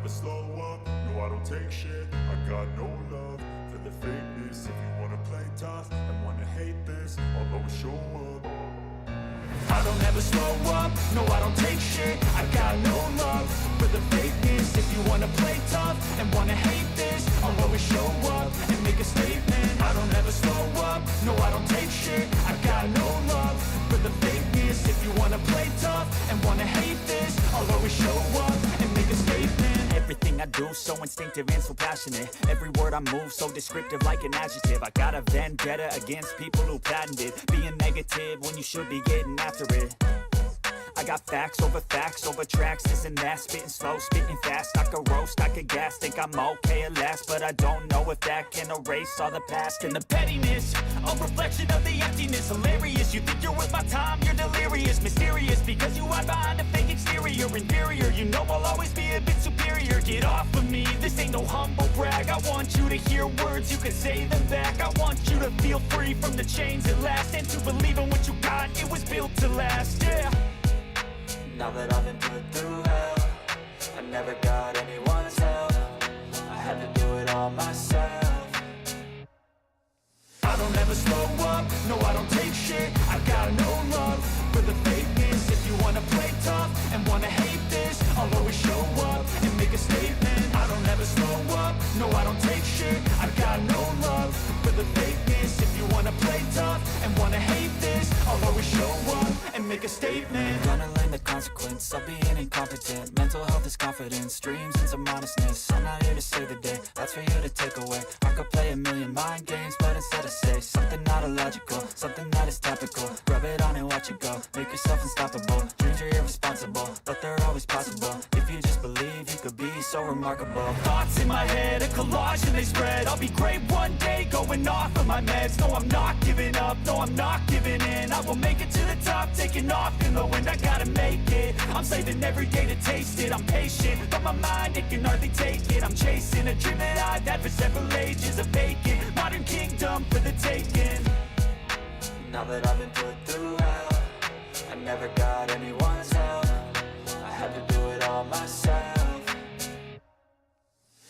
never slow up, no I don't take shit. I got no love for the fakeness. If you wanna play tough and wanna hate this, I'll always show up. I don't ever slow up, no I don't take shit. I got no love for the fakeness. If you wanna play tough and wanna hate this, I'll always show up and make a statement. I don't ever slow up, no I don't take shit. I got no love for the fakeness. If you wanna play tough and wanna hate this, I'll always show up and make a statement. Everything I do so instinctive and so passionate. Every word I move so descriptive like an adjective. I got a vendetta against people who patented being negative when you should be getting after it. I got facts over tracks, this and that. Spitting slow, spitting fast. I could roast, I could gas. Think I'm okay at last, but I don't know if that can erase all the past. And the pettiness, a reflection of the emptiness. Hilarious, you think you're worth my time, you're delirious. Mysterious, because you hide behind a fake exterior. Inferior, you know I'll always be a bit superior. Get off of me, this ain't no humble brag. I want you to hear words, you can say them back. I want you to feel free from the chains that last, and to believe in what you got, it was built to last, yeah. Now that I've been put through hell, I never got anyone's help. I had to do it all myself. I don't ever slow up, no I don't take shit. I got no love for the fakeness. If you wanna play tough and wanna hate this, I'll always show up and make a statement. I don't ever slow up, no I don't take shit. I got no love for the fakeness. If you wanna play tough and wanna hate this, I'll always show up and make a statement. Gonna learn the consequence of being incompetent. Mental health is confidence, dreams and some honestness. I'm not here to save the day, that's for you to take away. I could play a million mind games, but instead I say something not illogical, something that is topical. Rub it on and watch it go, make yourself unstoppable. Dreams are irresponsible, but they're always possible. If you just believe, you could be so remarkable. Thoughts in my head, a collage and they spread. I'll be great one day, going off of my meds. No, I'm not giving up, no, I'm not giving in. I will make it to the top, taking off in the wind. I gotta make it, I'm saving every day to taste it. I'm patient, but my mind, it can hardly take it. I'm chasing a dream that I've had for several ages. A vacant, modern kingdom for the taking. Now that I've been put through hell, I never got anyone's help. I had to do it all myself.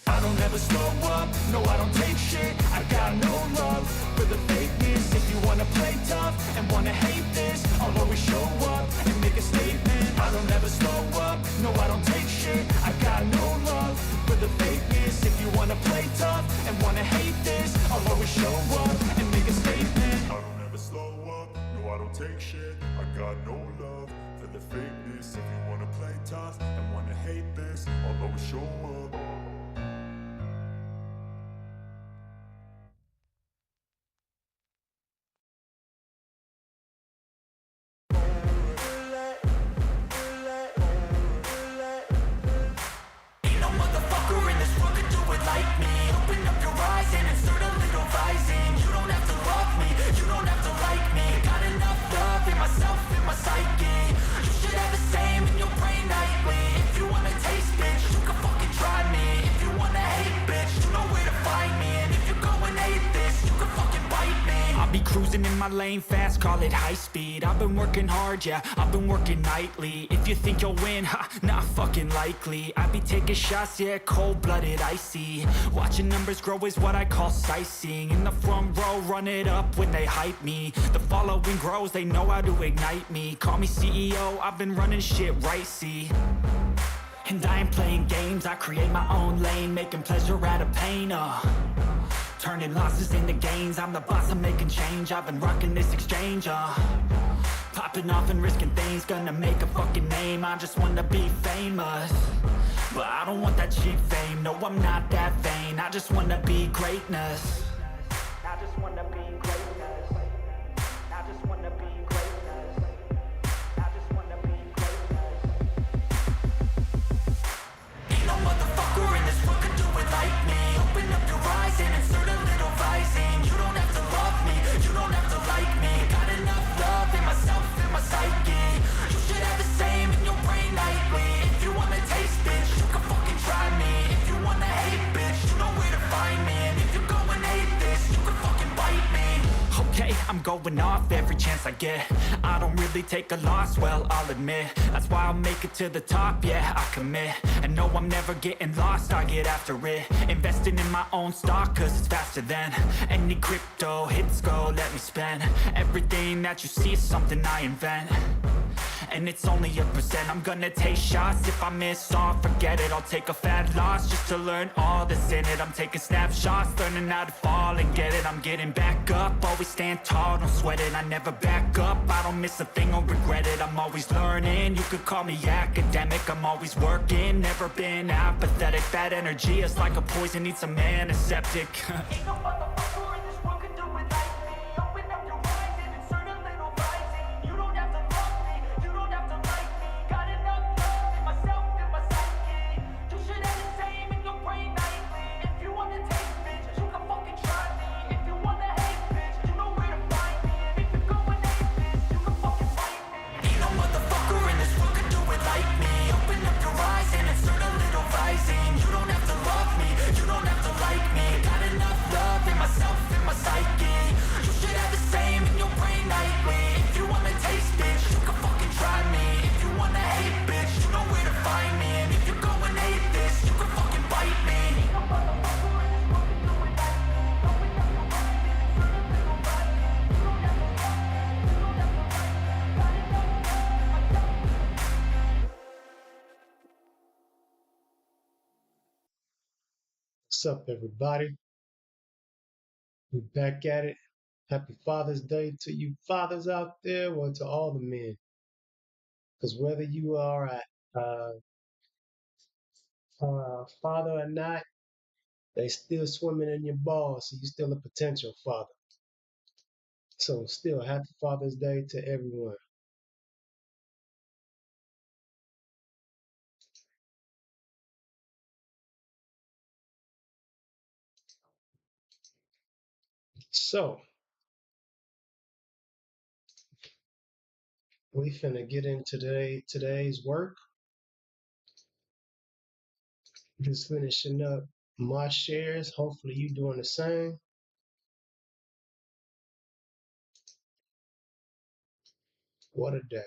I don't ever slow up, no I don't take shit. I got no love for the fakeness. If you wanna play tough and wanna hate this, I'll always show up and make a statement. I don't ever slow up, no I don't take shit. I got no love for the fakeness. If you wanna play tough and wanna hate this, I'll always show up and make a statement. I don't ever slow up, no I don't take shit. I got no love for the fakeness. If you wanna play tough and wanna hate this, I'll always show up. Cruising in my lane fast, call it high speed. I've been working hard, yeah, I've been working nightly. If you think you'll win, ha, not fucking likely. I be taking shots, yeah, cold-blooded, icy. Watching numbers grow is what I call sightseeing. In the front row, run it up when they hype me. The following grows, they know how to ignite me. Call me CEO, I've been running shit right, see. And I ain't playing games, I create my own lane, making pleasure out of pain, turning losses into gains. I'm the boss, I'm making change. I've been rocking this exchange, popping off and risking things. Gonna make a fucking name, I just wanna be famous. But I don't want that cheap fame, no I'm not that vain. I just wanna be greatness. I just wanna be greatness. I just wanna be greatness. I just wanna be greatness. Ain't no motherfucker in this world could do it like me. Open up your eyes and insert a little rising. You don't have to love me, you don't have to like me. Got enough love in myself, in my psyche. You should have the same in your brain nightly. If you wanna taste, bitch, you can fucking try me. If you wanna hate, bitch, you know where to find me. And if you're going hate I'm going off every chance I get. I don't really take a loss, well, I'll admit. That's why I'll make it to the top, yeah, I commit. And no, I'm never getting lost, I get after it. Investing in my own stock, cause it's faster than any crypto hits go, let me spend. Everything that you see is something I invent. And it's only a percent. I'm gonna take shots. If I miss all, forget it. I'll take a fat loss just to learn all that's in it. I'm taking snapshots, learning how to fall and get it. I'm getting back up, always stand tall, don't sweat it. I never back up, I don't miss a thing or regret it. I'm always learning, you could call me academic. I'm always working, never been apathetic. Bad energy is like a poison, needs some antiseptic. Ain't no motherfucker in this world can do it like me. Open up your eyes and insert a little rising. You don't have to love me, you don't have to like me. Got enough love in myself and my psyche. You should have the same in your brain nightly. If you wanna take bitch, you can fucking try me. If you wanna hate bitch, you know where to find me. And if you're going hate bitch, you can fucking fight me. Ain't no motherfucker in this world can do it like me. Open up your eyes and insert a little rising. You don't have to love me, you don't have to like me. Got enough love in myself and my psyche. You should have the same in your brain nightly. If you wanna taste bitch, you can fucking try me. If you wanna hate bitch, you know where to find me. And if you're going hate this, you can fucking bite me. Ain't no motherfucker in this world can do it like me. Open up your eyes and insert a little rising. You don't have to love me, you don't have to like me. Got enough love in myself. What's up, everybody? We're back at it. Happy Father's Day to you fathers out there, or to all the men. Because whether you are a father or not, they still swimming in your balls, so you're still a potential father. So still, happy Father's Day to everyone. So, we finna get into today's work. Just finishing up my shares. Hopefully you doing the same. What a day.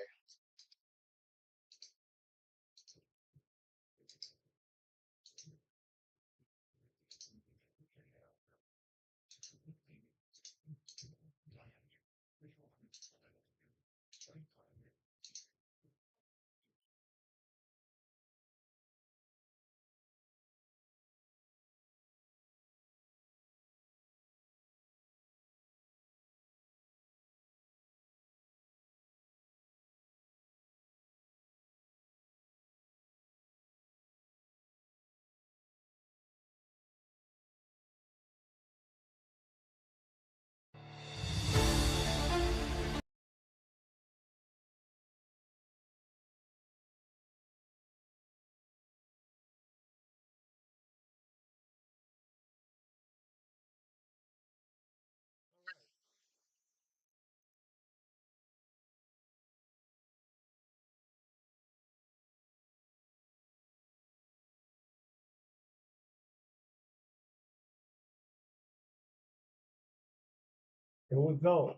Here we go.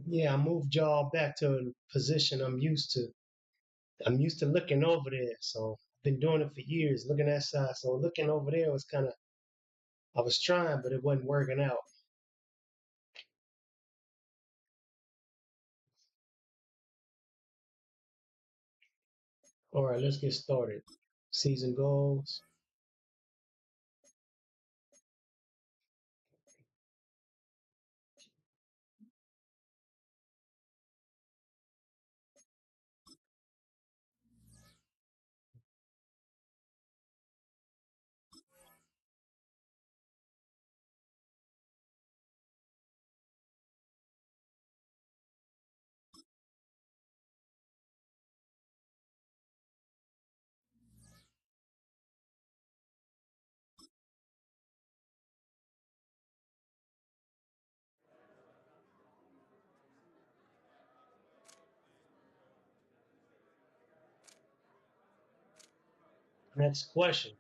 Yeah, I moved y'all back to a position I'm used to. I'm used to looking over there, so I've been doing it for years, looking at side. So looking over there was kind of, I was trying, but it wasn't working out. All right, let's get started. Season goals. Next question.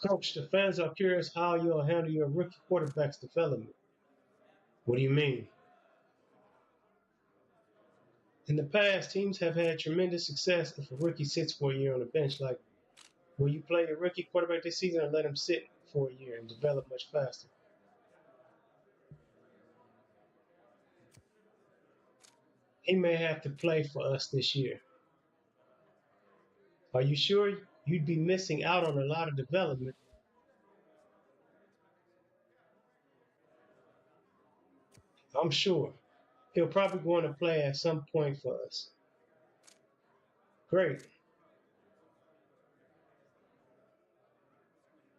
Coach, the fans are curious how you'll handle your rookie quarterback's development. What do you mean? In the past, teams have had tremendous success if a rookie sits for a year on the bench. Like, will you play a rookie quarterback this season or let him sit for a year and develop much faster? He may have to play for us this year. Are you sure? You'd be missing out on a lot of development. I'm sure. He'll probably go on to play at some point for us. Great.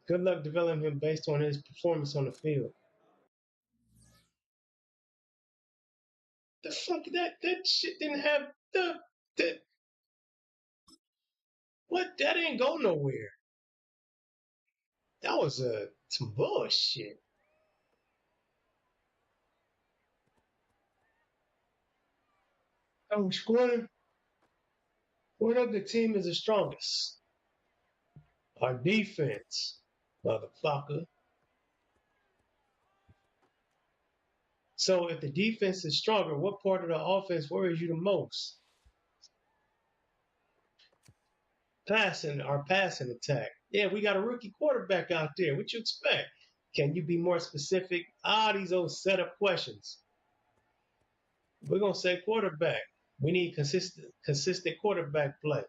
Good luck developing him based on his performance on the field. The fuck that shit didn't have the what, that ain't go nowhere. That was some bullshit. Oh, scoring. What of the team is the strongest? Our defense, motherfucker. So if the defense is stronger, what part of the offense worries you the most? Our passing attack. Yeah, we got a rookie quarterback out there. What you expect? Can you be more specific? These old setup questions. We're gonna say quarterback. We need consistent quarterback play.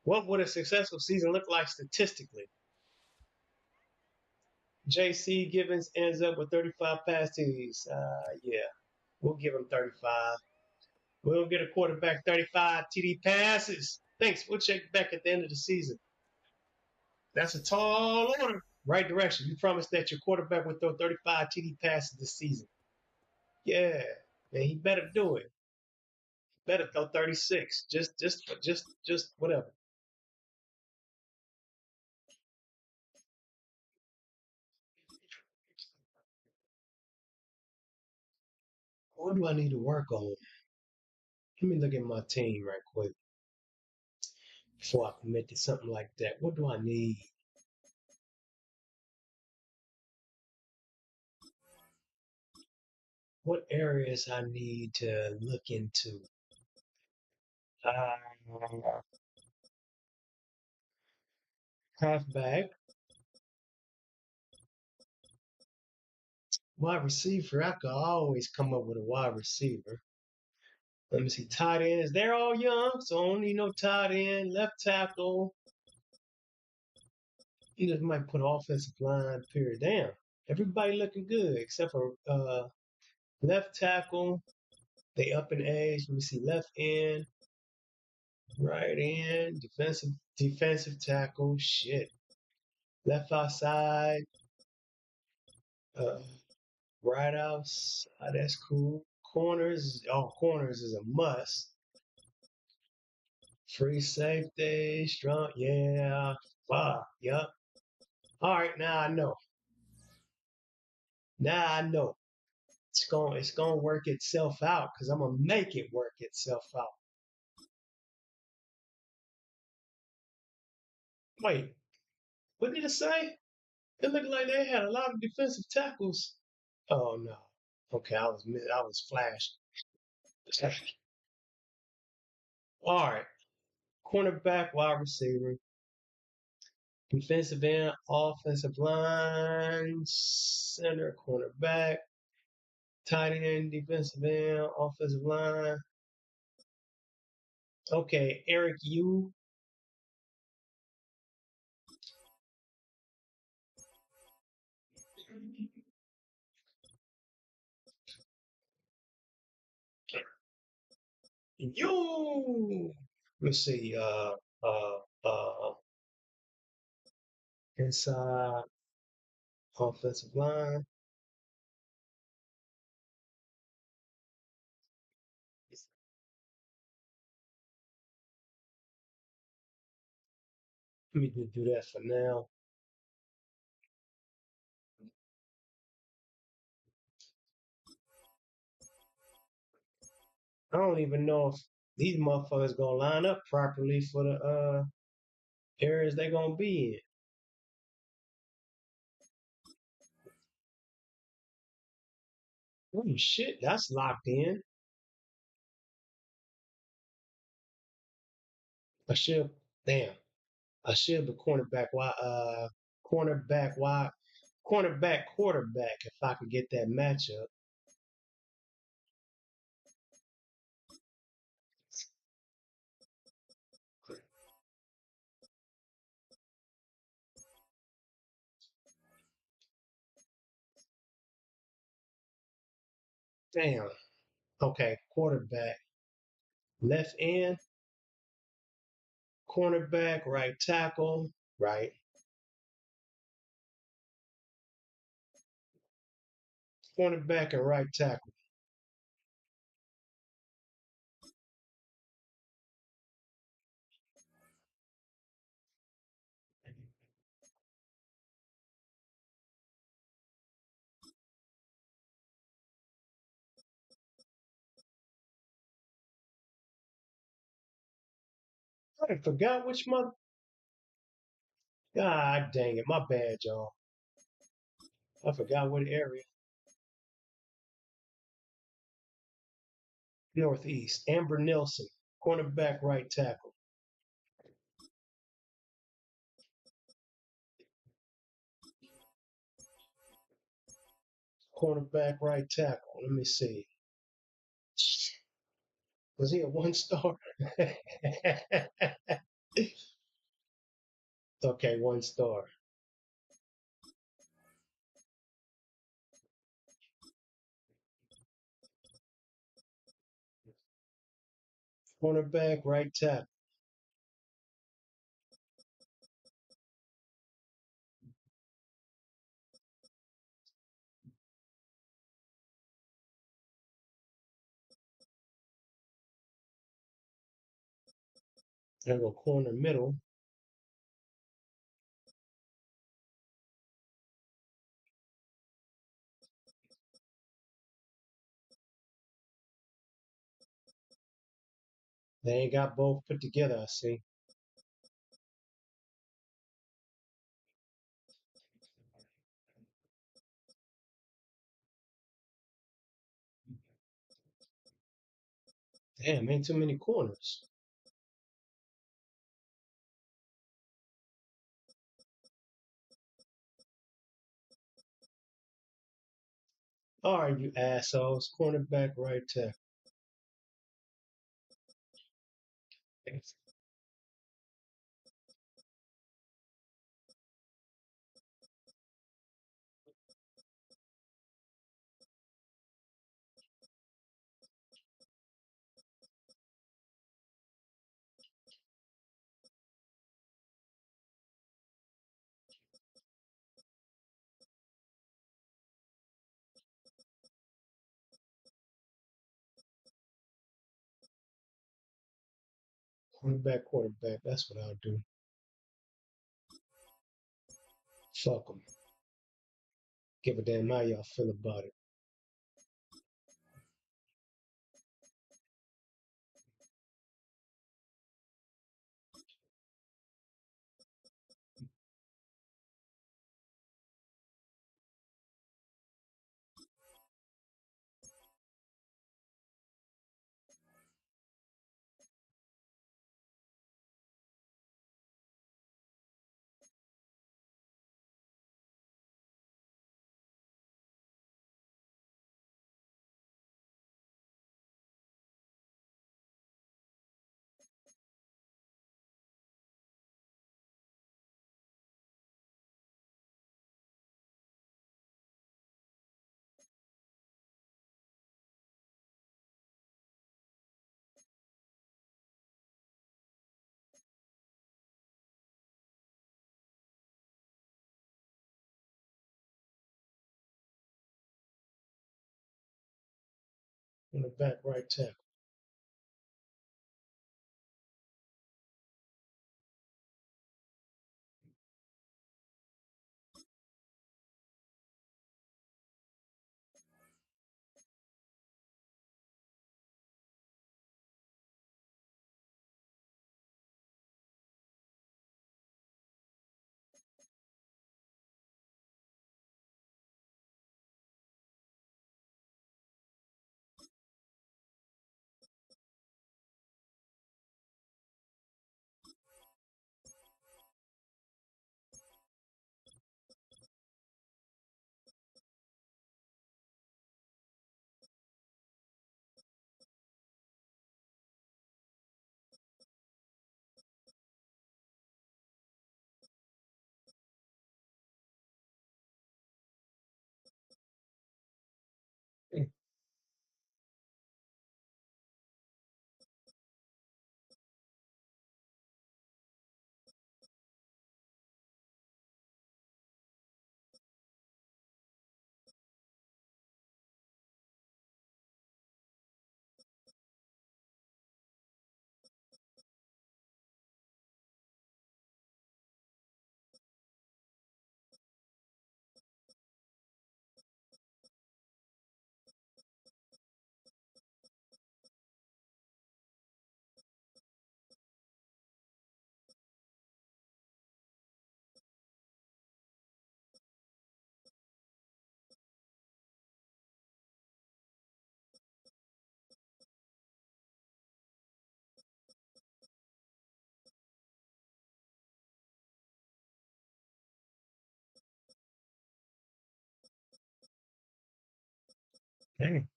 What would a successful season look like statistically? J.C. Gibbons ends up with 35 pass TDs. Yeah, we'll give him 35. We'll get a quarterback 35 TD passes. Thanks. We'll check back at the end of the season. That's a tall order. Right direction. You promised that your quarterback would throw 35 TD passes this season. Yeah, man, he better do it. Better throw 36. Just whatever. What do I need to work on? Let me look at my team right quick before I commit to something like that. What do I need? What areas I need to look into? Uh, Halfback, wide receiver. I could always come up with a wide receiver. Let me see. Tight ends. They're all young, so I don't need no tight end. Left tackle. You just might put offensive line, period. Damn. Everybody looking good except for left tackle. They up in age. Let me see. Left end, right end, defensive tackle. Shit. Left outside. Uh, right outside. That's cool. Corners. Oh, corners is a must. Free safety, strong. Yeah. Fuck. Yup. All right. Now I know. Now I know. It's gonna work itself out because I'm gonna make it work itself out. Wait, what did it say? It looked like they had a lot of defensive tackles. Oh no. Okay, I was flashed. All right. Cornerback, wide receiver, defensive end, offensive line, center, cornerback, tight end, defensive end, offensive line. Okay, Eric, you. You. Let's see. Inside offensive line. Let me just do that for now. I don't even know if these motherfuckers gonna line up properly for the areas they gonna be in. Oh shit, that's locked in. I should damn. I should be cornerback wide cornerback quarterback if I could get that matchup. Damn. Okay, quarterback. Left end, cornerback, right tackle, right. Cornerback and right tackle. I forgot which month. God dang it, my bad, y'all. I forgot what area. Northeast. Amber Nelson, cornerback, right tackle. Cornerback, right tackle. Let me see. Was he a one star? Okay, one star. Cornerback, right tackle. There go corner middle. They ain't got both put together, I see. Damn, ain't too many corners. All right, you assholes. Cornerback, right tackle. Cornerback, quarterback. That's what I'll do. Fuck them. Give a damn how y'all feel about it. Cornerback, right tackle. Dang.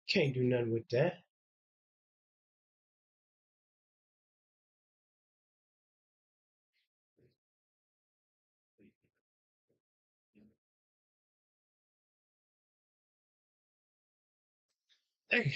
Can't do nothing with that. Damn.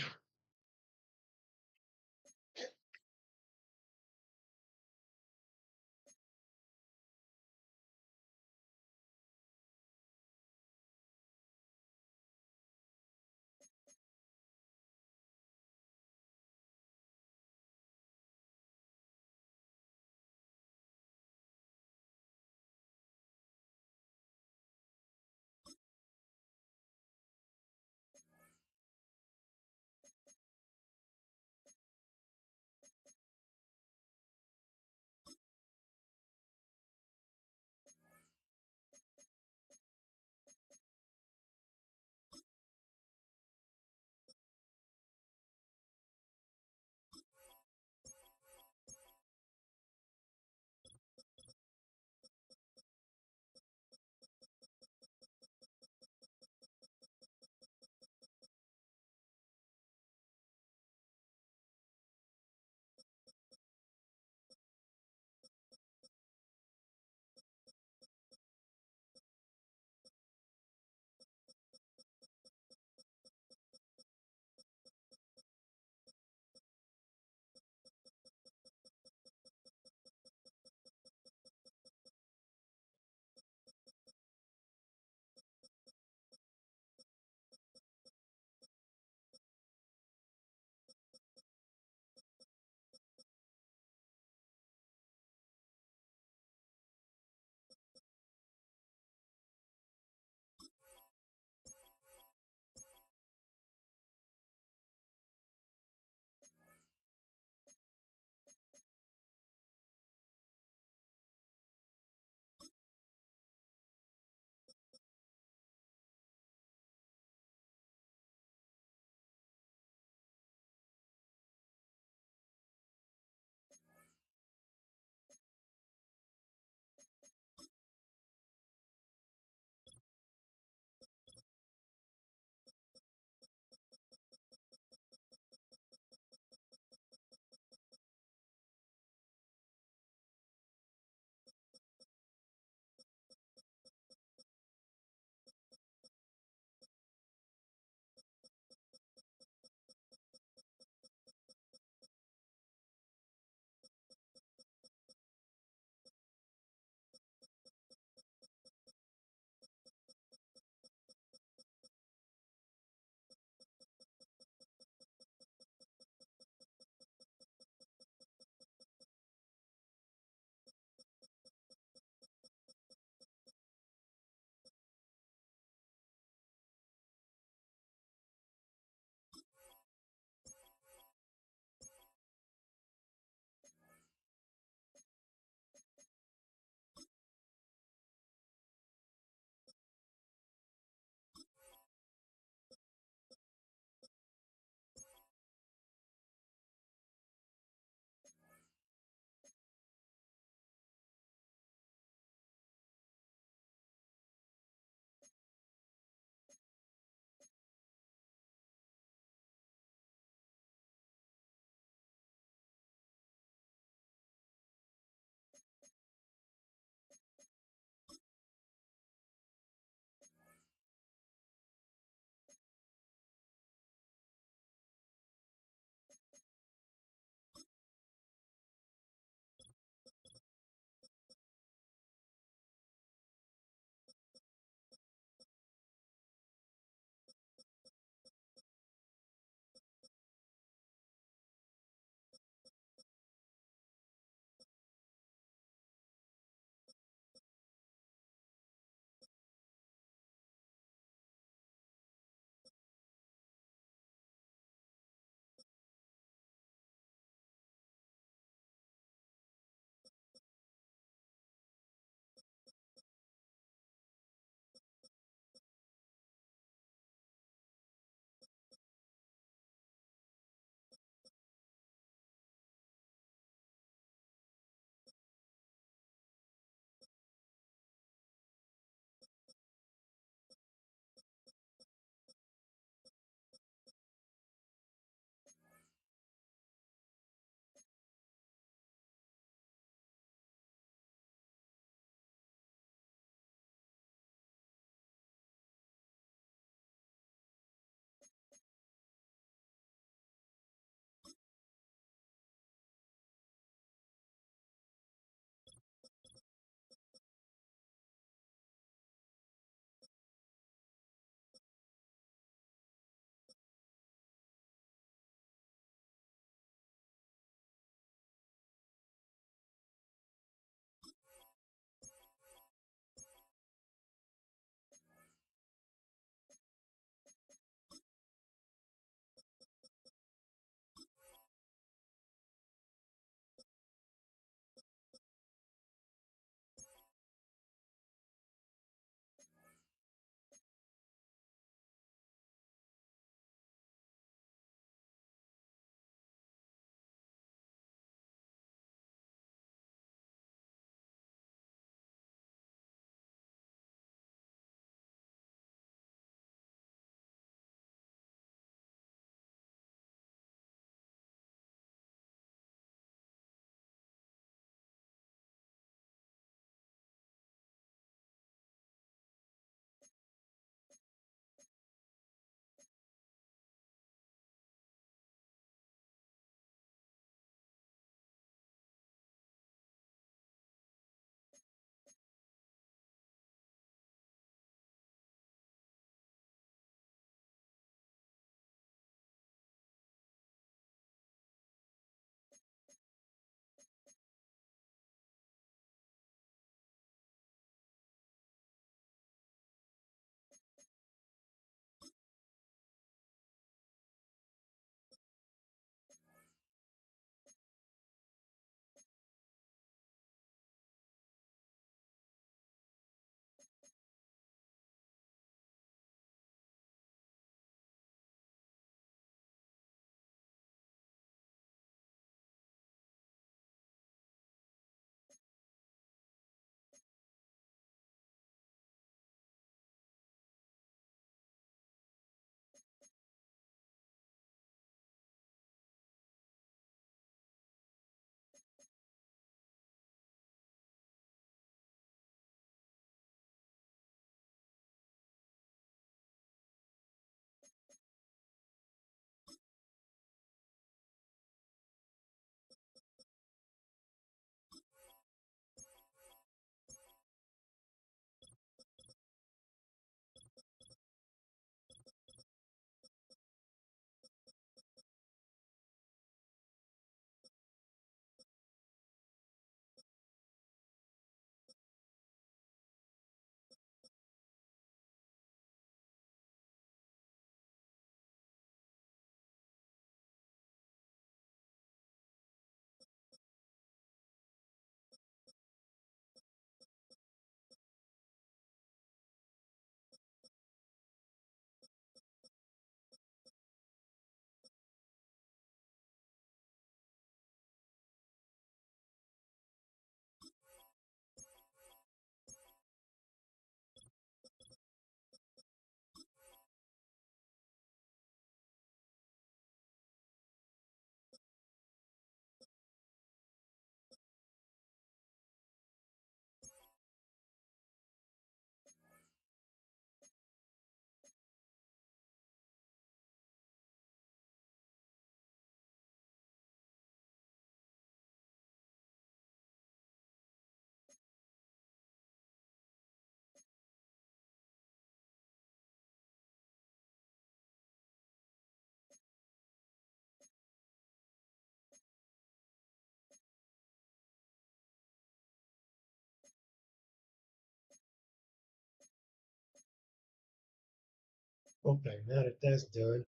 Okay, now that that's done.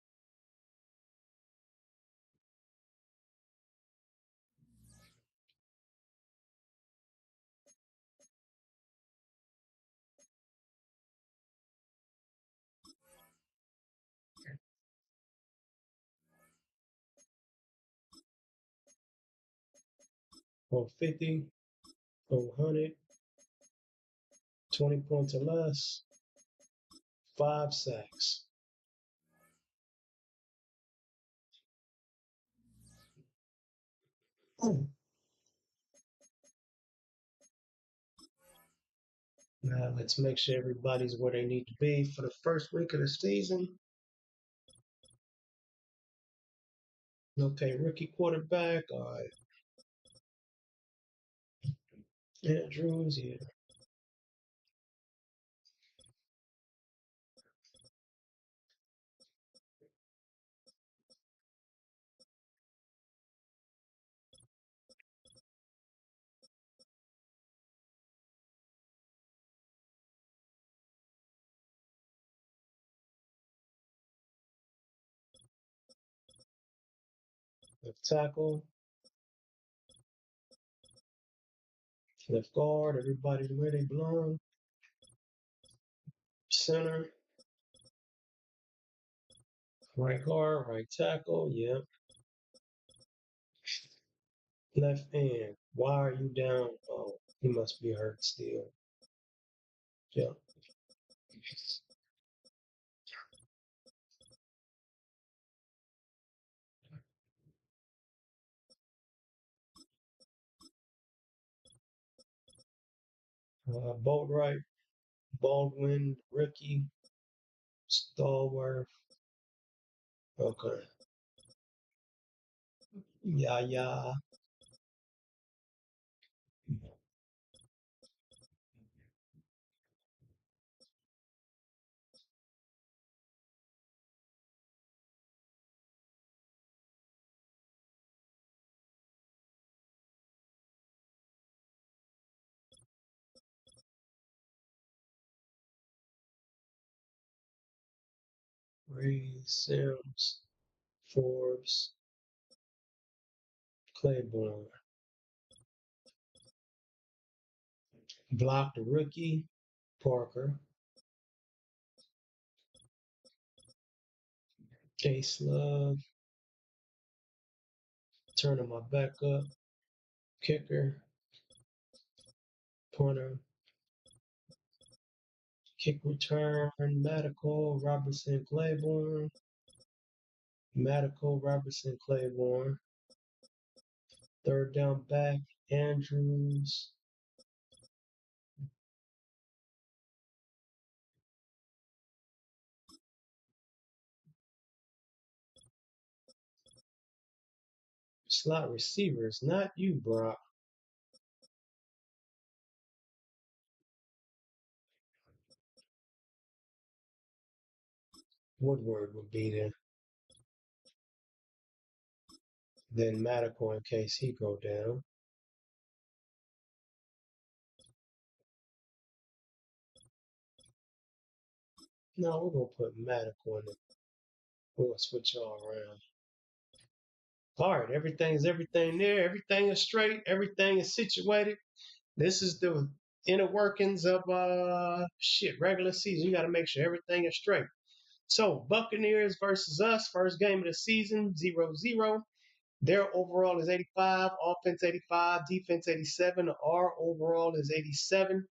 For 50, 400, 20 points or less, 5 sacks. Now let's make sure everybody's where they need to be for the first week of the season. Okay, rookie quarterback. All right. Andrews, yeah. Left tackle, left guard, everybody's where they belong. Center, right guard, right tackle, yep. Left end, why are you down? Oh, he must be hurt still. Yep. Boatwright, Baldwin, rookie, Stallworth. Okay. Yeah. Reed, Sims, Forbes, Claiborne. Block the rookie, Parker. Case Love. Turning my back up. Kicker. Punter. Kick return. Medical. Robertson Claiborne. Medical. Robertson Claiborne. Third down back. Andrews. Slot receivers, not you, Brock. Woodward would be there. Then Medical in case he go down. No, we're gonna put Medical in it. We're gonna switch all around. All right, everything there. Everything is straight. Everything is situated. This is the inner workings of regular season. You got to make sure everything is straight. So Buccaneers versus us, first game of the season, 0-0. Their overall is 85, offense 85, defense 87. Our overall is 87,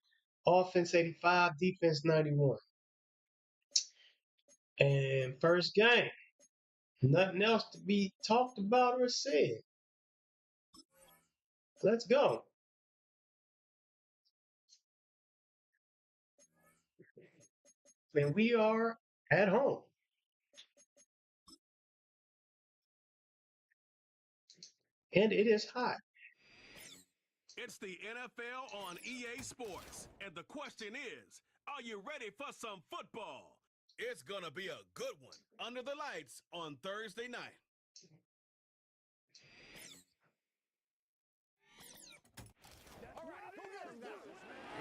offense 85, defense 91. And first game, nothing else to be talked about or said. Let's go. And we are at home. And it is hot. It's the NFL on EA Sports. And the question is, are you ready for some football? It's going to be a good one under the lights on Thursday night.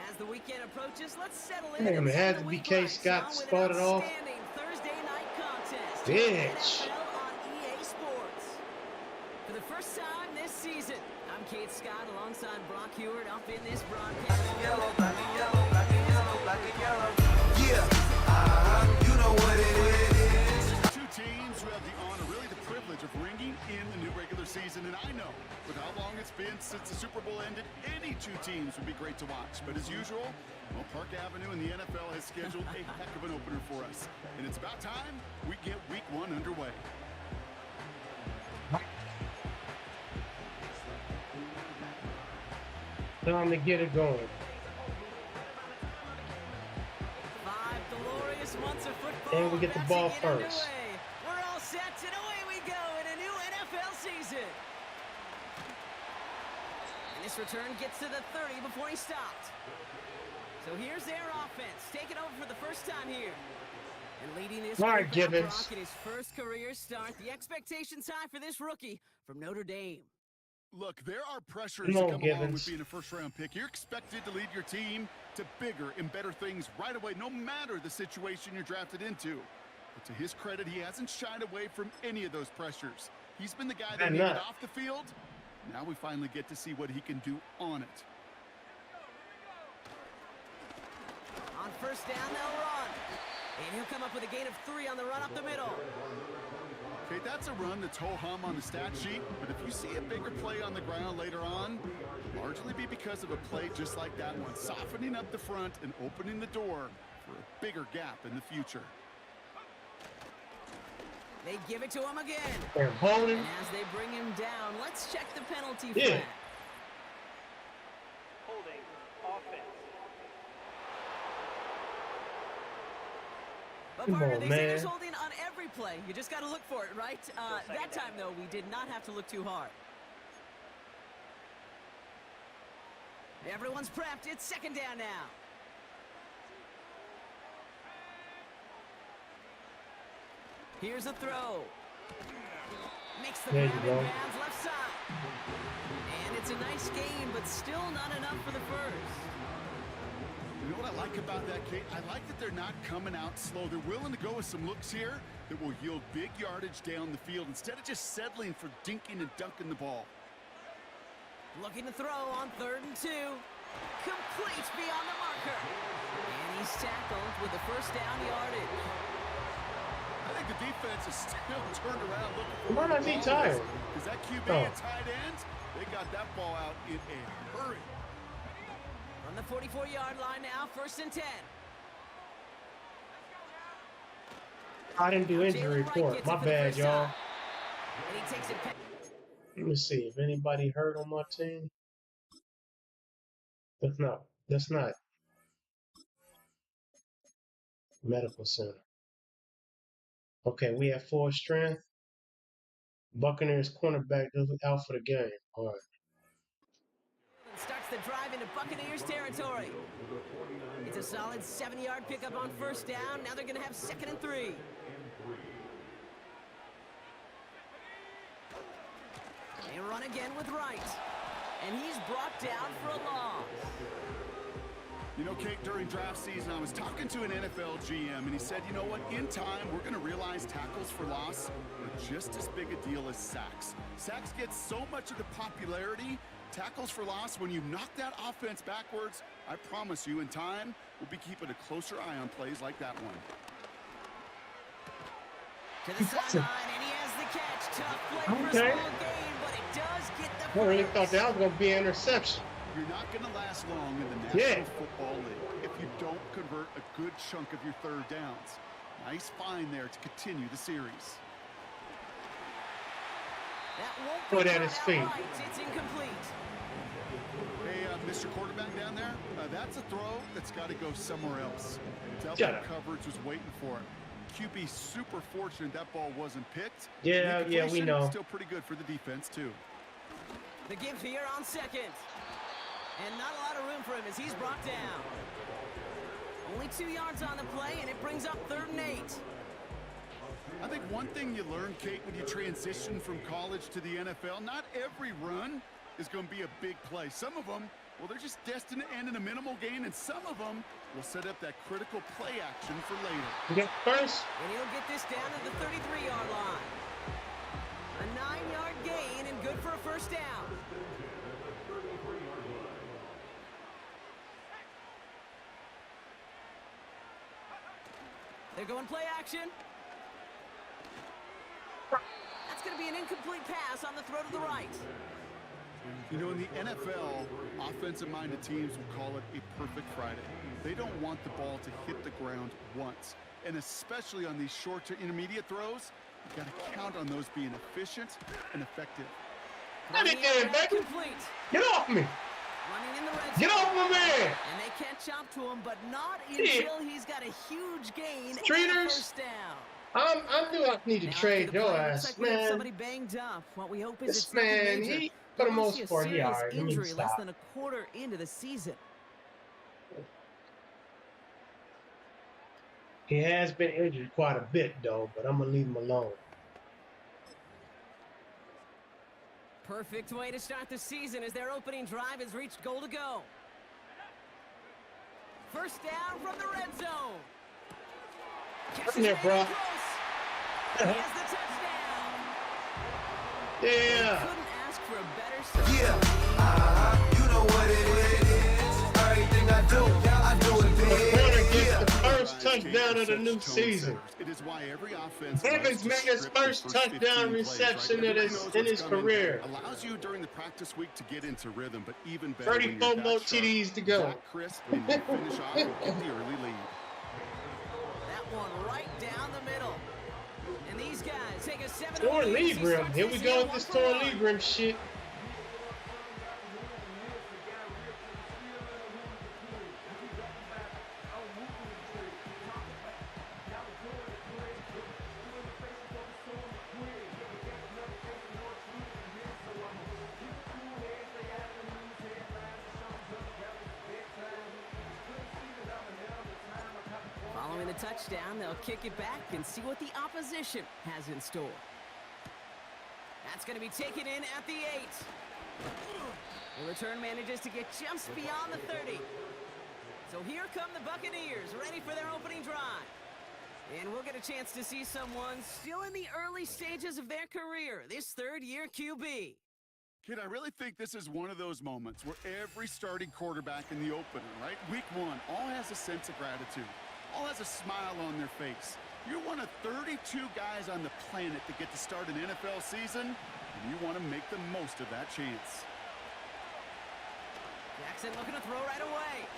As the weekend approaches, let's settle in. Damn, it had to be K. Scott started off. Thursday night bitch. on EA Sports. For the first time this season, I'm Kate Scott alongside Brock Heward up in this broadcast. Yellow, black and yellow, black and yellow, black and yellow. Yeah, you know what it is. Two teams who have the honor, really the privilege of ringing in the new regular season. And I know with how long it's been since the Super Bowl ended, any two teams would be great to watch. But as usual, well, Park Avenue and the NFL has scheduled a heck of an opener for us. And it's about time we get week one underway. Time to get it going. 5 glorious months of football. And we get the about ball to get first. underway. We're all set, and away we go in a new NFL season. And this return gets to the 30 before he stopped. So here's their offense, taking over for the first time here. And leading his All right, quarterback, Gibbons. Brock, in his first career start. The expectations high for this rookie from Notre Dame. Look, there are pressures Come that on, come along Gibbons. with being a first-round pick. You're expected to lead your team to bigger and better things right away, no matter the situation you're drafted into. But to his credit, he hasn't shied away from any of those pressures. He's been the guy that And made it that. off the field. Now we finally get to see what he can do on it. On first down, they'll run. And he'll come up with a gain of 3 on the run up the middle. Okay, that's a run that's ho-hum on the stat sheet, but if you see a bigger play on the ground later on, it'll largely be because of a play just like that one, softening up the front and opening the door for a bigger gap in the future. They give it to him again. They're holding. And as they bring him down, let's check the penalty Yeah. flag. Holding offense. But Come partner, on, they say man. there's holding on every play. You just got to look for it, right? That time, though, we did not have to look too hard. Everyone's prepped. It's second down now. Here's a throw. Makes the There you grab go. in bounds left side. And it's a nice gain, but still not enough for the first. You know what I like about that, Kate? I like that they're not coming out slow. They're willing to go with some looks here that will yield big yardage down the field instead of just settling for dinking and dunking the ball. Looking to throw on 3rd and 2. Complete beyond the marker. And he's tackled with the first down yardage. I think the defense is still turned around looking for Why not be tired? Because that QB Oh. and tight ends, they got that ball out in a hurry. From the 44-yard line now, 1st and 10. I didn't do injury Jalen Wright report. gets My it for the bad, first y'all. time. And he takes it. Let me see if anybody hurt on my team. That's not medical center. Okay, we have 4 strength. Buccaneers cornerback out for the game. All right. Starts the drive into Buccaneers territory. It's a solid 7-yard pickup on 1st down. Now they're going to have 2nd and 3. They run again with Wright. And he's brought down for a loss. You know, Kate, during draft season, I was talking to an NFL GM, and he said, you know what, in time, we're going to realize tackles for loss are just as big a deal as sacks. Sacks get so much of the popularity. Tackles for loss, when you knock that offense backwards, I promise you, in time, we'll be keeping a closer eye on plays like that one. To the sideline, and he has the catch. Tough play for a Okay. small gain, but it does get the I really first. thought that was going to be an interception. You're not going to last long in the National Yeah. Football League if you don't convert a good chunk of your 3rd downs. Nice find there to continue the series. That won't Put be at caught his feet. outright. It's incomplete. Hey, Mr. Quarterback down there, that's a throw that's got to go somewhere else. Tell Shut that up. coverage was waiting for it. QB super fortunate that ball wasn't picked. Yeah, The yeah, we completion, know. Still pretty good for the defense, too. The give here on 2nd. And not a lot of room for him as he's brought down. Only 2 yards on the play, and it brings up 3rd and 8. I think one thing you learn, Kate, when you transition from college to the NFL, not every run is going to be a big play. Some of them Well, they're just destined to end in a minimal gain, and some of them will set up that critical play action for later. You get first. And he'll get this down to the 33-yard line. A 9-yard gain and good for a first down. They're going play action. That's going to be an incomplete pass on the throw to the right. You know, in the NFL, offensive-minded teams will call it a perfect Friday. They don't want the ball to hit the ground once. And especially on these short to intermediate throws, you've got to count on those being efficient and effective. Get it there, baby. Complete. Get off me. Running in the red Get zone. off my man. And they can't chop to him, but not until he's got a huge gain and a Streeters. first down. I knew I need to Now trade after the your play, ass, looks like we have man. somebody banged up. What we hope is This it's nothing man, major. he, But for the obviously most part, a he serious alright. Let me injury less stop. than a quarter into the season. He has been injured quite a bit, though, but I'm going to leave him alone. Perfect way to start the season as their opening drive has reached goal to go. First down from the red zone. Come here, bro. He has the touchdown. Yeah. Couldn't ask for a better start. Yeah, you know what it is. Everything I do it The big. corner gets Yeah. the first touchdown of the new season. It is why every offense Evans made his first touchdown reception in his career. Allows you during the practice week to get into rhythm, but even better 34 more TDs to go. Crisp and you finish off and get the early lead. That one right down the middle. And these guys take a 7-0 Torn lead as he Libram. starts Here this we year go with this 1 for torn 1. Libram shit. Following the touchdown, they'll kick it back and see what the opposition has in store. That's going to be taken in at the 8. The return manages to get just beyond the 30. So here come the Buccaneers, ready for their opening drive. And we'll get a chance to see someone still in the early stages of their career, this third-year QB. Kid, I really think this is one of those moments where every starting quarterback in the opener, right? Week 1, all has a sense of gratitude. All has a smile on their face. You're one of 32 guys on the planet that get to start an NFL season, and you want to make the most of that chance. Jackson looking to throw right away.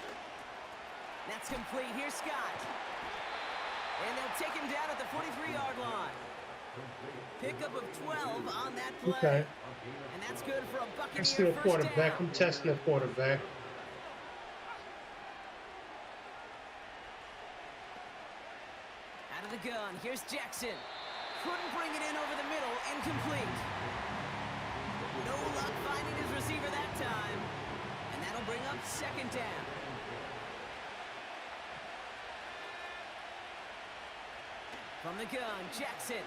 That's complete. Here's Scott. And they'll take him down at the 43-yard line. Pickup of 12 on that play. Okay. And that's good for a Buccaneer I'm still a first quarterback. down. I'm testing a quarterback. Out of the gun, here's Jackson. Couldn't bring it in over the middle, incomplete. No luck finding his receiver that time. And that'll bring up second down. From the gun, Jackson.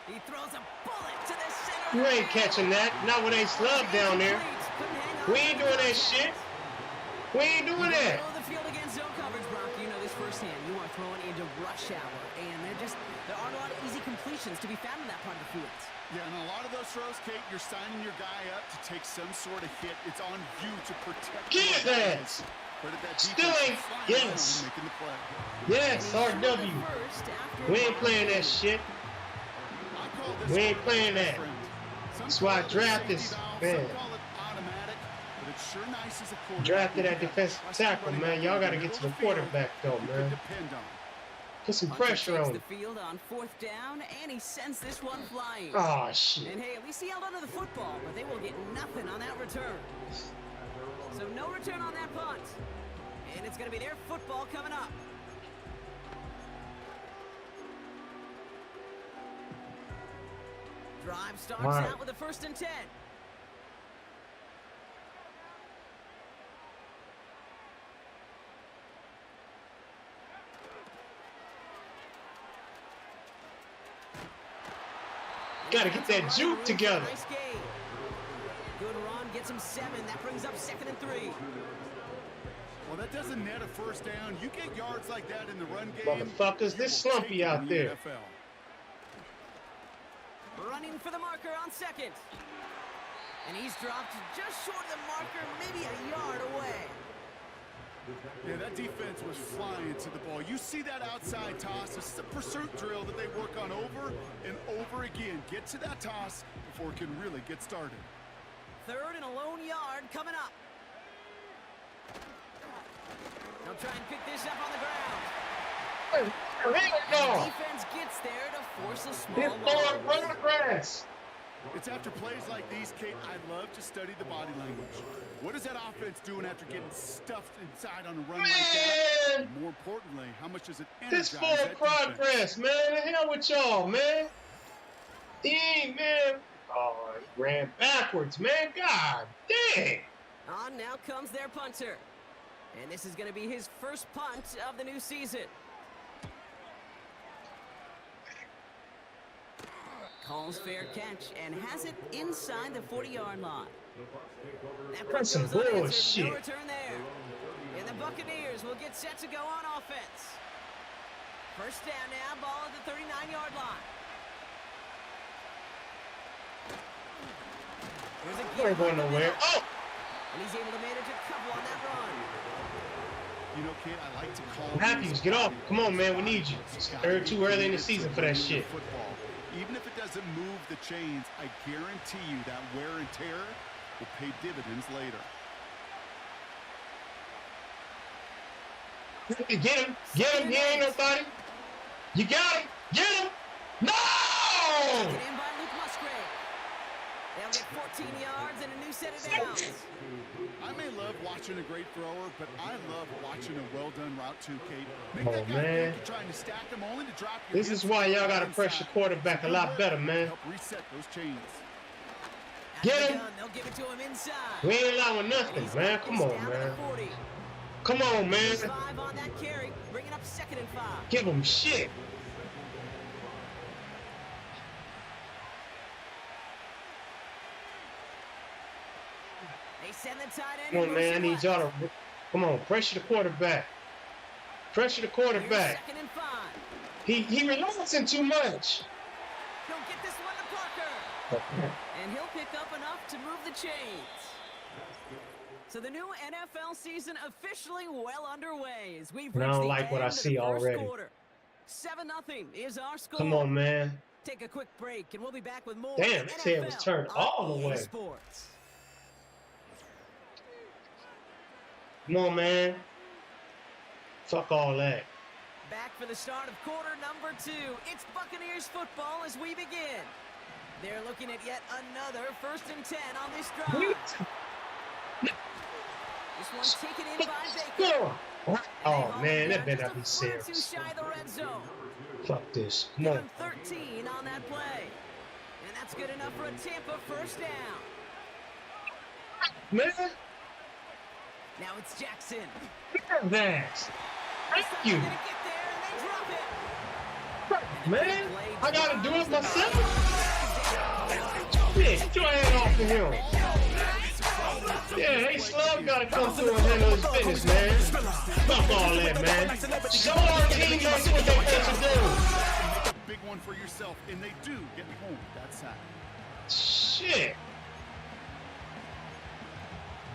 He throws a bullet to the center. You ain't catching that. Not with Ace Love down there. We ain't doing that shit. We ain't doing that. Middle of the field against zone coverage, Brock. You know this firsthand. You are throwing into rush hour, and there aren't a lot of easy completions to be found in that part of the field. Yeah, and a lot of those throws, Kate, you're signing your guy up to take some sort of hit. It's on you to protect. Get your that. guys. Credit that Still defense ain't. for flying Yes. around and making the play. Yes, RW. First after We ain't playing that shit. I call this We ain't playing that. friend. Some That's why I call it drafted safety valve, man. some call it automatic, but it's sure nice as a quarterback. Drafted that You defensive trust tackle, somebody man. that Y'all can got to get middle to the of field quarterback, though, you can man. depend on. Put some Hunter pressure takes on the him. field on fourth down, and he sends this one flying. Oh, shit. And hey, at least he held onto the football, but they will get nothing on that return. So no return on that punt. And it's going to be their football coming up. Drive starts Right. out with a 1st and 10. Got to get that juke together. Nice game. Good run gets him 7. That brings up 2nd and 3. Well, that doesn't net a first down. You get yards like that in the run game. Motherfuckers, you this will slumpy take it out in the there. NFL. Running for the marker on 2nd. And he's dropped just short of the marker, maybe a yard away. Yeah, that defense was flying to the ball. You see that outside toss. This is a pursuit drill that they work on over and over again. Get to that toss before it can really get started. 3rd and a lone yard coming up. They'll try and pick this up on the ground. And the defense gets there to force a small loss. Run the grass. It's after plays like these, Kate, I love to study the body language. What is that offense doing after getting stuffed inside on a run like that? And more importantly, how much does it energize This that forward progress, defense? man. The hell with y'all, man. Dang, man. Oh, he ran backwards, man. God dang. On now comes their punter. And this is going to be his first punt of the new season. Calls fair catch and has it inside the 40-yard line. That punt That's some goes unanswered. bullshit. No return there. And the Buccaneers will get set to go on offense. First down now, ball at the 39-yard line. There's a We're going nowhere. Oh! And he's able to manage a couple on that run. You know, Kate, I like to call Matthews, get off. Come on, man. We need you. It's too early in the season for that shit. Football. Even if it doesn't move the chains, I guarantee you that wear and tear will pay dividends later. Get him. Get him. He ain't nobody. You got him. Get him. No! Taken in by Luke Musgrave. They'll get 14 yards and a new set of downs. I may love watching a great thrower, but I love watching a well-done route too, Kate. Make Oh, that guy man. think you're trying to stack them only to drop your This is hips why and y'all go got to inside. pressure quarterback a lot better, man. Help reset those chains. Out Get of the him. gun, they'll give it to him inside. We ain't allowing And nothing, he's man. got Come this on, down to the man. 40. Come on, man. 5 on that carry, bringing up 2nd and 5. Give him shit. They send the tight end. Come on, in man. I motion need left. y'all to... Come on. Pressure the quarterback. Pressure the Here's quarterback. 2nd and 5. He relaxing too much. He'll get this one to Parker. And he'll pick up enough to move the chains. So the new NFL season officially well underway as we've And I reached don't the like what I end of the see first already. quarter. 7-0 is our score. Come on, man. Take a quick break and we'll be back with more. Damn, this head was NFL turned on all the EA way. Sports. Come on, man. Fuck all that. Back for the start of quarter number 2. It's Buccaneers football as we begin. They're looking at yet another 1st and 10 on this drive. This one's taken in by Baker. Oh, man, that better not be Just a foot or two serious. shy of the red zone. Fuck this. Come Give on. him 13 on that play. And that's good enough for a Tampa first down. Man, Now it's Jackson. Vance. Thank you. They're gonna get there and they drop it. Man, I gotta do it myself. Shit, get your hand off of him. Yeah, hey, Slug gotta come through and handle his business, man. Fuck all that, man. Show our teammates what they're supposed to do. Make a big one for yourself, and they do get home that side. Shit.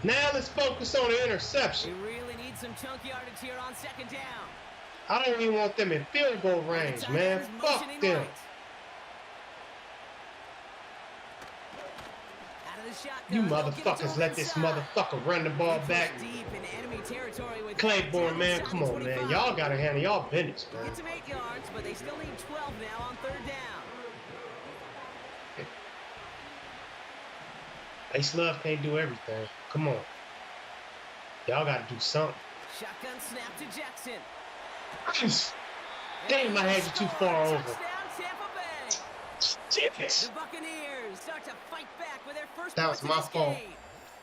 Now let's focus on the We interception. really need some chunk yardage here on 2nd down. I don't even want them in field goal range, The tight man. end is Fuck motioning them. right. Out of the shotgun, You they'll give it to motherfuckers him let this inside. motherfucker run the ball They back. push deep in enemy territory with Claiborne, man, inside come the on, man. 25. Y'all gotta handle y'all business, man. Gets him 8 yards, but they still need 12 now on 3rd down. Hey, Slug can't do everything. Come on. Y'all gotta do something. Shotgun snap to Jackson. Damn, I had you too far over. Touchdown, Tampa Bay. Shit. The Buccaneers start to fight back with their first That was points in my this fault. game.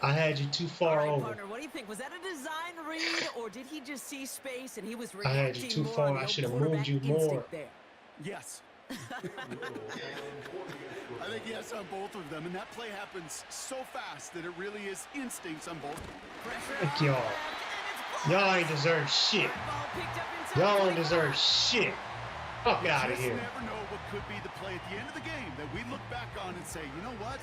I had you too All far right, over. partner, what do you think? Was that a design read, or did he just see space and he was I had you reacting too more far. on the I old should have quarterback moved you instinct more. there? Yes, I think he has on both of them, and that play happens so fast that it really is instincts on both. Fuck y'all. Y'all ain't deserve shit. Y'all don't deserve shit. Fuck out of Just here. never know what could be the play at the end of the game that we look back on and say, you know what?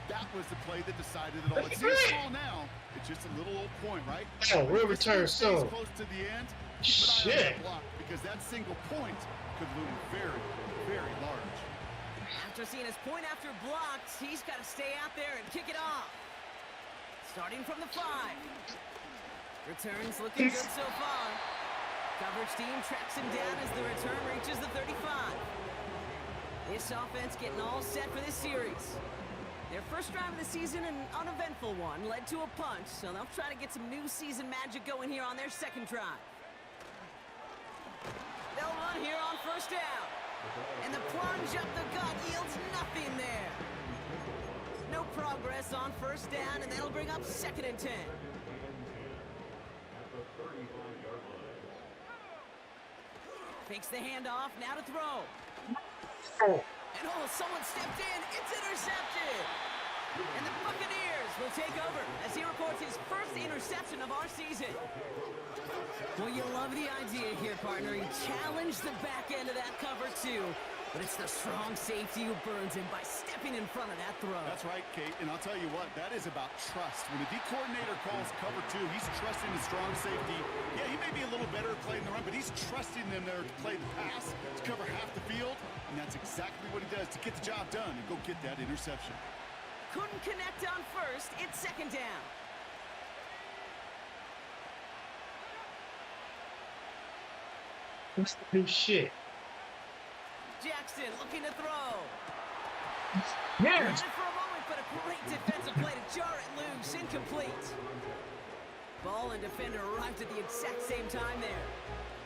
That was the play that decided it all. It seems small now. It's just a little old point, right? Oh, we'll return Stays soon. close to the end. Keep an eye on Shit. that block, because that single point could loom very, very large. After seeing his point after blocked, he's got to stay out there and kick it off. Starting from the 5. Returns looking good so far. Coverage team tracks him down as the return reaches the 35. This offense getting all set for this series. Their first drive of the season, an uneventful one, led to a punch, so they'll try to get some new season magic going here on their second drive. They'll run here on first down. And the plunge up the gut yields nothing there. No progress on first down, and that'll bring up 2nd and 10. Fakes the handoff, now to throw. And someone stepped in, it's intercepted! And the Buccaneers will take over as he records his first interception of our season. Well, you love the idea here, partner. He challenged the back end of that cover, too. But it's the strong safety who burns him by stepping in front of that throw. That's right, Kate, and I'll tell you what, that is about trust. When a D coordinator calls cover 2, he's trusting the strong safety. Yeah, he may be a little better at playing the run, but he's trusting them there to play the pass, to cover half the field, and that's exactly what he does to get the job done and go get that interception. Couldn't connect on first, it's 2nd down. What's the new shit? Jackson looking to throw. Yeah. Ran for a moment, but a great defensive play to jar it loose. Incomplete. Ball and defender arrived at the exact same time there.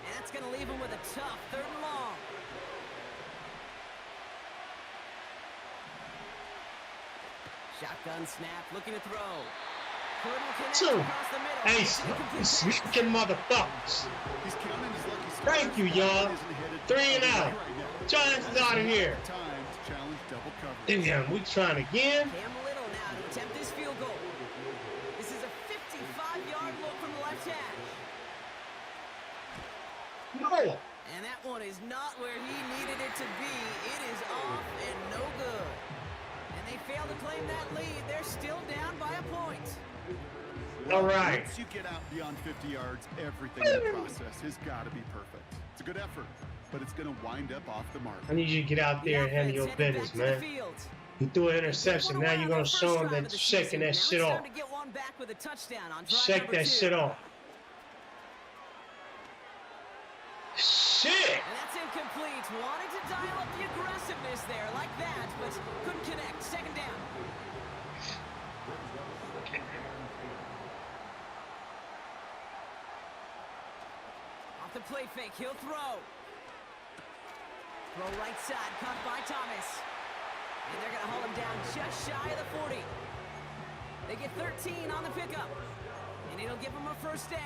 And that's going to leave him with a tough 3rd and long. Shotgun snap, looking to throw. Couldn't connect across the middle. Hey, sneaking motherfuckers. He's counting his lucky stars. Thank you, y'all. 3 and out. Giants is out of here. Time to challenge double coverage. Damn, we trying again. Cam Little now to attempt this field goal. This is a 55-yard look from the left hash. No. And that one is not where he needed it to be. It is off and no good. And they fail to claim that lead. They're still down by a point. All right. Once you get out beyond 50 yards, everything in the process has got to be perfect. It's a good effort, but it's going to wind up off the mark. I need you to get out there and handle your business, man. You threw an interception. Now you're going to show them that you're shaking that shit off. Shake that shit off. Shit! And that's incomplete. Wanted to dial up the aggressiveness there like that, but couldn't connect. 2nd down. Off the play fake, he'll throw. Throw right side, caught by Thomas. And they're going to hold him down just shy of the 40. They get 13 on the pickup. And it'll give them a first down.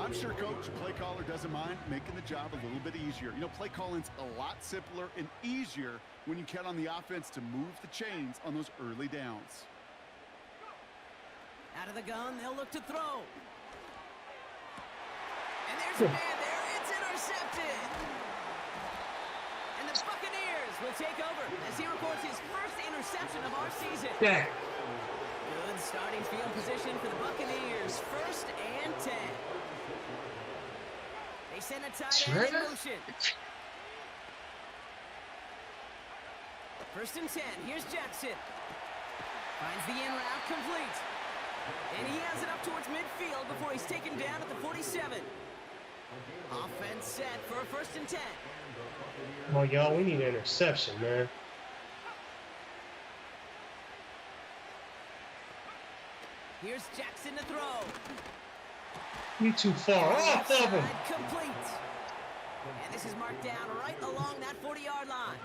I'm sure coach, play caller doesn't mind making the job a little bit easier. You know, play calling's a lot simpler and easier when you count on the offense to move the chains on those early downs. Out of the gun, they'll look to throw. And there's a man there. It's intercepted. And the Buccaneers will take over as he records his first interception of our season. Yeah. Good starting field position for the Buccaneers. 1st and 10. They send a tight end in motion. 1st and 10. Here's Jackson. Finds the in route complete. And he has it up towards midfield before he's taken down at the 47. Offense set for a 1st and 10. Oh, y'all, we need an interception, man. Here's Jackson to throw. You too far off of him. Complete. And this is marked down right along that 40-yard line.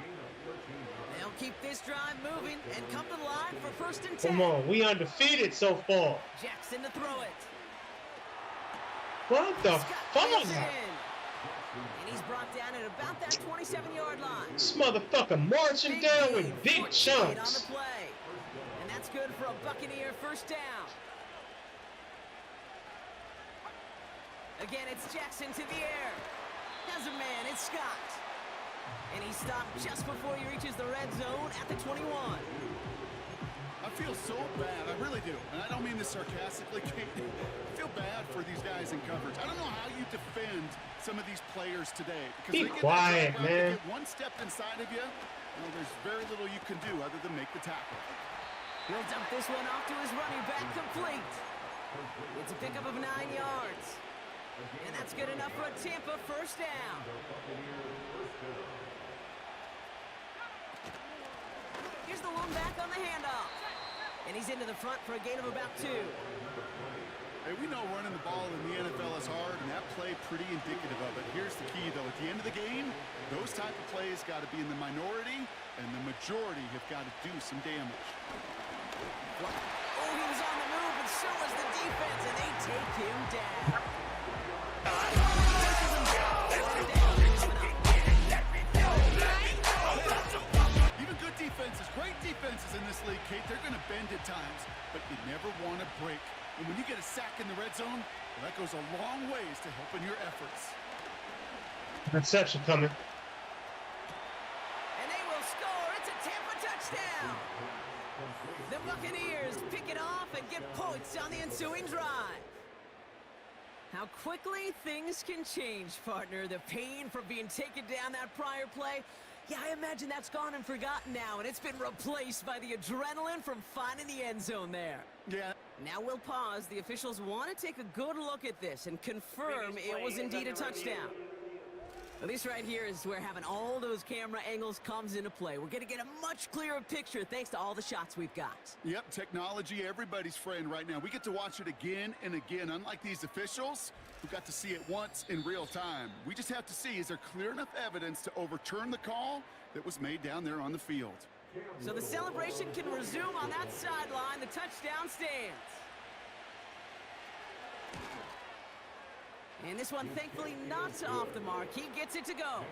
They'll keep this drive moving and come to the line for 1st and 10. Come on, we undefeated so far. Jackson to throw it. What the fuck? And he's brought down at about that 27-yard line. This motherfucker marching down with big 48 chunks. on the play. And that's good for a Buccaneer first down. Again, it's Jackson to the air. Has a man, it's Scott. And he stopped just before he reaches the red zone at the 21. I feel so bad, I really do. And I don't mean this sarcastically, Kate. I feel bad for these guys in coverage. I don't know how you defend some of these players today. Because Be they get quiet, that man. They get one step inside of you, well, there's very little you can do other than make the tackle. He'll dump this one off to his running back, complete. It's a pickup of 9 yards. And that's good enough for a Tampa first down. Here's the lone back on the handoff. And he's into the front for a gain of about 2. Hey, we know running the ball in the NFL is hard, and that play pretty indicative of it. Here's the key, though. At the end of the game, those type of plays got to be in the minority, and the majority have got to do some damage. Oh, he was on the move, and so was the defense, and they take him down. Even good defenses, great defenses in this league, Kate, they're going to bend at times, but you never want to break. And when you get a sack in the red zone, well, that goes a long ways to helping your efforts. Interception coming. And they will score. It's a Tampa touchdown. The Buccaneers pick it off and get points on the ensuing drive. How quickly things can change, partner. The pain from being taken down that prior play, yeah, I imagine that's gone and forgotten now, and it's been replaced by the adrenaline from finding the end zone there. Yeah. Now we'll pause. The officials want to take a good look at this and confirm it was indeed a touchdown. Well, this right here is where having all those camera angles comes into play. We're going to get a much clearer picture thanks to all the shots we've got. Yep, technology, everybody's friend right now. We get to watch it again and again, unlike these officials who got to see it once in real time. We just have to see, is there clear enough evidence to overturn the call that was made down there on the field? So the celebration can resume on that sideline. The touchdown stands. And this one, thankfully, not off the mark. He gets it to go.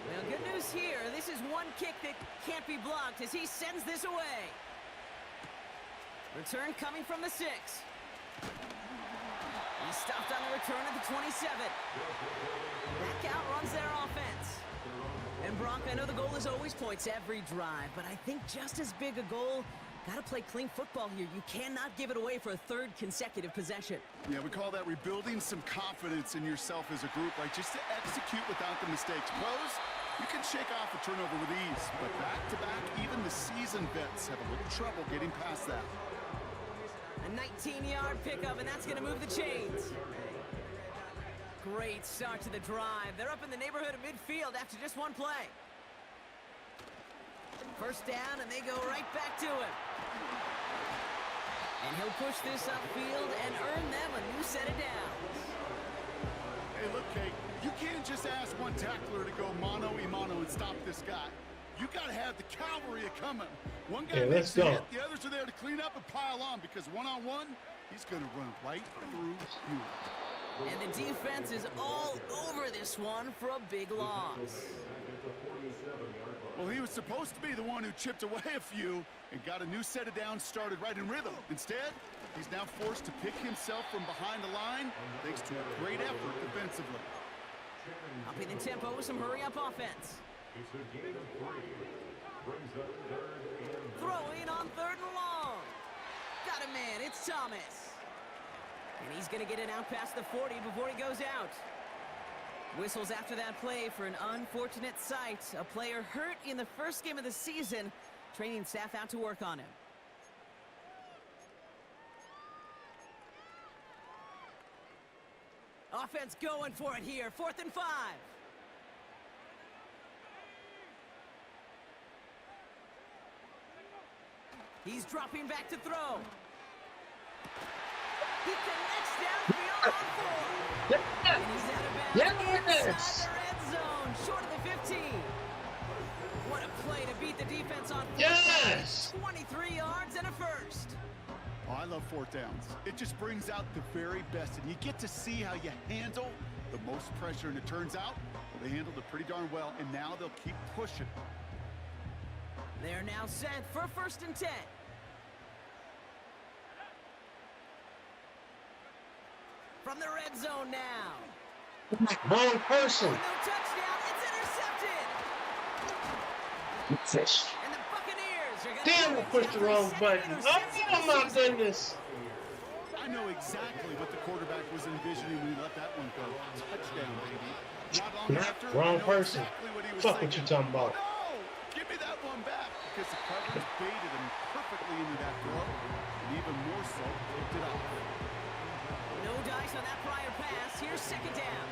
Well, good news here. This is one kick that can't be blocked as he sends this away. Return coming from the 6. He stopped on the return at the 27. That outruns their offense. And Brock, I know the goal is always points every drive, but I think just as big a goal, gotta play clean football here. You cannot give it away for a 3rd consecutive possession. Yeah, we call that rebuilding some confidence in yourself as a group, like just to execute without the mistakes. Pros, you can shake off a turnover with ease, but back-to-back, even the seasoned vets have a little trouble getting past that. A 19-yard pickup, and that's going to move the chains. Great start to the drive. They're up in the neighborhood of midfield after just one play. First down, and they go right back to him. And he'll push this upfield and earn them a new set of downs. Hey, look, Kate, you can't just ask one tackler to go mano-a-mano and stop this guy. You got to have the cavalry coming. One guy makes the hit, the others are there to clean up and pile on, because one-on-one, he's going to run right through you. And the defense is all over this one for a big loss. Well, he was supposed to be the one who chipped away a few and got a new set of downs started right in rhythm. Instead, he's now forced to pick himself from behind the line thanks to a great effort defensively. Upping the tempo with some hurry-up offense. Throwing on 3rd and long. Got a man, it's Thomas. And he's going to get it out past the 40 before he goes out. Whistles after that play for an unfortunate sight. A player hurt in the first game of the season. Training staff out to work on him. Offense going for it here. 4th and 5. He's dropping back to throw. He connects downfield on 4. And he's out of bounds inside the red zone, short of the 15. What a play to beat the defense on 4. Yes! 23 yards and a first. Oh, I love fourth downs. It just brings out the very best, and you get to see how you handle the most pressure, and it turns out they handled it pretty darn well, and now they'll keep pushing. They're now set for 1st and 10. From the red zone now. Wrong person. No touchdown. It's intercepted. And the Buccaneers are going Damn, I pushed the wrong button. Oh my goodness. I know exactly what the quarterback was envisioning when he let that one go. Touchdown, baby. Not long after, Wrong I know person. exactly what he was Fuck thinking. what you talking about. Oh, no! Give me that one back, because the coverage baited him perfectly into that throw, and even more so, picked it off. No dice on that prior pass. Here's 2nd down.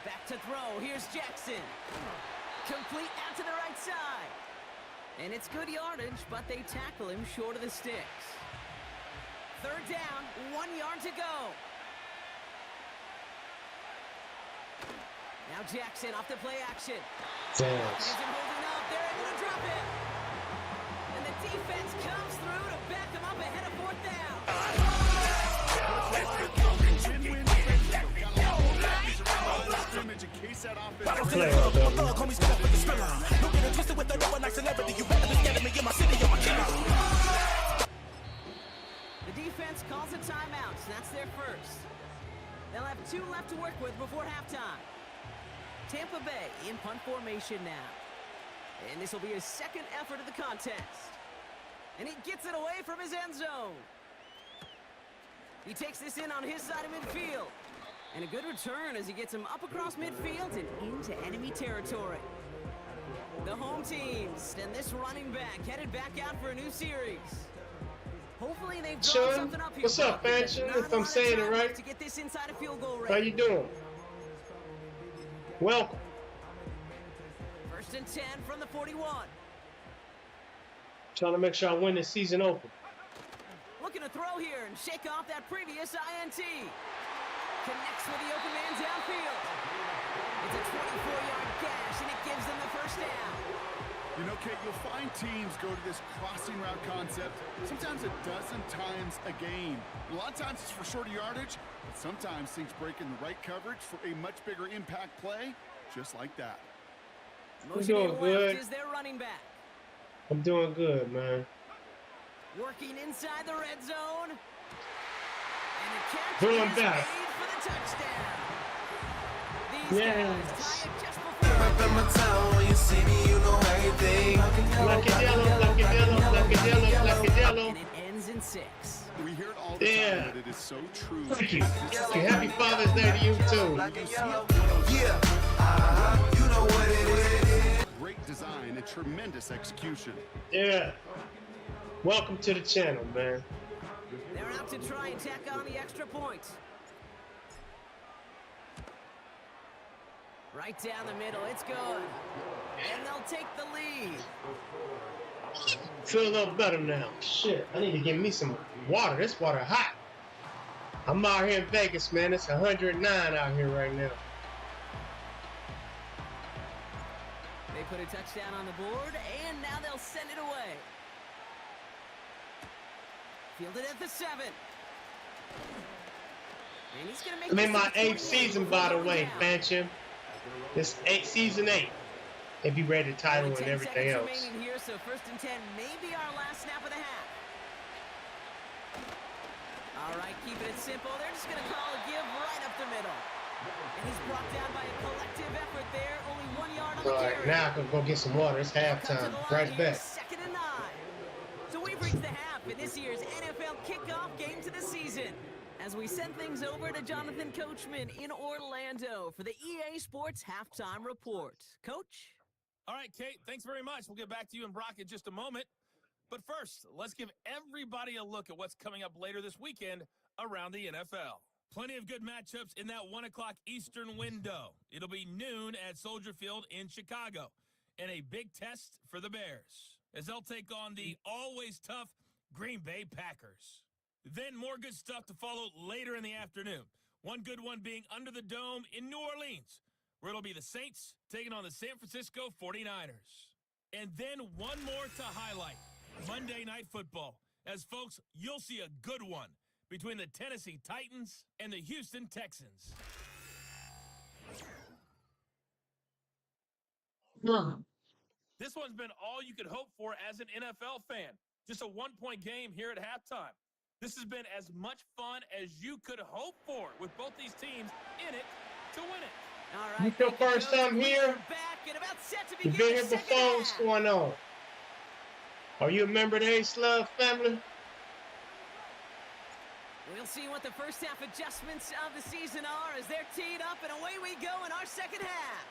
Back to throw. Here's Jackson. Complete out to the right side. And it's good yardage, but they tackle him short of the sticks. 3rd down, 1 yard to go. Now Jackson off the play action. Damn. Isn't holding up. They're able to drop it. And the defense comes through to back him up ahead of 4th down. Play on, though. The defense calls a timeout. That's their first. They'll have 2 left to work with before halftime. Tampa Bay in punt formation now. And this will be his 2nd effort of the contest. And he gets it away from his end zone. He takes this in on his side of midfield. And a good return as he gets him up across midfield and into enemy territory. The home teams and this running back headed back out for a new series. Hopefully they've drawn Sean, something up here. what's up, Buck. Fancher? Not If a I'm lot of saying it time right. left to get this inside a field goal How range. you doing? Welcome. 1st and 10 from the 41. Trying to make sure I win this season open. Looking to throw here and shake off that previous INT. Connects with the open man downfield. It's a 24-yard gash, and it gives them the 1st down. You know, Kate, you'll find teams go to this crossing route concept sometimes a dozen times a game. A lot of times it's for shorter yardage, but sometimes things break in the right coverage for a much bigger impact play, just like that. Motioning doing left good. is their running back. I'm doing good, man. Working inside the red zone. And the catch Going is back. made for the touchdown. These Yes. guys tie it just before Up in my town, when you see me, you know everything. Black and yellow, black and yellow, black and yellow, black and yellow. and it ends in 6. We hear it all the Yeah. time, but it is so true. Thank you. Okay, happy Father's Day to you, too. Black and yellow. Yeah, you know what it is. Great design and tremendous execution. Yeah. Welcome to the channel, man. They're out to try and tack on the extra point. Right down the middle, it's good. And they'll take the lead. Feel a little better now. Shit, I need to get me some water. This water hot. I'm out here in Vegas, man. It's 109 out here right now. They put a touchdown on the board, and now they'll send it away. Fielded at the 7. And he's gonna make I'm in this my a 8th season, by the way, down. Fancham. This season 8. If you read the title Only and 10 everything seconds else. remaining here, so 1st and 10 may be our last snap of the half. All right, keeping it simple. They're just going to call a give right up the middle. And he's brought down by a collective effort there. Only 1 yard on the All right, carry. now I can go get some water. It's Cut to halftime. the line Right here, back. 2nd and 9. So we've reached the half in this year's NFL kickoff game to the season. As we send things over to Jonathan Coachman in Orlando for the EA Sports Halftime Report. Coach? All right, Kate, thanks very much. We'll get back to you and Brock in just a moment. But first, let's give everybody a look at what's coming up later this weekend around the NFL. Plenty of good matchups in that 1 o'clock Eastern window. It'll be noon at Soldier Field in Chicago. And a big test for the Bears as they'll take on the always tough Green Bay Packers. Then more good stuff to follow later in the afternoon. One good one being under the dome in New Orleans, where it'll be the Saints taking on the San Francisco 49ers. And then one more to highlight, Monday Night Football. As folks, you'll see a good one between the Tennessee Titans and the Houston Texans. This one's been all you could hope for as an NFL fan. Just a one-point game here at halftime. This has been as much fun as you could hope for with both these teams in it to win it. All right, It's your first time here. Back and about set to You've begin been here the second before. What's half. going on? Are you a member of the Ace Love family? We'll see what the first half adjustments of the season are as they're teed up, and away we go in our second half.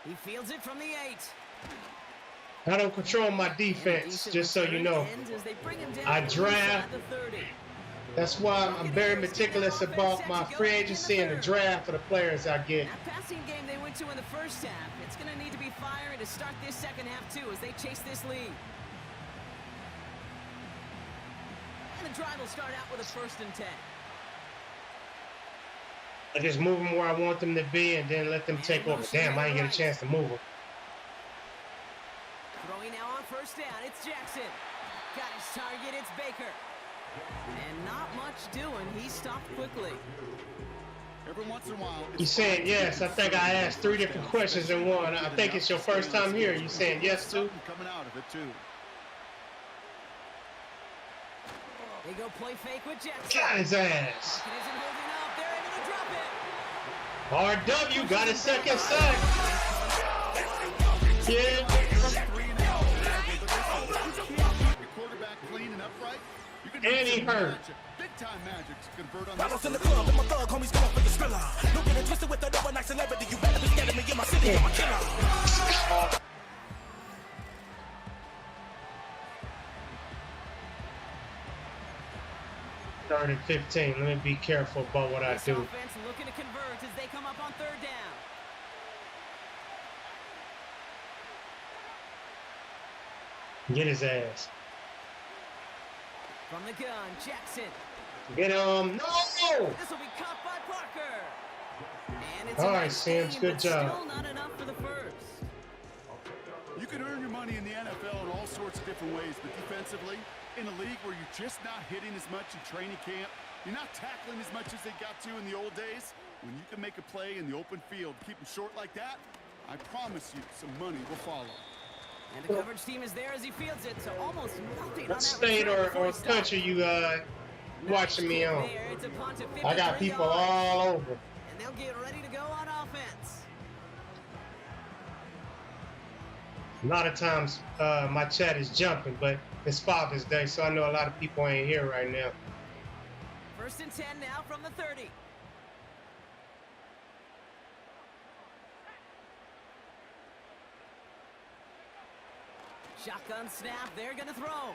He fields it from the 8. I don't control my defense, just so you know. I draft. That's why I'm very meticulous about my free agency and the draft of the players I get. That passing game they went to in the first half, it's going to need to be fiery to start this second half, too, as they chase this lead. And the drive will start out with a 1st and 10. I just move them where I want them to be and then let them take over. Damn, I didn't get a chance to move them. Throwing now on 1st down, it's Jackson. Got his target, it's Baker. And not much doing, he stopped quickly. Every once in a while, You saying yes? I think I asked 3 different questions in one. I think it's your first time here. You saying yes too? coming out of it too. They go play fake with Jackson. Got his ass. It isn't holding up, they're able to drop it. RW got his second sack. Yeah. And he hurt. Big time magic to convert on Bottles in the club, and my thug homies come up with the skrilla. Don't get it twisted with that overnight celebrity. You better be scared of me in my city, I'm a killer. 3rd and 15. Let me be careful about what I This do. offense looking to convert as they come up on 3rd down. Get his ass. From the gun, Jackson. Get him. No! This will be caught by Parker. And it's All a right, nice Sims, gain, good but job. Still not enough for the first. You can earn your money in the NFL in all sorts of different ways, but defensively, in a league where you're just not hitting as much in training camp, you're not tackling as much as they got to in the old days, when you can make a play in the open field, keep them short like that, I promise you some money will follow. And the coverage team is there as he fields it, so almost nothing What on that state return or before he stops. country you watching me on? There, it's a punt of I got 53 people yards, all over. and they'll get ready to go on offense. A lot of times my chat is jumping, but it's Father's Day, so I know a lot of people ain't here right now. 1st and 10 now from the 30. Shotgun snap, they're gonna throw.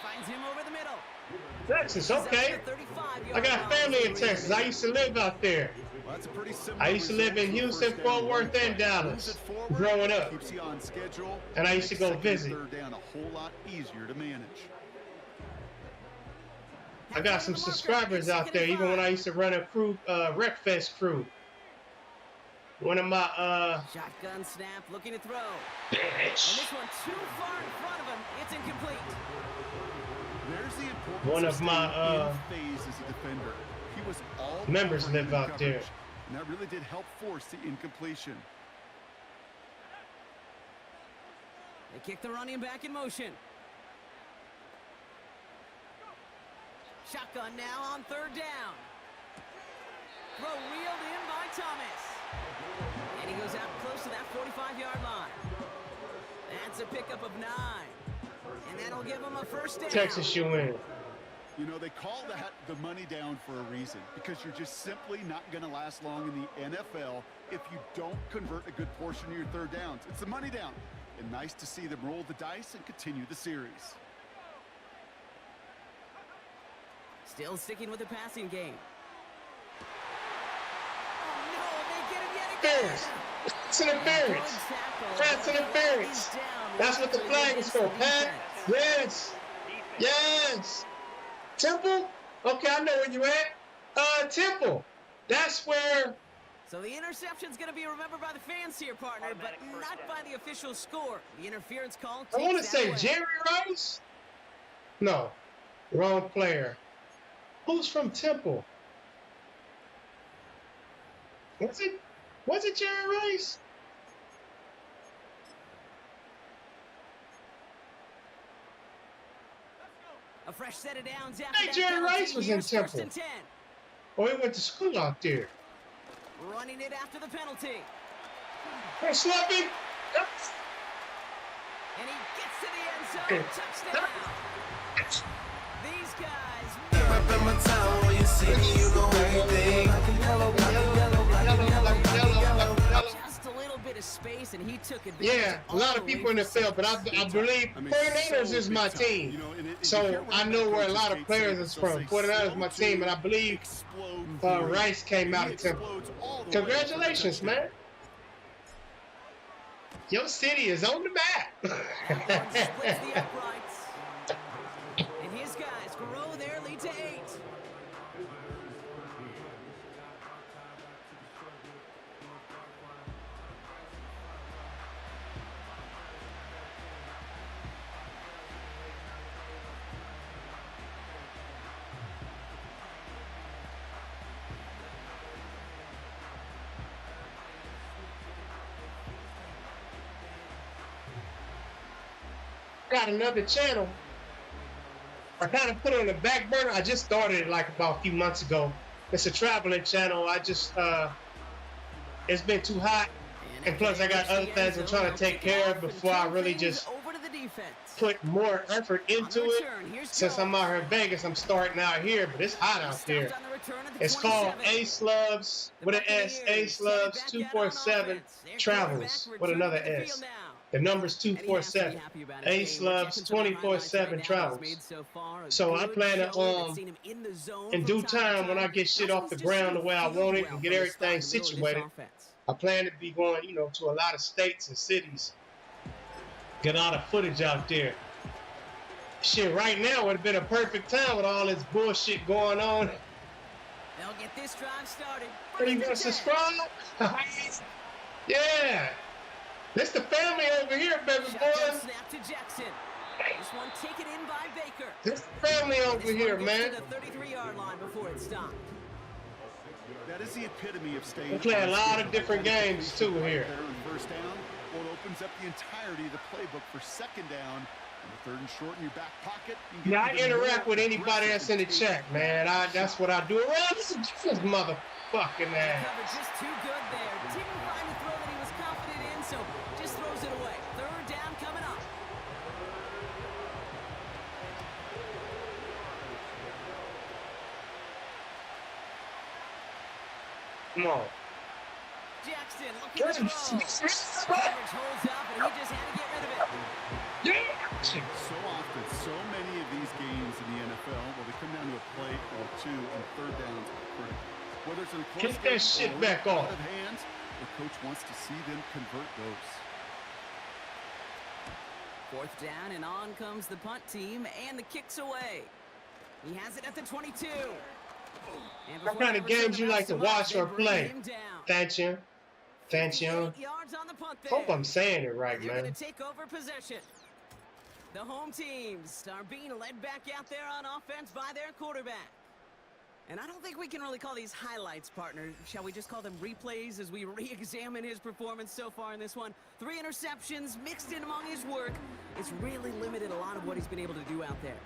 Finds him over the middle. Texas, okay. I got family in Texas. I used to live out there. Well, that's a pretty similar I used to live in result Houston, first Fort down. Worth, and Dallas Moves it forward, growing up. keeps you on schedule, And I used to makes go second and visit. 3rd down a whole lot easier to manage. I got some subscribers out there, even when I used to run a crew, Wreckfest crew. One of my, Shotgun snap, looking to throw. bitch. And this one too far in front of him. It's incomplete. There's the importance One of my, staying in phase as a defender. He was all members over live in out there. coverage, and that really did help force the incompletion. They kick the running back in motion. Shotgun now on 3rd down. Throw reeled in by Thomas. And he goes out close to that 45-yard line. That's a pickup of 9. And that'll give him a 1st down. Texas, you win. You know, they call that the money down for a reason, because you're just simply not going to last long in the NFL if you don't convert a good portion of your 3rd downs. It's the money down. And nice to see them roll the dice and continue the series. Still sticking with the passing game. Oh, no, they get him yet again. Interference. It's interference. Pass interference. That's what the flag is for, Pat. Yes. Yes. Temple? Okay, I know where you at. Temple. That's where So the interception's going to be remembered by the fans here, partner, but not by the official score. The interference call I want to takes say that away. Jerry Rice. No, wrong player. Who's from Temple? Was it Jerry Rice? A fresh set of downs I after think that Jerry penalty. Rice was in Here's first Temple. and 10. Or he went to school out there. Running it after the penalty. Hey, Sloppy. And he gets to the end zone. Touchdown. These guys. Up in my town, when you see me, you know everything. Black and yellow, black and yellow, black and yellow, black and yellow. Just a little bit of space, and he took advantage. Yeah, a lot of people in the field, but I believe 49ers is my team. So I know where a lot of players is from. 49ers is my team, and I believe Rice came out of Temple. Congratulations, man. Your city is on the map. Splits the uprights. And his guys grow their lead to 8. Got another channel. I kind of put it on the back burner. I just started it like about a few months ago. It's a traveling channel. I just it's been too hot, and plus I got other things I'm trying to take care of before I really just put more effort into it. Since I'm out here in Vegas, I'm starting out here, but it's hot out there. It's called Ace Loves with an S. Ace Loves 247 Travels with another S. The number's 247. Ace Loves 24/7 Travels. So I plan to in due time, when I get shit off the ground the way I want it and get everything situated, I plan to be going, to a lot of states and cities. Get a lot of footage out there. Shit, right now would have been a perfect time with all this bullshit going on. They'll get this drive started. Are you gonna subscribe? Yeah. This the family over here, baby boy. Snap to Jackson. This one taken in by Baker. This the family over here, man. To the 33-yard line before it stopped. That is the epitome of staying. We play a lot of different games too here. First down, well, it opens up the entirety of the playbook for second down. And the third and short in your back pocket. Yeah, I interact with anybody that's in the chat, man. That's what I do around this motherfucking ass. Just too good there. Didn't find the throw that he was confident in, so just throws it away. Third down coming up. Come on. Jackson looking to throw. Coverage holds up, and he just had to get rid of it. So often, so many of these games in the NFL, well, they come down to a play or two, and third downs are critical. Whether it's in a close Get that shit back off. Hands, the coach wants to see them convert those. Fourth down, and on comes the punt team, and the kick's away. He has it at the 22. What kind of games you like to watch or play? Thank you. Hope I'm saying it right, They're man. going to take over possession. The home teams are being led back out there on offense by their quarterback. And I don't think we can really call these highlights, partner. Shall we just call them replays as we re-examine his performance so far in this one? 3 interceptions mixed in among his work. It's really limited a lot of what he's been able to do out there.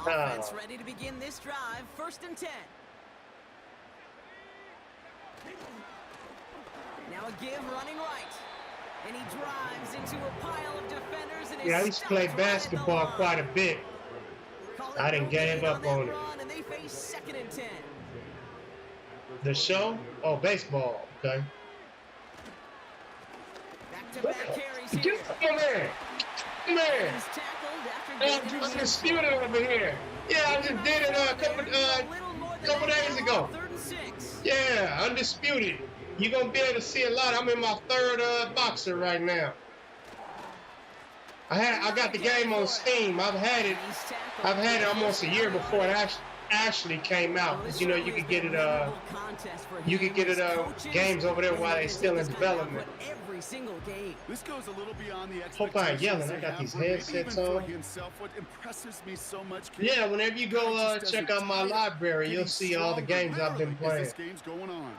Offense ready to begin this drive. First and 10. Now a give running right. And he drives into a pile of defenders. And Yeah, I used to play basketball quite a bit. I didn't give up on it. And they face second and 10. The show? Oh, baseball. Okay. Back-to-back carries here. Come here. Come here. He's tackled after I'm Undisputed over here. Yeah, I just did it a couple days ago. Third and 6. Yeah, Undisputed. You're going to be able to see a lot. I'm in my third boxer right now. I got the game on Steam. I've had it almost a year before it actually came out, because you know you could get it games over there while they're still in development. Every single game. This goes a little beyond the Hope I ain't yelling. I got these headsets on. What impresses me so much, Yeah, whenever you go check out my library, you'll see all the games I've been playing. This game's going on.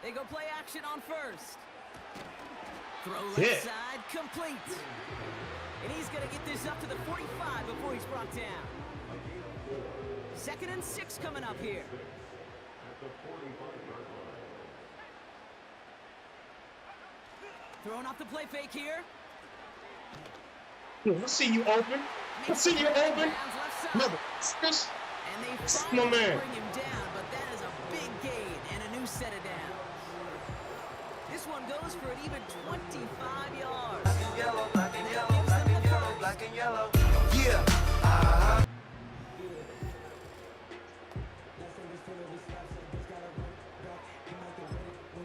They go play action on first. Throw left Yeah. side, complete. And he's going to get this up to the 45 before he's brought down. 2nd and 6 coming up here. Throwing off the play fake here. I see you open. I see you open. Mother, this my man. Bring him down, but that is a big gain and a new set of downs. This one goes for an even 25 yards. Black and yellow, black and yellow, black and yellow, black and yellow. Yeah.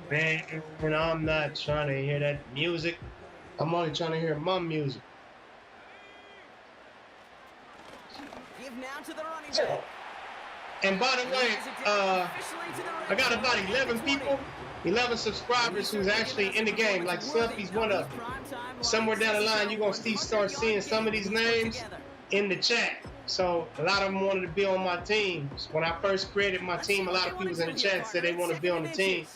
Man, and I'm not trying to hear that music. I'm only trying to hear my music. Give now to the running back. And by the way, I got about 11 people, 11 subscribers who's actually in the game. Like Slumpy's one of them. Somewhere down the line, you're going to start seeing some of these names in the chat. So a lot of them wanted to be on my team. When I first created my team, a lot of people in the chat said they want to be on the team.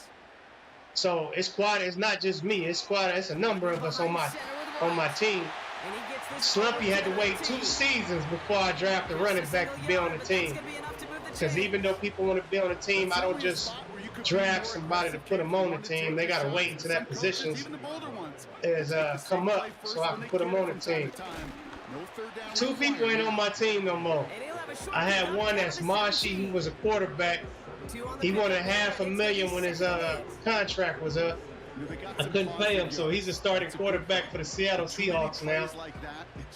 So it's quite, it's not just me, it's a number of us on my team. Slumpy had to wait 2 seasons before I drafted a running back to be on the team. Because even though people want to be on the team, I don't just draft somebody to put them on the team. They got to wait until that position is come up so I can put them on the team. 2 people ain't on my team no more. I had one that's Marshy, who was a quarterback. He wanted $500,000 when his contract was up. I couldn't pay him, so he's a starting quarterback for the Seattle Seahawks now.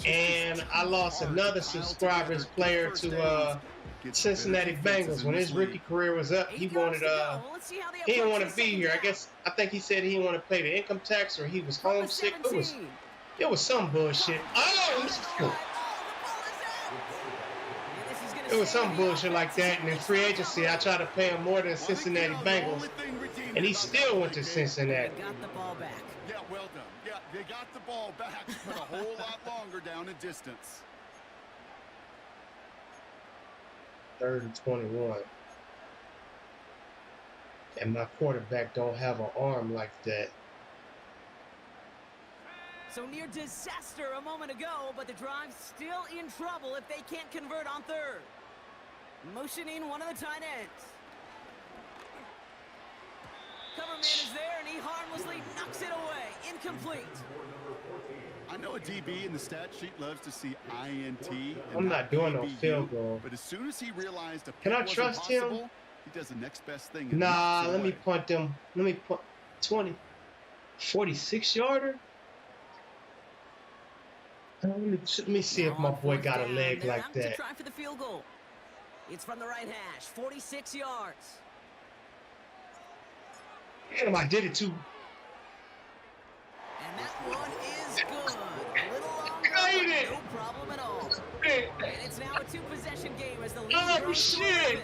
And I lost another subscribers player to Cincinnati Bengals. When his rookie career was up, he wanted he didn't want to be here. I think he said he didn't want to pay the income tax, or he was homesick. It was some bullshit. It was some bullshit like that, and in free agency, I tried to pay him more than Cincinnati Bengals, and he still went to Cincinnati. Got the ball back. Yeah, well done. Yeah, they got the ball back, but a whole lot longer down in distance. 3rd and 21. And my quarterback don't have an arm like that. So near disaster a moment ago, but the drive's still in trouble if they can't convert on 3rd. Motioning one of the tight ends. Coverman is there, and he harmlessly knocks it away. Incomplete. I know a DB in the stat sheet loves to see INT. I'm not doing no field goal. But as soon as he realized Can I trust him? He does the next best thing. Nah, let me punt them. Let me punt 20, 46-yarder. Let me see if my boy got a leg like that. To try for the field goal. It's from the right hash, 46 yards. Damn, I did it too. And that one is good. A little longer, no problem at all. And it's now a 2-possession game as the lead Oh shit!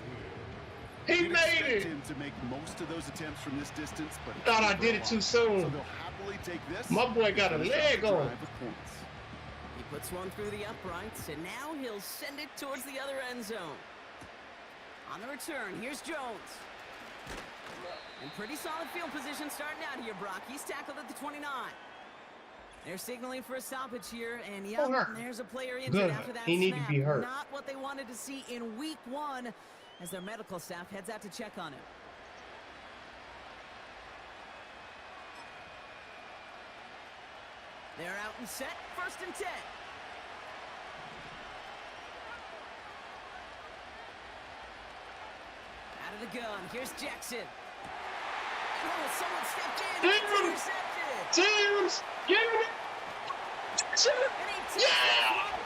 He made it. Him to make most of those attempts from this distance, but Thought I did it too soon. So they'll happily take this. My boy got a leg on. He puts one through the uprights, and now he'll send it towards the other end zone. On the return, here's Jones. In pretty solid field position starting out here, Brock. He's tackled at the 29. They're signaling for a stoppage here, and there's a player injured after that He needed to be hurt. Not what they wanted to see in week 1 as their medical staff heads out to check on him. They're out and set, 1st and 10. Out of the gun, here's Jackson. Oh, someone stepped in. It's intercepted. James, get him. And he takes it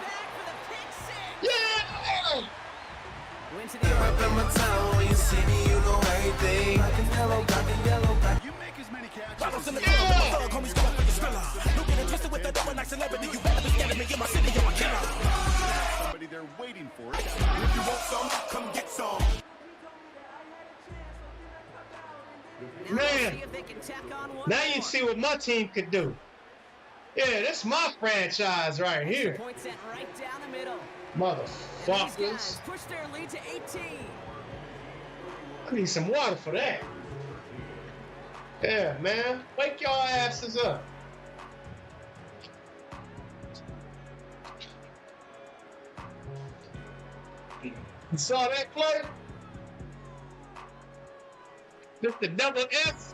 back for the pick 6. Yeah! Went to the Up in my town, when you see me, you know everything. Black and yellow, black and yellow, black. You make as many catches. Bottles in the club, my thug homies come up with the spiller. Looking and twisted with the double like celebrity. You better be scared of me in my city, I'm a killer. Somebody everybody there waiting for it. If you want some, come get some. Man, now you see what my team could do. Yeah, this is my franchise right here. Point sent right down the middle. Motherfuckers. Push their lead to 18. I need some water for that. Yeah, man. Wake y'all asses up. You saw that play? Mr. Double F?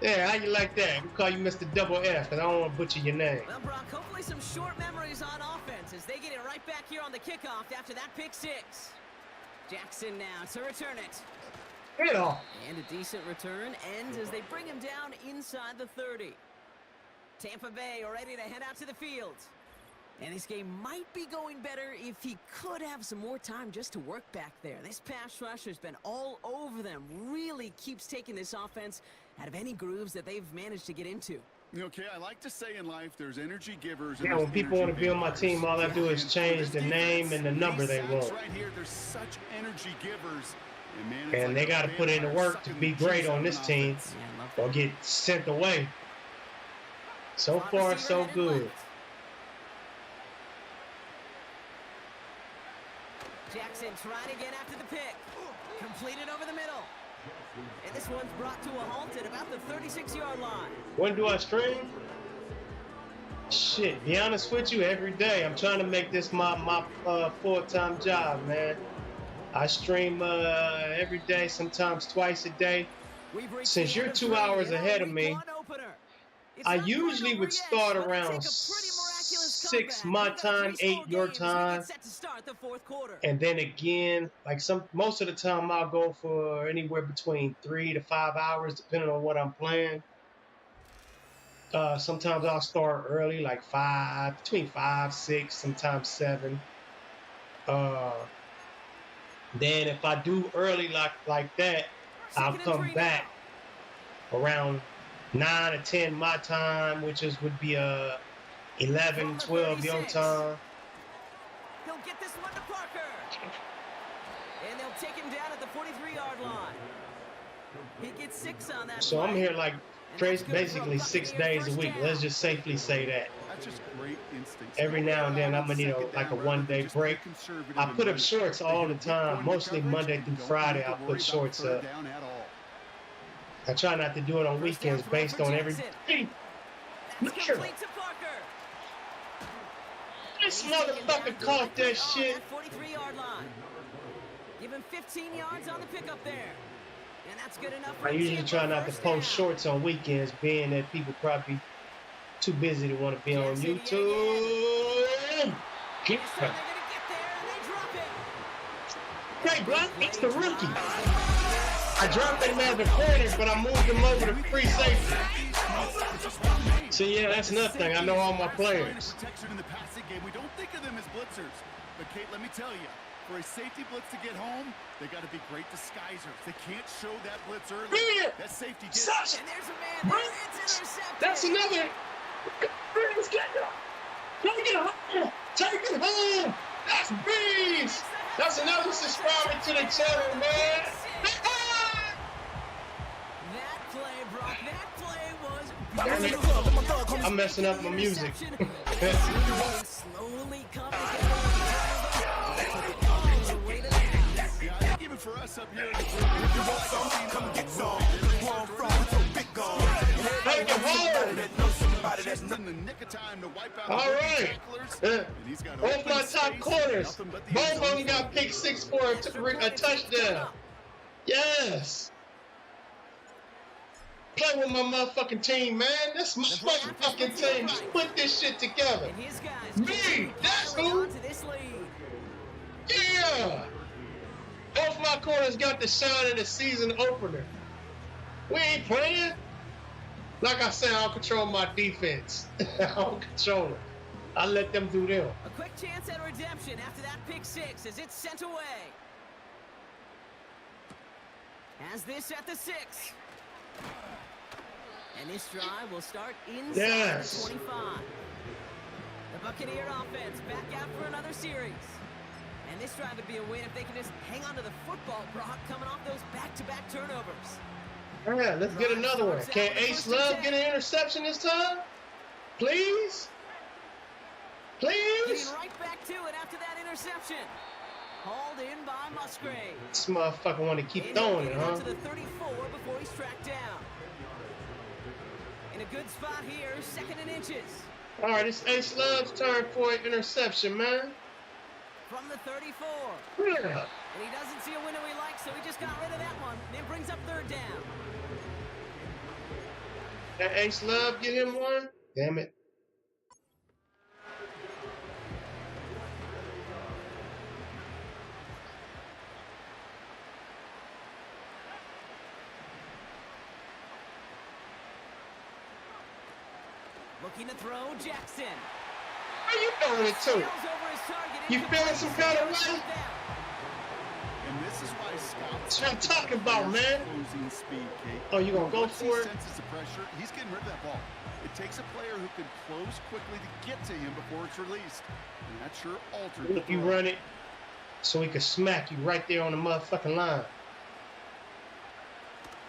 Yeah, how you like that? We call you Mr. Double F, because I don't want to butcher your name. Well, Brock, hopefully some short memories on offense as they get it right back here on the kickoff after that pick six. Jackson now to return it. Yeah. And a decent return ends as they bring him down inside the 30. Tampa Bay ready to head out to the field. And this game might be going better if he could have some more time just to work back there. This pass rush has been all over them. Really keeps taking this offense out of any grooves that they've managed to get into. Okay, I like to say in life there's energy givers. Yeah, when people want to be on my team, all I do is change the name and the number they want. Right here, there's such energy givers. And they got to put in the work to be great on this team or get sent away. So far, so good. Jackson trying again after the pick. Completed over the middle. And this one's brought to a halt at about the 36-yard line. When do I stream? Shit, be honest with you, every day. I'm trying to make this my full-time job, man. I stream every day, sometimes twice a day. Since you're 2 hours ahead of me, I usually would start around 6 my time, 8 your time. And then again, like most of the time I'll go for anywhere between 3 to 5 hours, depending on what I'm playing. Sometimes I'll start early, like between 5, 6, sometimes 7. Then if I do early like that, I'll come back around 9 or 10 my time, which would be 11, 12 your time. He'll get this one to Parker. And they'll take him down at the 43-yard line. He gets 6 on that. So I'm here like basically 6 days a week. Let's just safely say that. That's just great instincts. Every now and then I'm gonna need like a one-day break. I put up shorts all the time, mostly Monday through Friday. I'll put shorts up. I try not to do it on weekends based on every. This motherfucker caught that shit. 43-yard line. Give him 15 yards on the pickup there. And that's good enough. I usually try not to post shorts on weekends, being that people probably too busy to want to be on YouTube. Get him. Hey, Black, it's the rookie. I dropped him as a corner, but I moved him over to free safety. So yeah, that's another thing. I know all my players. Protection in the passing game. We don't think of them as blitzers, but Kate, let me tell you, for a safety blitz to get home, they got to be great disguisers. They can't show that blitz early. Yeah. That safety gets. And there's a man there. It's intercepted. That's another. Let's get it. Take it home. Take it home. That's bees. That's another subscriber to the channel, man. That play, Brock. That play was. I'm messing up my music. Slowly coming Even for us up here, If you want some, come get some. Where I'm from, it's a big gun. Take it home. That knows somebody that's in the nick of time to wipe out All the right. tacklers. Both And he's got my open top space, corners. nothing but the Both end of them zone. got pick 6 for a touchdown. Yes. Play with my motherfucking team, man. That's my motherfucking team. Just put this shit together. And his guys Me, that's who. onto this lead. Yeah. Both my corners got the shine in the season opener. We ain't playing. Like I said, I don't control my defense. I don't control it. I let them do them. A quick chance at redemption after that pick 6 as it's sent away. Has this at the 6. And this drive will start inside Yes. the 25. The Buccaneer offense back out for another series. And this drive would be a win if they can just hang on to the football, Brock, coming off those back-to-back turnovers. All right, let's get another one. Can Ace Love get an interception this time? Please? Please? Getting right back to it after that interception. Hauled in by Musgrave. This motherfucker want to keep throwing it, huh? To the 34 before he's tracked down. In a good spot here, 2nd and inches. All right, it's Ace Love's turn for an interception, man. From the 34. Yeah. And he doesn't see a window he likes, so he just got rid of that one. And it brings up 3rd down. That Ace Love get him one? Damn it. Looking to throw, Jackson. How you throwing it to? You feeling some kind of way? And this is why That's what I'm talking about, man. Speed, Kate. Oh, you gonna go for it? He senses the pressure. He's getting rid of that ball. It takes a player who can close quickly to get to him before it's released. And that sure altered the If you throw. run it, so he can smack you right there on the motherfucking line.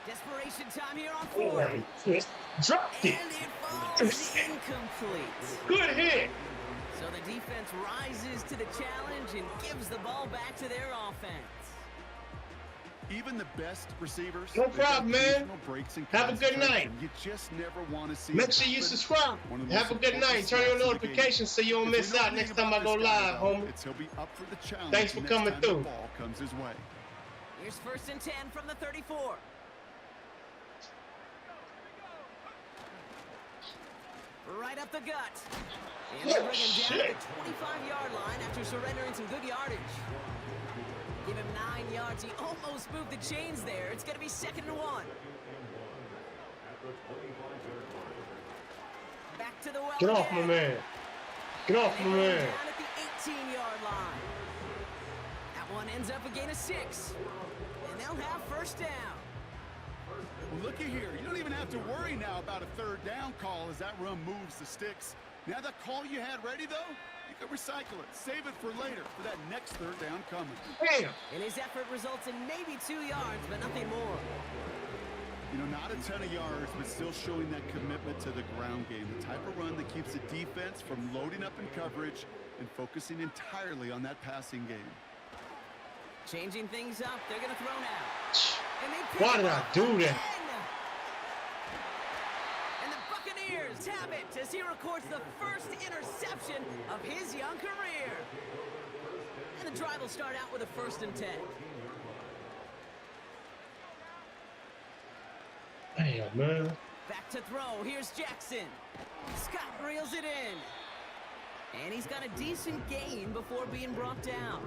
Desperation time here on 4th. Dropped it. And it falls incomplete. Good hit. So the defense rises to the challenge and gives the ball back to their offense. Even the best receivers. No problem, man. Have a good night. You just never want to see. Make sure you subscribe. Have a good night. Turn on notifications so you don't miss out next time I go live, homie. He'll be up for the challenge. Thanks for coming through. The ball comes his way. Here's 1st and 10 from the 34. Right up the gut. And they bring him down to the 25-yard line after surrendering some good yardage. Give him 9 yards. He almost moved the chains there. It's going to be 2nd and 1. Back to the well. Get off my man. Get off my man. Down at the 18-yard line. That one ends up a gain of 6. And they'll have 1st down. Well, looky here. You don't even have to worry now about a 3rd down call as that run moves the sticks. Now that call you had ready, though, you can recycle it. Save it for later for that next 3rd down coming. Damn. And his effort results in maybe 2 yards, but nothing more. You know, not a ton of yards, but still showing that commitment to the ground game. The type of run that keeps the defense from loading up in coverage and focusing entirely on that passing game. Changing things up. They're going to throw now. And they Why did I do that? And the Buccaneers have it as he records the 1st interception of his young career. And the drive will start out with a 1st and 10. Damn, man. Back to throw. Here's Jackson. Scott reels it in. And he's got a decent gain before being brought down.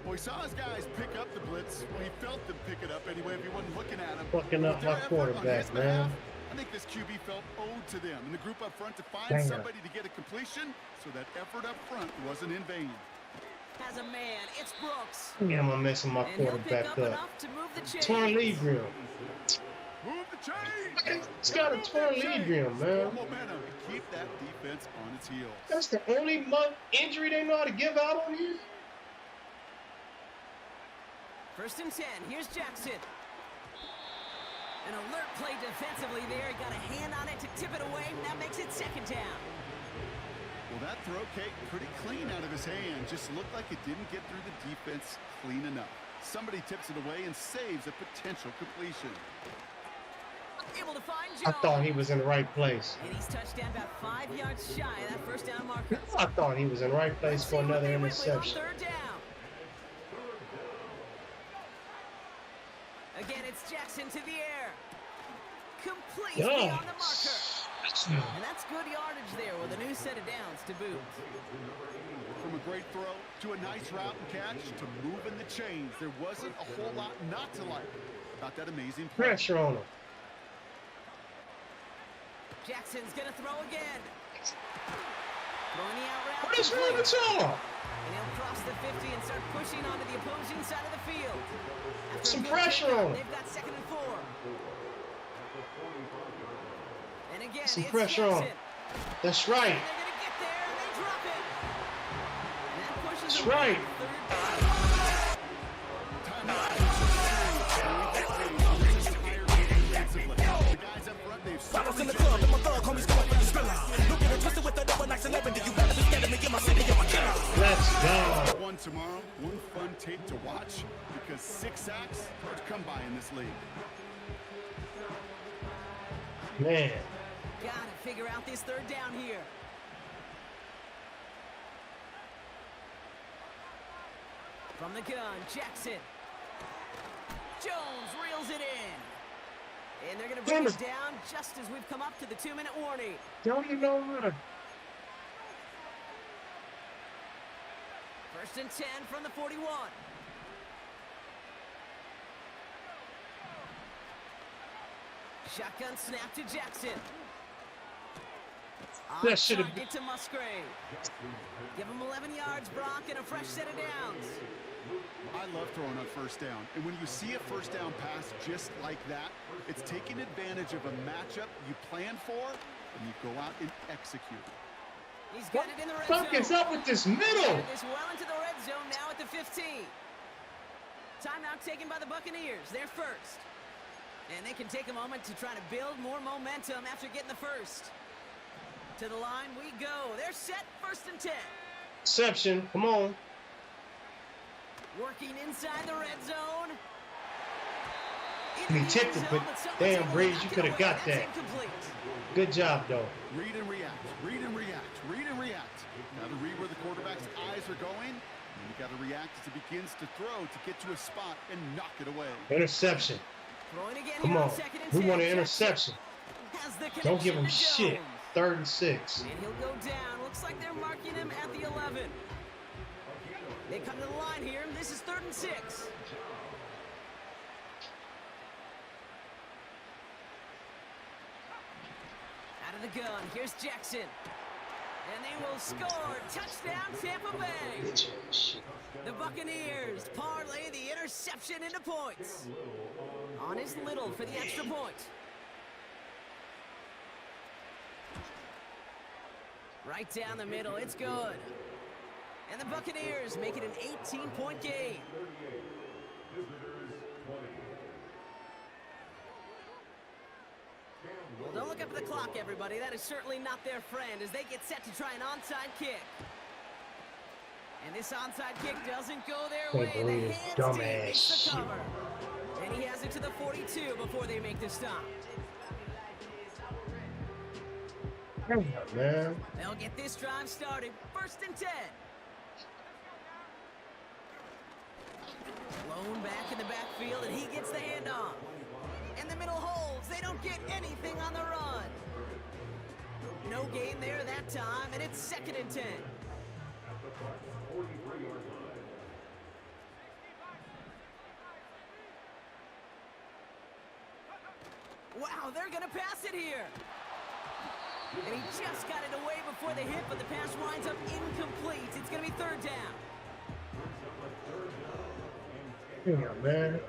Well, he saw his guys pick up the blitz. Well, he felt them pick it up anyway if he wasn't looking at him. Fucking up my quarterback, man. I think this QB felt owed to them and the group up front to find Damn. somebody to get a completion, so that effort up front wasn't in vain. Has a man. It's Brooks. Damn, I'm messing my And he'll pick quarterback up up. enough to move the chains. Torn labrum. Move the chain! It's got a torn labrum, man. Momentum and keep that defense on its heels. That's the only injury they know how to give out on here? 1st and 10. Here's Jackson. An alert play defensively there. He got a hand on it to tip it away. That makes it 2nd down. Well, that throw, Kate, pretty clean out of his hand. Just looked like it didn't get through the defense clean enough. Somebody tips it away and saves a potential completion. Able to find I Jones. thought he was in the right place. And he's touched down about 5 yards shy of that 1st down marker. I thought he was in the right place for another interception. 3rd down. Again, it's Jackson to the air. Complete beyond the marker. And that's good yardage there with a new set of downs to boot. From a great throw to a nice route and catch to moving the chains, there wasn't a whole lot not to like about that amazing play. Pressure on him. Jackson's going to throw again. Throwing the out route. What is wrong with y'all? And he'll cross the 50 and start pushing onto the opposing side of the field. After Some a good pressure takedown, on him. They've got 2nd and 4. And again, Some it's pressure on Jackson. him. That's right. And they're going to get there, and That's right. Bottles in the club, and my thug homies going for the skrilla. Don't get it twisted with the double nice 11. You better be scared of me in my city, I'm a killer. Let's go. One tomorrow, one fun tape to watch, because 6 sacks hard to come by in this league. Man. Gotta figure out this third down here. From the gun, Jackson. Jones reels it in. And they're going to bring it down just as we've come up to the 2-minute warning. Don't even know how to. First and 10 from the 41. Shotgun snap to Jackson. That should have been to Musgrave. Give him 11 yards, Brock, and a fresh set of downs. I love throwing on first down. And when you see a first down pass just like that, it's taking advantage of a matchup you plan for, and you go out and execute. He's got it in the red zone. What the fuck is up with this middle? This well into the red zone now at the 15. Timeout taken by the Buccaneers. They're first. And they can take a moment to try to build more momentum after getting the first. To the line we go. They're set, first and 10. Exception, come on. Working inside the red zone. He tipped it, but damn, Breeze, you could have got that. Good job, though. Read and react, read and react, read and react. Got to read where the quarterback's eyes are going, and you got to react as it begins to throw to get to a spot and knock it away. Interception. Come on, we want an interception. Don't give him shit. 3rd and 6. And he'll go down. Looks like they're marking him at the 11. They come to the line here. This is 3rd and 6. Out of the gun. Here's Jackson. And they will score. Touchdown, Tampa Bay. The Buccaneers parlay the interception into points. On is Little for the extra point. Right down the middle. It's good. And the Buccaneers make it an 18-point game. Well, don't look up at the clock, everybody. That is certainly not their friend as they get set to try an onside kick. And this onside kick doesn't go their way. The hands deep makes the cover. And he has it to the 42 before they make the stop. Man. They'll get this drive started. 1st and 10. Blown back in the backfield, and he gets the handoff. And the middle holds. They don't get anything on the run. No gain there that time, and it's 2nd and 10. Wow, they're going to pass it here. And he just got it away before the hit, but the pass winds up incomplete. It's going to be 3rd down. Yeah, man.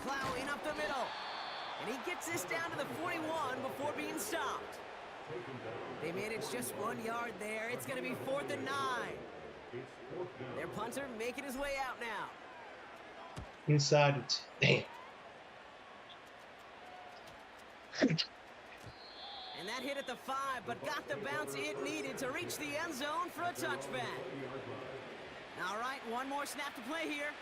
Plowing up the middle. And he gets this down to the 41 before being stopped. They made it just 1 yard there. It's going to be 4th and 9. Their punter making his way out now. Inside it. Damn. And that hit at the 5, but got the bounce it needed to reach the end zone for a touchback. All right, one more snap to play here.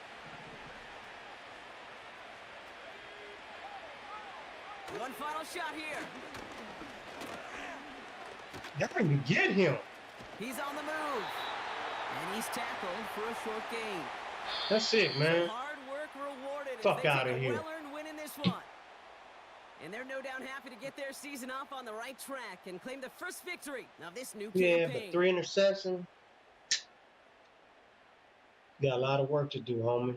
One final shot here. Y'all can get him. He's on the move. And he's tackled for a short gain. That's it, man. Hard work rewarded. Fuck out of here. Well-earned win in this one. And they're no doubt happy to get their season off on the right track and claim the first victory of this new campaign. Yeah, but 3 interceptions. Got a lot of work to do, homie.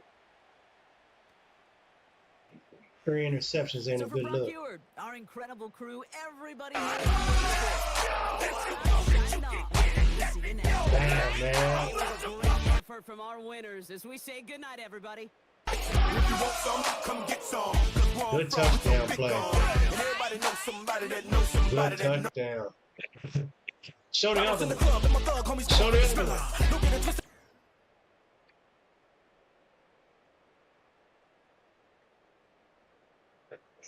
3 interceptions ain't a good look. Eward, our incredible crew, everybody. Damn, man. Effort from our winners as we say goodnight, everybody. If you want some, come get some. Good touchdown play. And everybody knows somebody that knows somebody Good touchdown. Show the Bottles other in the one. club and my thug homies Show going the for the other one. Skrilla. Don't get it twisted.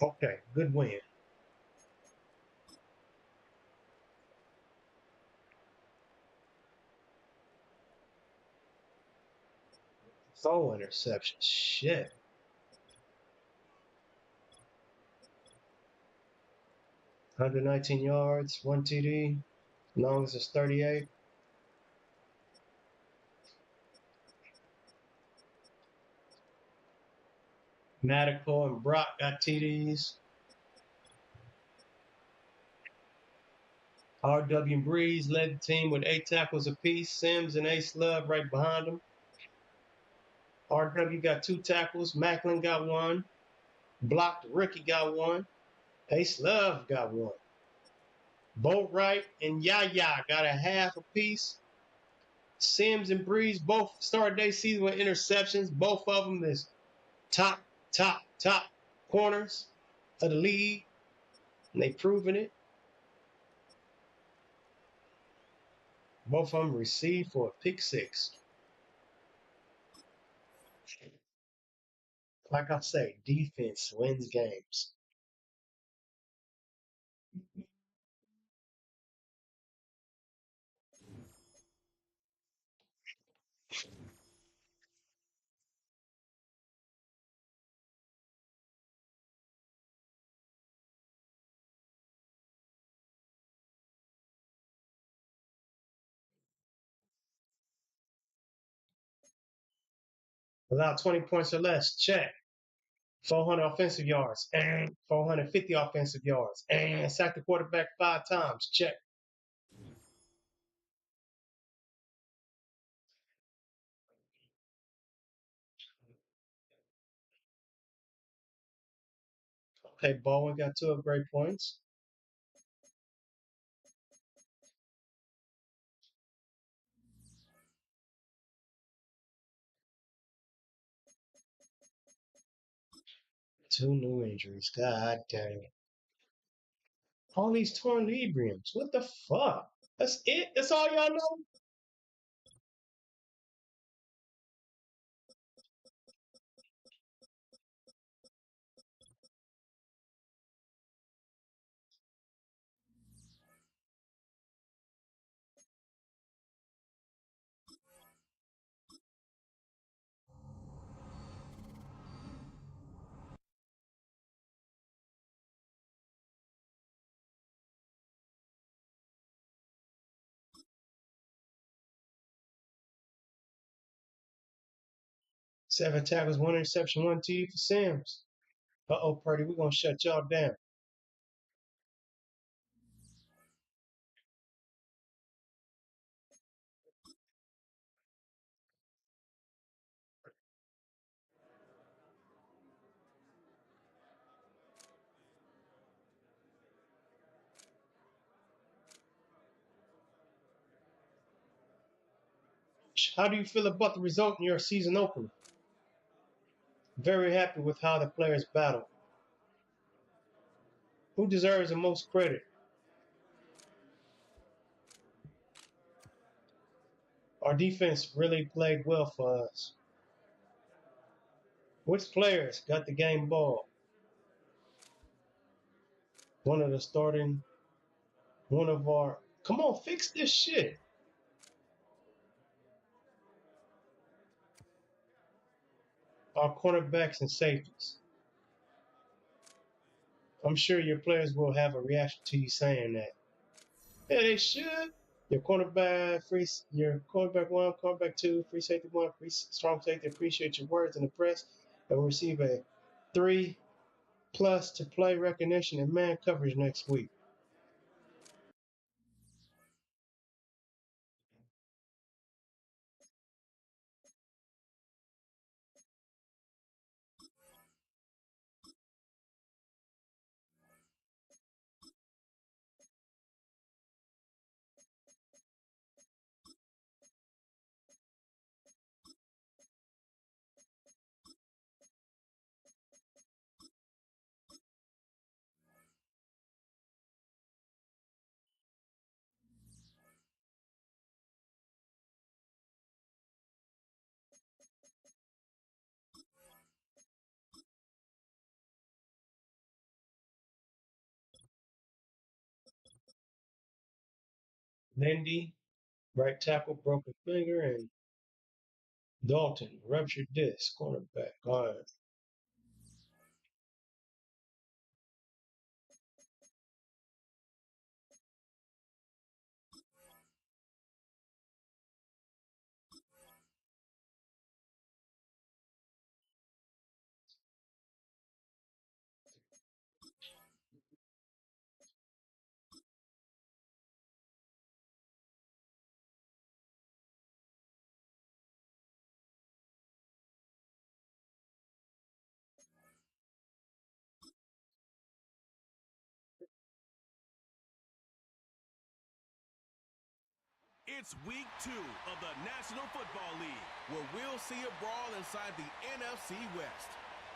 Okay, good win. Throw interception. Shit. 119 yards, 1 TD. Longest is 38. Madico and Brock got TDs. RW and Breeze led the team with 8 tackles apiece. Sims and Ace Love right behind them. RW got 2 tackles. Macklin got 1. Blocked Ricky got 1. Ace Love got 1. Boatwright and Yaya got a half apiece. Sims and Breeze both started their season with interceptions. Both of them is top corners of the league. And they proven it. Both of them received for a pick 6. Like I say, defense wins games. Allowed 20 points or less. Check. 400 offensive yards. And 450 offensive yards. And sacked the quarterback 5 times. Check. Okay, Bowen got 2 great points. Two new injuries. God dang it. All these torn libriums. What the fuck? That's it? That's all y'all know? Seven tackles, 1 interception, 1 TD for Sims. Uh-oh, Purdy, we're going to shut y'all down. How do you feel about the result in your season opener? Very happy with how the players battled. Who deserves the most credit? Our defense really played well for us. Which players got the game ball? One of the starting, one of our. Come on, fix this shit. Our cornerbacks and safeties. I'm sure your players will have a reaction to you saying that. Yeah, they should. Your cornerback 1, cornerback 2, free safety 1, free strong safety. Appreciate your words in the press and will receive a 3+ to play recognition and man coverage next week. Lindy, right tackle, broken finger, and Dalton, ruptured disc, cornerback. All right. It's week 2 of the National Football League, where we'll see a brawl inside the NFC West.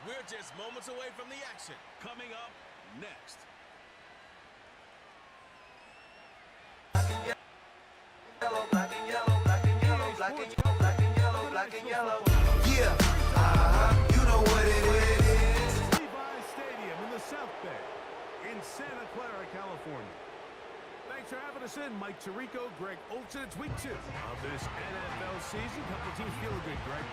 We're just moments away from the action. Coming up next. Yellow, black and yellow, black and yellow, black and yellow, black and yellow, black and yellow. Yeah, you know what it is. Levi's Stadium in the South Bay, in Santa Clara, California. Thanks for having us in, Mike Tirico, Greg Olsen. It's week 2 of this NFL season. Couple teams feeling good, Greg.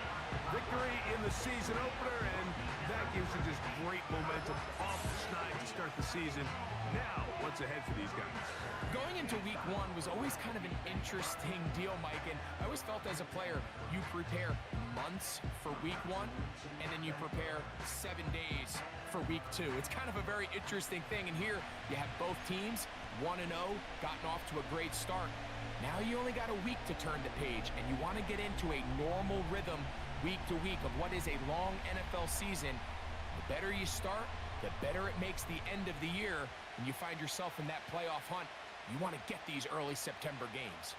Victory in the season opener, and that gives you just great momentum off the schneid to start the season. Now, what's ahead for these guys? Going into week 1 was always kind of an interesting deal, Mike, and I always felt as a player, you prepare months for week 1, and then you prepare 7 days for week 2. It's kind of a very interesting thing, and here you have both teams 1-0, gotten off to a great start. Now you only got a week to turn the page, and you want to get into a normal rhythm week to week of what is a long NFL season. The better you start, the better it makes the end of the year, and you find yourself in that playoff hunt. You want to get these early September games.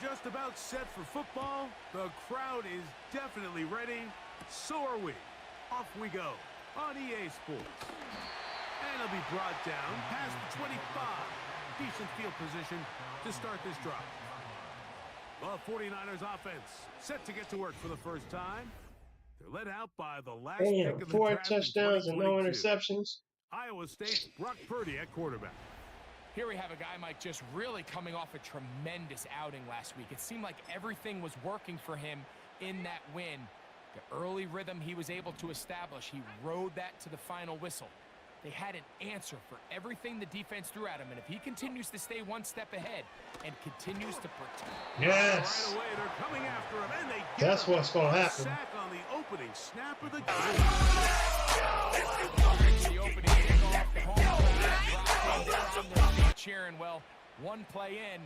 Just about set for football. The crowd is definitely ready. So are we. Off we go on EA Sports. And it'll be brought down past the 25. Decent field position to start this drive. The 49ers offense set to get to work for the first time. They're led out by the last pick of the 4 draft touchdowns in and no 2022. interceptions. Iowa State's Brock Purdy at quarterback. Here we have a guy, Mike, just really coming off a tremendous outing last week. It seemed like everything was working for him in that win. The early rhythm he was able to establish, he rode that to the final whistle. They had an answer for everything the defense threw at him, and if he continues to stay one step ahead and continues to protect... Yes! Right away, they're coming after him, and they get That's him. what's going to happen. Sack on the opening snap of the game. The opening kickoff, the home crowd cheering. Well, one play in,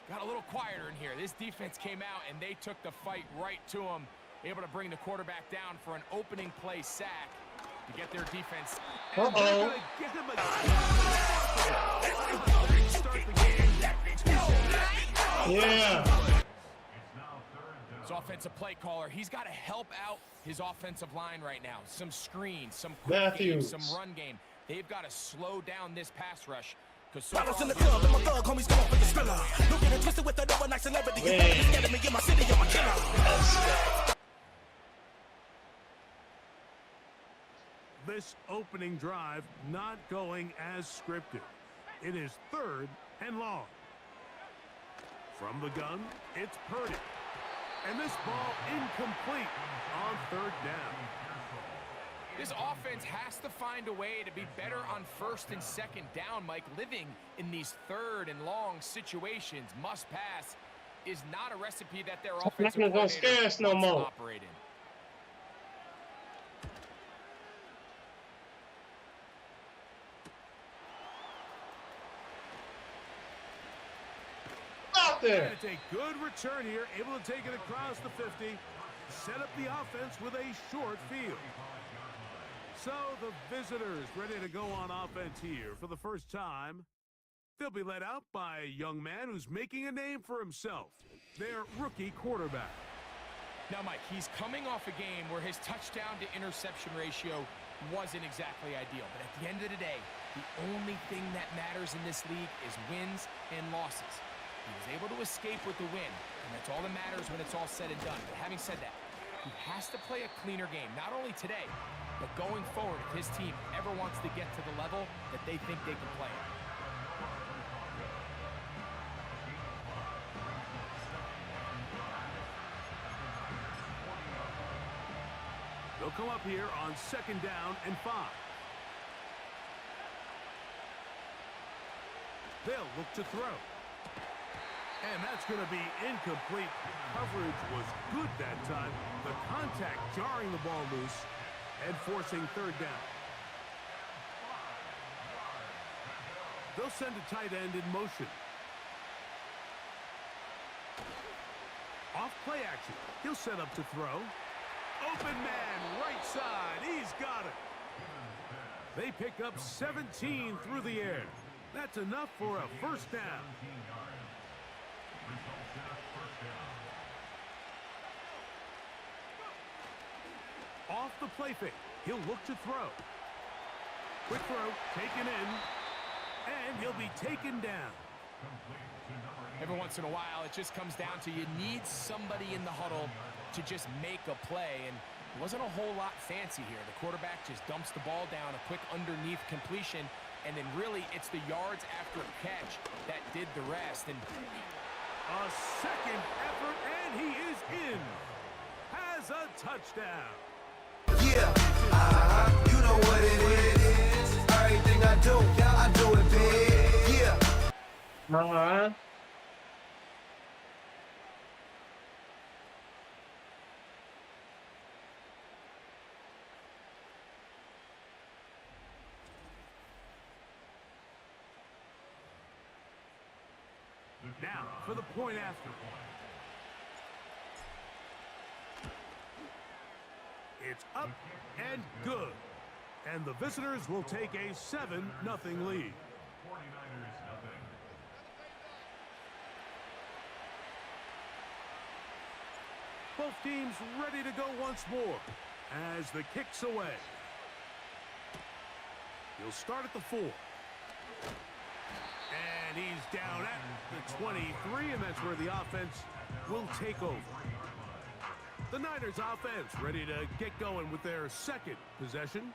got a little quieter in here. This defense came out, and they took the fight right to him, able to bring the quarterback down for an opening play sack to get their defense. Uh-oh. Yeah. His offensive play caller, he's got to help out his offensive line right now. Some screens, some quick game, some run game. They've got to slow down this pass rush. Bottles in the club, and my thug homies come up with the spiller. Looking and twisted with another nice celebrity. You better be scared of me in my city, I'm a killer. This opening drive not going as scripted. It is 3rd and long. From the gun, it's Purdy. And this ball incomplete on 3rd down. This offense has to find a way to be better on 1st and 2nd down, Mike. Living in these 3rd and long situations, must pass, is not a recipe that their offensive not gonna scare us no more. Operate in. Out there. And it's a good return here, able to take it across the 50, set up the offense with a short field. So the visitors ready to go on offense here for the first time They'll be led out by a young man who's making a name for himself, their rookie quarterback. Now, Mike, he's coming off a game where his touchdown to interception ratio wasn't exactly ideal. But at the end of the day, the only thing that matters in this league is wins and losses. He was able to escape with the win, and that's all that matters when it's all said and done. But having said that, he has to play a cleaner game, not only today, but going forward if his team ever wants to get to the level that they think they can play at. They'll come up here on 2nd down and 5. They'll look to throw. And that's going to be incomplete. Coverage was good that time. The contact jarring the ball loose and forcing 3rd down. They'll send a tight end in motion. Off play action. He'll set up to throw. Open man, right side. He's got it. They pick up 17 through the air. That's enough for a 1st down. Off the play fake. He'll look to throw. Quick throw, taken in, and he'll be taken down. Every once in a while, it just comes down to you need somebody in the huddle to just make a play, and it wasn't a whole lot fancy here. The quarterback just dumps the ball down, a quick underneath completion, and then really it's the yards after a catch that did the rest. And a 2nd effort, and he is in. Has a touchdown. Yeah, you know what it is. Everything I do it big. Yeah. Now for the point after. It's up and good. And the visitors will take a 7-0 lead. Both teams ready to go once more as the kick's away. He'll start at the 4. And he's down at the 23, and that's where the offense will take over. The Niners offense ready to get going with their 2nd possession.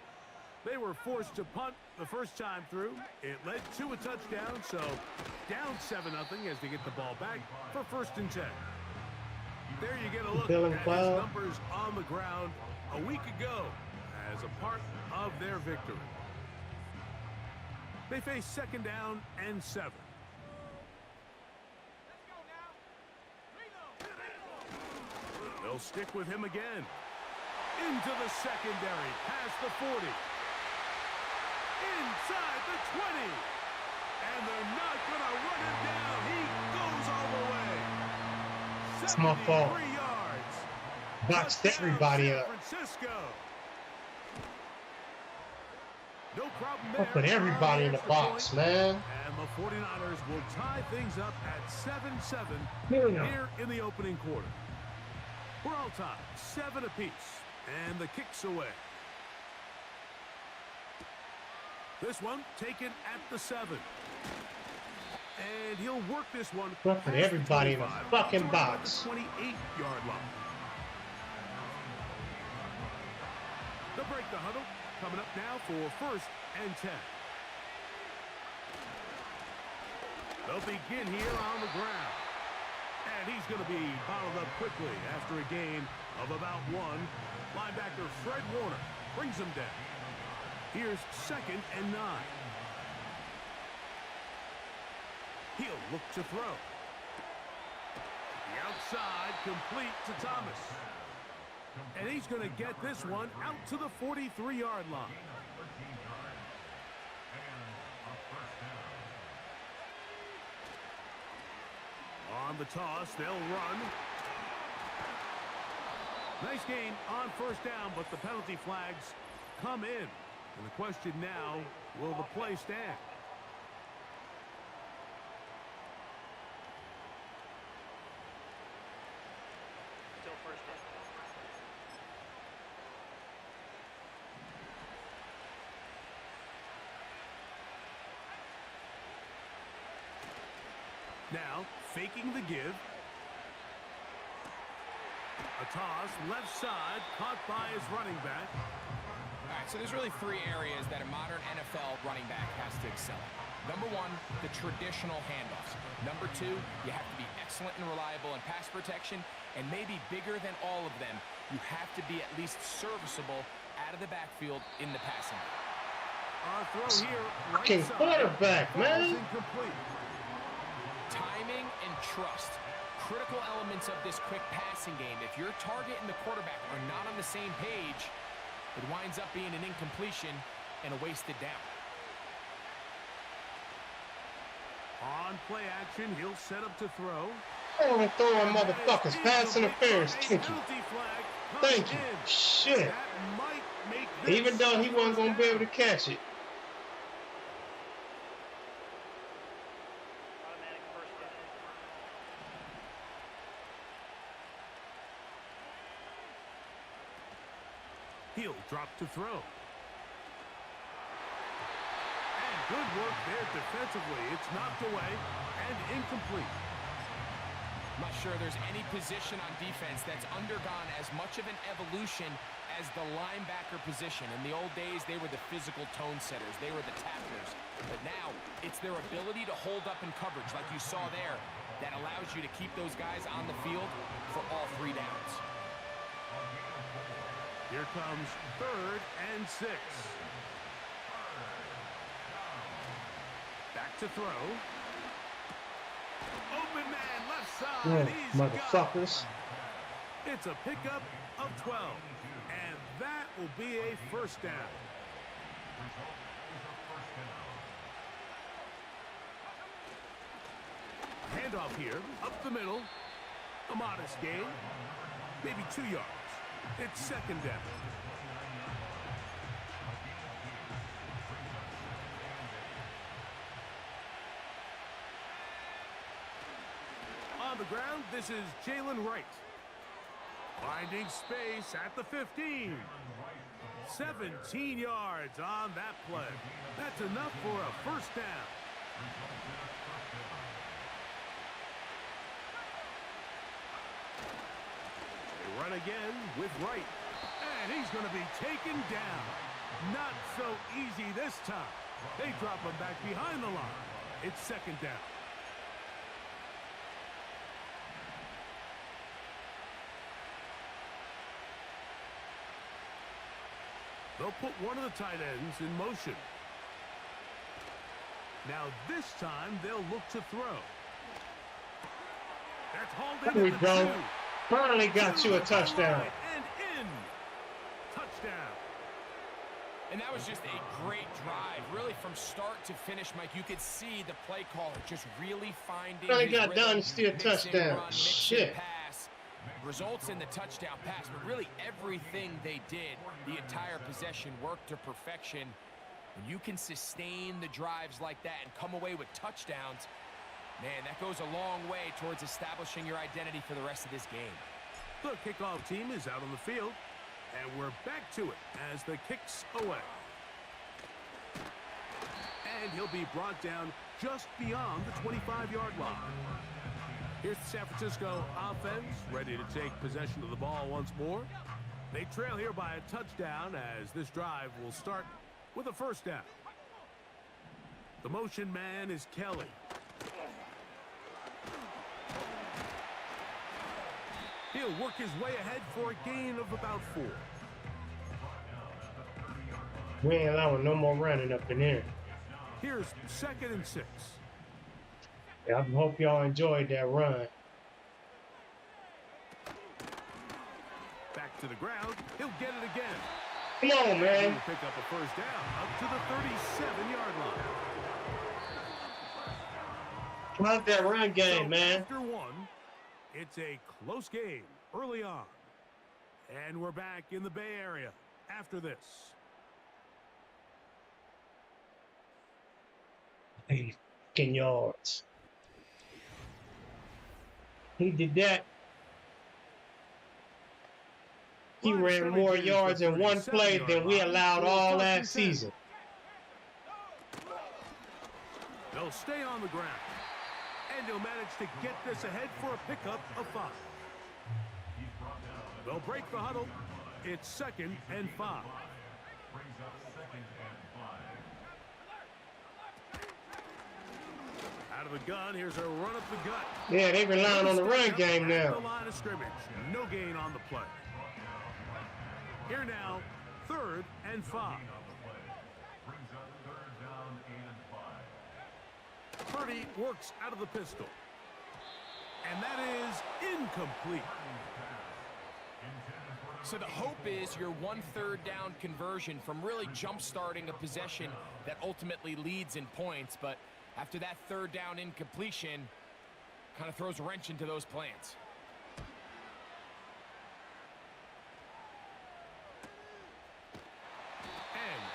They were forced to punt the first time through. It led to a touchdown, so down 7-0 as they get the ball back for 1st and 10. There you get a look at his numbers on the ground a week ago as a part of their victory. They face 2nd down and 7. They'll stick with him again. Into the secondary, past the 40. Inside the 20. And they're not going to run him down. He goes all the way. It's my fault. 73 yards. Boxed everybody up. Francisco. No problem I'll there. put everybody in the box, man. And the 49ers will tie things up at 7-7 here in the opening quarter. We're all tied, 7 apiece, and the kick's away. This one taken at the 7. And he'll work this one. I'll put everybody in the fucking box. 28-yard line. They'll break the huddle. Coming up now for 1st and 10. They'll begin here on the ground. And he's going to be bottled up quickly after a gain of about 1. Linebacker Fred Warner brings him down. Here's 2nd and 9. He'll look to throw. The outside complete to Thomas. And he's going to get this one out to the 43-yard line. On the toss, they'll run. Nice gain on 1st down, but the penalty flags come in. And the question now, will the play stand? Now, faking the give. A toss, left side, caught by his running back. All right, so there's really three areas that a modern NFL running back has to excel at. Number one, the traditional handoffs. Number two, you have to be excellent and reliable in pass protection. And maybe bigger than all of them, you have to be at least serviceable out of the backfield in the passing game. Throw here, right Fucking side. quarterback, man. Incomplete. Timing and trust. Critical elements of this quick passing game. If your target and the quarterback are not on the same page, it winds up being an incompletion and a wasted down. On play action, he'll set up to throw. I'm throwing motherfuckers. Pass interference. Thank you. Penalty flag comes Thank you. in. Shit. That might make this Even though he wasn't going to be able to catch it. He'll drop to throw. And good work there defensively. It's knocked away and incomplete. I'm not sure there's any position on defense that's undergone as much of an evolution as the linebacker position. In the old days, they were the physical tone setters. They were the tacklers. But now, it's their ability to hold up in coverage, like you saw there, that allows you to keep those guys on the field for all three downs. Here comes 3rd and 6. Back to throw. Open man, left side. Yeah, He's motherfuckers. got it. It's a pickup of 12. And that will be a first down. Handoff here, up the middle. A modest gain. Maybe 2 yards. It's 2nd down. On the ground, this is Jalen Wright. Finding space at the 15. 17 yards on that play. That's enough for a first down. They run again with Wright. And he's going to be taken down. Not so easy this time. They drop him back behind the line. It's 2nd down. They'll put one of the tight ends in motion. Now this time they'll look to throw. That's hauled in. There we go. Finally got you a touchdown. And in. Touchdown. And that was just a great drive. Really, from start to finish, Mike, you could see the play caller just really finding Finally his got rhythm. dynasty a Mix and touchdown. run, mix and Shit. pass. Results in the touchdown pass, but really everything they did, the entire possession, worked to perfection. When you can sustain the drives like that and come away with touchdowns, man, that goes a long way towards establishing your identity for the rest of this game. The kickoff team is out on the field, and we're back to it as the kick's away. And he'll be brought down just beyond the 25-yard line. Here's the San Francisco offense, ready to take possession of the ball once more. They trail here by a touchdown as this drive will start with a first down. The motion man is Kelly. He'll work his way ahead for a gain of about 4. We ain't allowing no more running up in here. Here's 2nd and 6. I hope y'all enjoyed that run. Back to the ground. He'll get it again. Come on, man. He'll pick up a first down up to the 37-yard line. Love that run game, So man. after one, it's a close game early on. And we're back in the Bay Area after this. 80 fucking yards. He did that. He ran more yards in one play than we allowed all last season. They'll stay on the ground. And he'll manage to get this ahead for a pickup of 5. They'll break the huddle. It's 2nd and 5. Out of the gun, here's a run up the gut. Yeah, they relying on the run game now. The line of scrimmage. No gain on the play. Here now, 3rd and 5. Purdy works out of the pistol. And that is incomplete. So the hope is your 1/3 down conversion from really jump-starting a possession that ultimately leads in points. But after that 3rd down incompletion, kind of throws a wrench into those plans.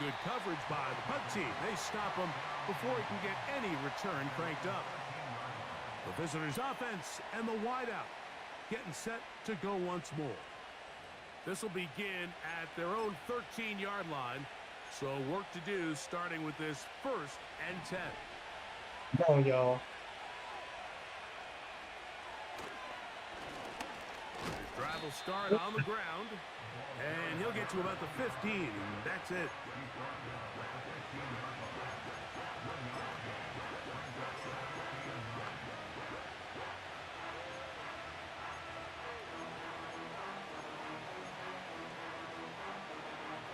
Good coverage by the punt team. They stop him before he can get any return cranked up. The visitors' offense and the wideout getting set to go once more. This will begin at their own 13-yard line. So work to do starting with this 1st and 10. Come on, y'all. His drive will start on the ground. And he'll get to about the 15, and that's it.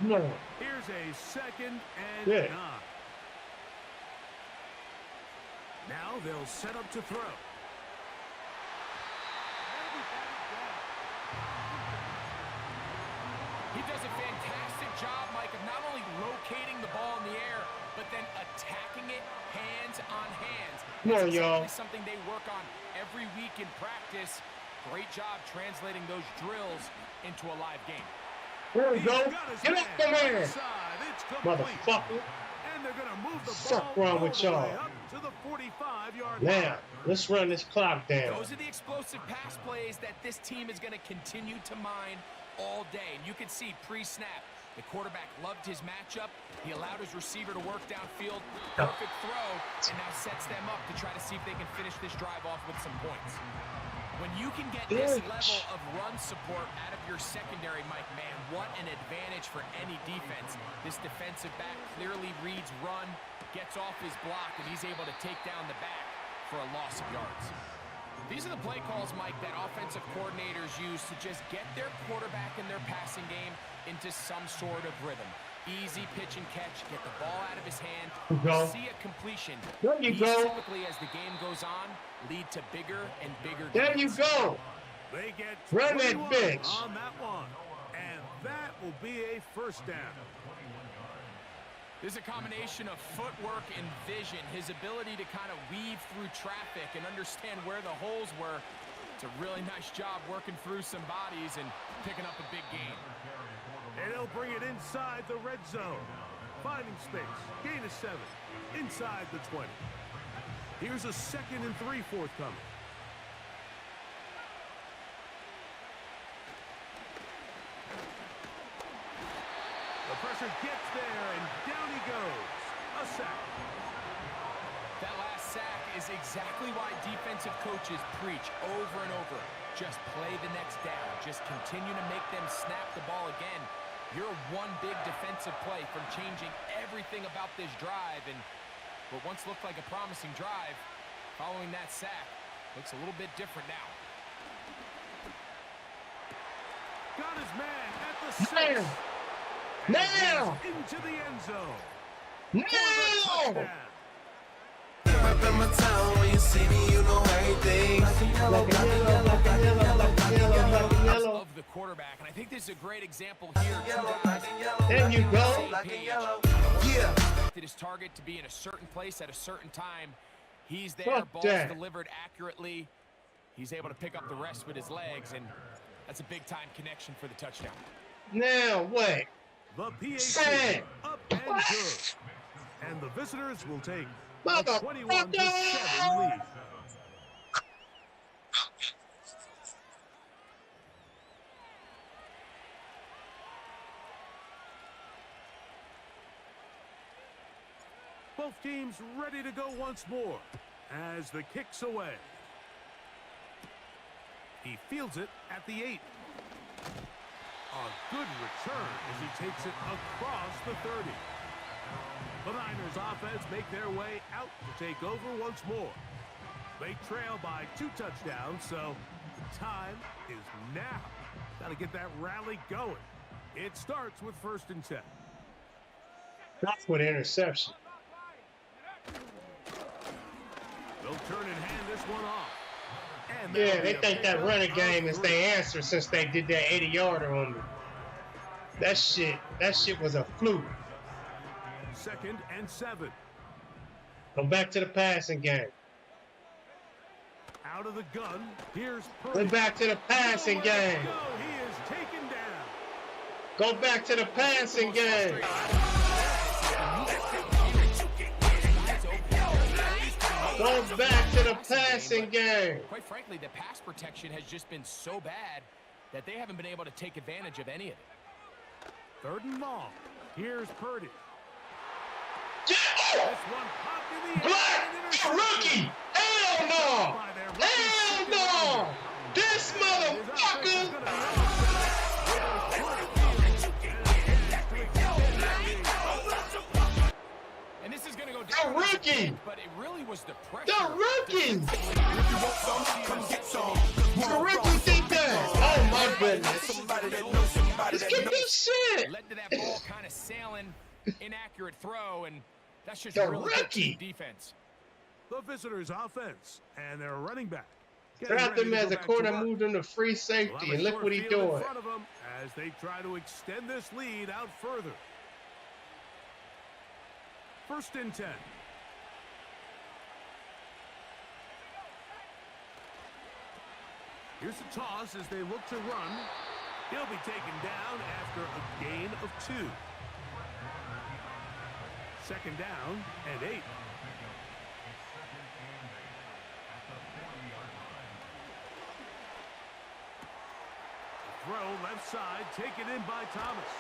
No. Here's a 2nd and 9. Now they'll set up to throw. He does a fantastic job, Mike, of not only locating the ball in the air, but then attacking it hands on hands. Come on, It's y'all. something they work on every week in practice. Great job translating those drills into a live game. There we go. Get up the man. Motherfucker. And they're going to move the Fuck ball wrong with y'all. up to the 45-yard line. Now, let's run this clock down. Those are the explosive pass plays that this team is going to continue to mine all day. And you can see pre-snap, the quarterback loved his matchup. He allowed his receiver to work downfield. Perfect throw, and now sets them up to try to see if they can finish this drive off with some points. When you can get this level of run support out of your secondary, Mike, man, what an advantage for any defense. This defensive back clearly reads run, gets off his block, and he's able to take down the back for a loss of yards. These are the play calls, Mike, that offensive coordinators use to just get their quarterback and their passing game into some sort of rhythm. Easy pitch and catch, get the ball out of his hand, see a completion. There you go. Typically, as the game goes on, lead to bigger and bigger There you gains. go. They get Run that 21 bitch. on that one. And that will be a 1st down. There's a combination of footwork and vision, his ability to kind of weave through traffic and understand where the holes were. It's a really nice job working through some bodies and picking up a big gain. And he'll bring it inside the red zone. Finding space. Gain of 7. Inside the 20. Here's a 2nd and 3 forthcoming. The pressure gets there, and down he goes. A sack. That last sack is exactly why defensive coaches preach over and over. Just play the next down. Just continue to make them snap the ball again. You're one big defensive play from changing everything about this drive, and what once looked like a promising drive, following that sack, looks a little bit different now. Got his man at the 6. Now! Into the end zone. Now! Up in my town, when you see me, you know everything. Of the quarterback, and I think this is a great example here. There you go. Yeah. His target to be in a certain place at a certain time. He's there, Fuck ball's that. delivered accurately. He's able to pick up the rest with his legs, and that's a big-time connection for the touchdown. Now, wait. The PAT Sam. up and good. And the visitors will take a Motherfucker. 21-7 lead. Both teams ready to go once more as the kick's away. He fields it at the 8. A good return as he takes it across the 30. The Niners offense make their way out to take over once more. They trail by 2 touchdowns, so the time is now. Got to get that rally going. It starts with 1st and 10. That's with interception. They'll turn and hand this one off. And Yeah, they think that running game is their answer since they did that 80-yarder on me. That shit was a fluke. 2nd and 7. Go back to the passing game. Out of the gun. Here's Go Purdy. back to the passing game. Go. He is taken down. Go back to the passing game. Go back to the passing game. Quite frankly, the pass protection has just been so bad that they haven't been able to take advantage of any of it. 3rd and long. Here's Purdy. Yeah. This one popped in the air. Black rookie. Hell no. Hell no. This motherfucker. And this is going to go down. The rookie. But it really was the pressure. The rookie. The rookie think that. Oh my goodness. Let's get this shit. Led to that ball kind of sailing, inaccurate throw, and that's just The really rookie. good defense. The visitors' offense and their running back. Trapped him as a corner, moved him to free safety, and look what he's doing. In front of them as they try to extend this lead out further. 1st and 10. Here's a toss as they look to run. He'll be taken down after a gain of 2. 2nd down and 8. Throw left side, taken in by Thomas.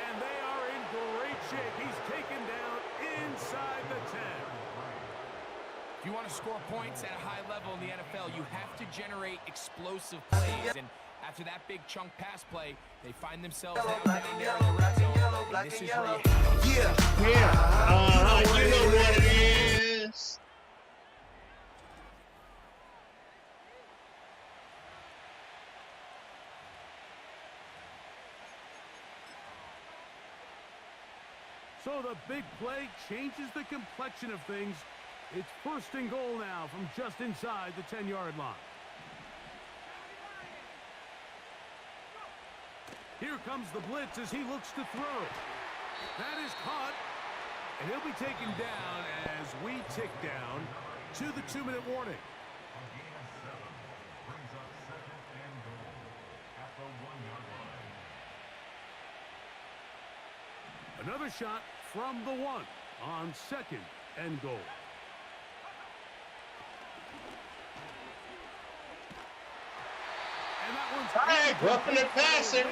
And they are in great shape. He's taken down inside the 10. If you want to score points at a high level in the NFL, you have to generate explosive plays. And after that big chunk pass play, they find themselves now down there in the red zone. And this is where you Yeah. You know what it is. So the big play changes the complexion of things. It's 1st and goal now from just inside the 10-yard line. Here comes the blitz as he looks to throw. That is caught, and he'll be taken down as we tick down to the 2-minute warning. Another shot from the 1 on 2nd and goal. And that one's Hey, roughing the passer.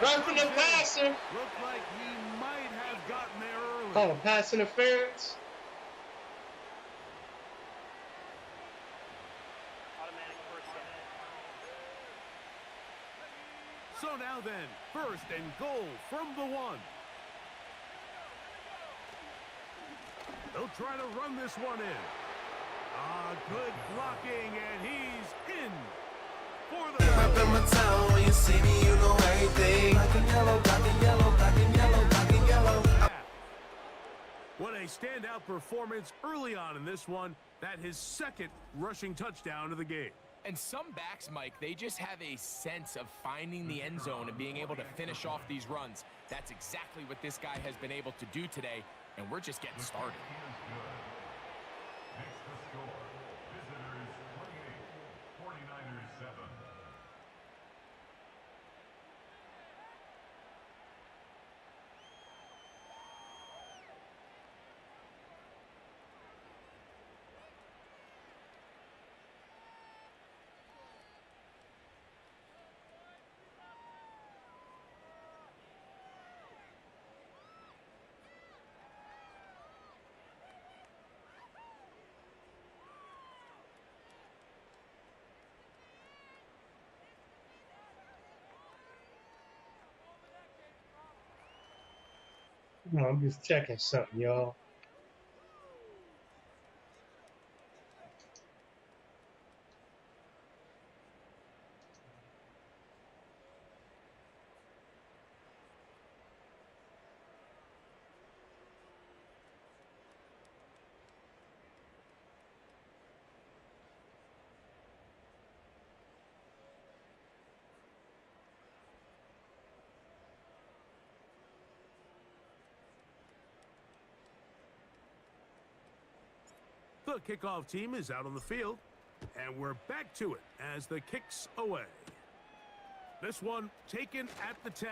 Roughing the passer. Looked like he might have gotten there early. Call a pass interference. So now then, 1st and goal from the 1. They'll try to run this one in. Good blocking, and he's in for the... Up in my town, when you see me, you know everything. Black and yellow, black and yellow, black and yellow, black and yellow. What a standout performance early on in this one. That his 2nd rushing touchdown of the game. And some backs, Mike, they just have a sense of finding the end zone and being able to finish off these runs. That's exactly what this guy has been able to do today, and we're just getting started. No, I'm just checking something, y'all. The kickoff team is out on the field, and we're back to it as the kick's away. This one taken at the 10.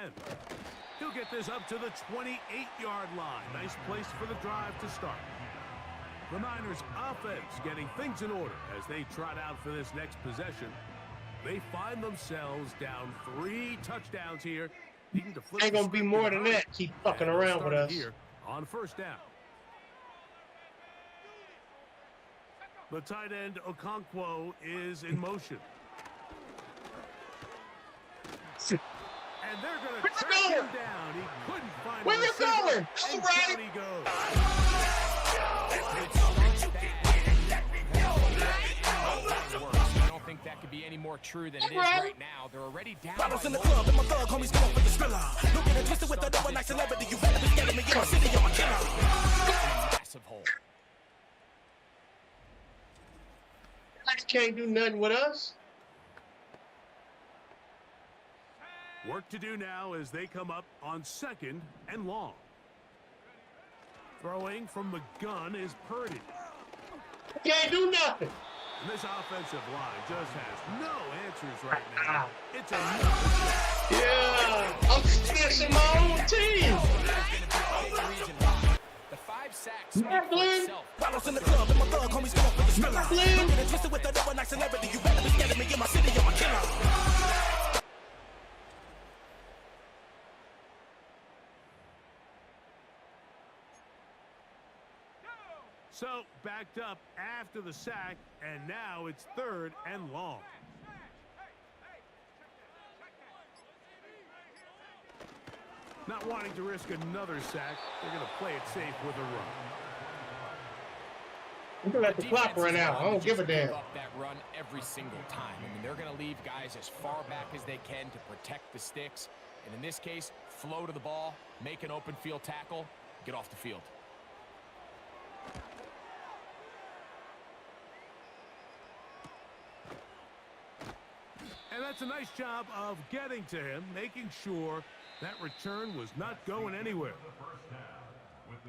He'll get this up to the 28-yard line. Nice place for the drive to start. The Niners offense getting things in order as they trot out for this next possession. They find themselves down 3 touchdowns here. Needing to flip Ain't gonna be more than that. Keep fucking around with us. Here on first down. The tight end Okonkwo is in motion. And they're going to track him down. He couldn't find Where you going? And All right. down he goes. I don't think that could be any more true than it is right now. They're already down. Bottles in the club, and my thug homies going for the thriller. Looking at twisted with the double night celebrity. You better be scared of me in my city, I'm a killer. Massive hole. Can't do nothing with us. Work to do now as they come up on 2nd and long. Throwing from the gun is Purdy. Can't do nothing. And this offensive line just has no answers right now. It's a Yeah, I'm stressing my own team. The 5 sacks speak for Glenn. itself. Bottles in the club, and my thug homies going for the thriller. Looking at twisted with the double night celebrity. You better be scared of me in my city, I'm a killer. So backed up after the sack, and now it's 3rd and long. Not wanting to risk another sack, they're going to play it safe with a run. We can let the clock run out. I don't give a damn. Up that run every single time. I mean, they're going to leave guys as far back as they can to protect the sticks. And in this case, flow to the ball, make an open field tackle, get off the field. And that's a nice job of getting to him, making sure that return was not going anywhere.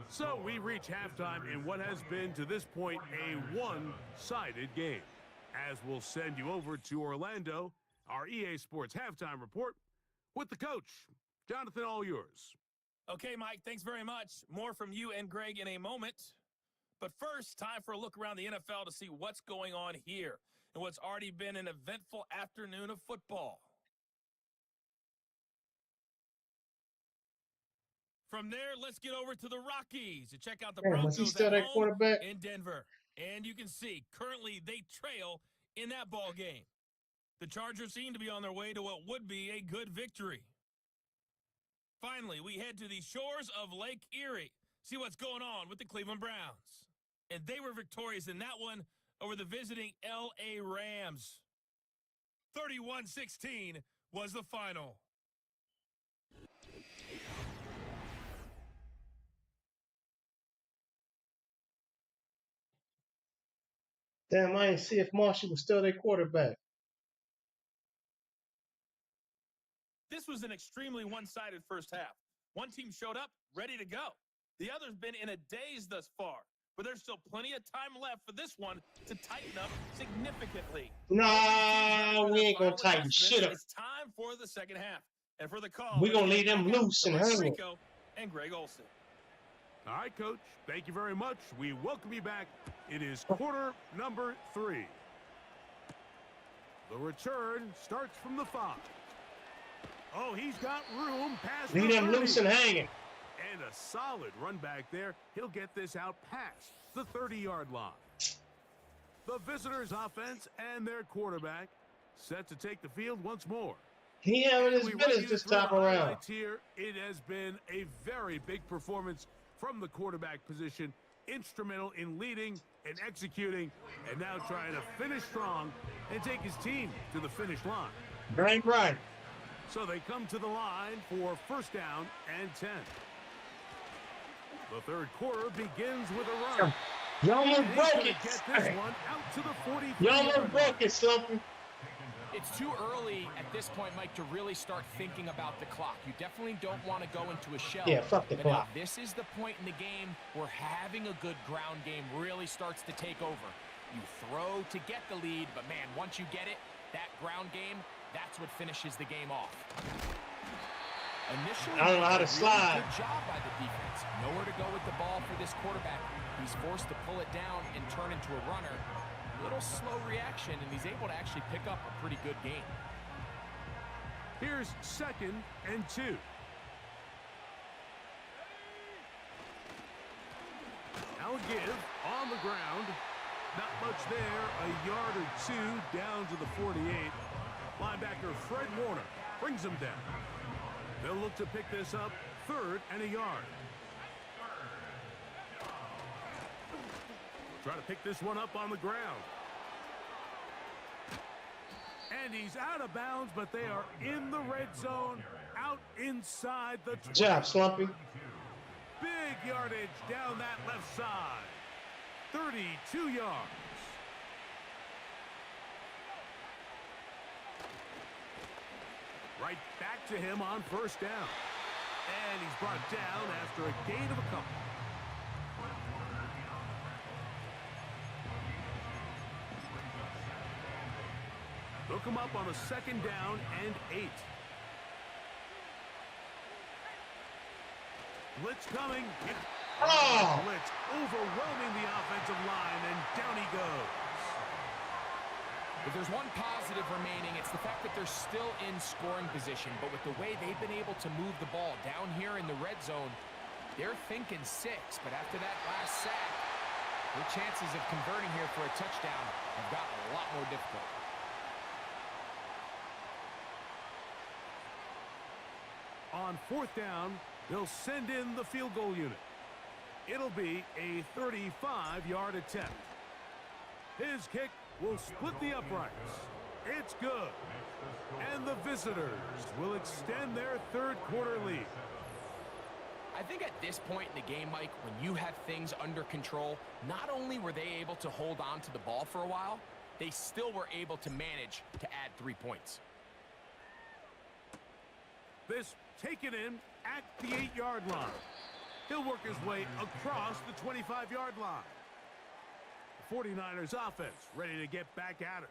So we reach halftime in what has been, to this point, a one-sided game. As we'll send you over to Orlando, our EA Sports halftime report with the coach. Jonathan, all yours. Okay, Mike, thanks very much. More from you and Greg in a moment. But first, time for a look around the NFL to see what's going on here and what's already been an eventful afternoon of football. From there, let's get over to the Rockies to check out the Was he Broncos still at that home quarterback? in Denver. And you can see, currently they trail in that ball game. The Chargers seem to be on their way to what would be a good victory. Finally, we head to the shores of Lake Erie, see what's going on with the Cleveland Browns. And they were victorious in that one over the visiting L.A. Rams. 31-16 was the final. Damn, I didn't see if Marshall was still their quarterback. This was an extremely one-sided first half. One team showed up, ready to go. The other's been in a daze thus far, but there's still plenty of time left for this one to tighten up significantly. Nah, we ain't gonna tighten shit up. It's time for the second half. And for the call, We gonna leave them loose and hang them. Rico and Greg Olson. All right, Coach. Thank you very much. We welcome you back. It is quarter number 3. The return starts from the 5. Oh, he's got room past Leave the them 30. loose and hanging. And a solid run back there. He'll get this out past the 30-yard line. The visitors' offense and their quarterback set to take the field once more. He having his We run business you this through the time around. highlights here. It has been a very big performance from the quarterback position. Instrumental in leading and executing, and now trying to finish strong and take his team to the finish line. Right. So they come to the line for first down and 10. The third quarter begins with a run. You almost And he's broke gonna it. get this one out to the 43. You almost broke it, Slumpy. It's too early at this point, Mike, to really start thinking about the clock. You definitely don't want to go into a shell. Yeah, fuck the but now clock. this is the point in the game where having a good ground game really starts to take over. You throw to get the lead, but man, once you get it, that ground game, that's what finishes the game off. Initially, I don't know how to a really slide. Good job by the defense. Nowhere to go with the ball for this quarterback. He's forced to pull it down and turn into a runner. Little slow reaction, and he's able to actually pick up a pretty good game. Here's 2nd and 2. Now a give on the ground. Not much there. A yard or two down to the 48. Linebacker Fred Warner brings him down. They'll look to pick this up 3rd and a yard. Try to pick this one up on the ground. And he's out of bounds, but they are in the red zone, out inside the 20. Good job, Slumpy. Big yardage down that left side. 32 yards. Right back to him on first down. And he's brought down after a gain of a couple. Look him up on a 2nd down and 8. Blitz coming. Oh! Blitz overwhelming the offensive line, and down he goes. If there's one positive remaining, it's the fact that they're still in scoring position. But with the way they've been able to move the ball down here in the red zone, they're thinking 6. But after that last sack, their chances of converting here for a touchdown have gotten a lot more difficult. On 4th down, they'll send in the field goal unit. It'll be a 35-yard attempt. His kick will split the uprights. It's good. And the visitors will extend their 3rd quarter lead. I think at this point in the game, Mike, when you have things under control, not only were they able to hold on to the ball for a while, they still were able to manage to add 3 points. This taken in at the 8-yard line. He'll work his way across the 25-yard line. The 49ers offense ready to get back at it.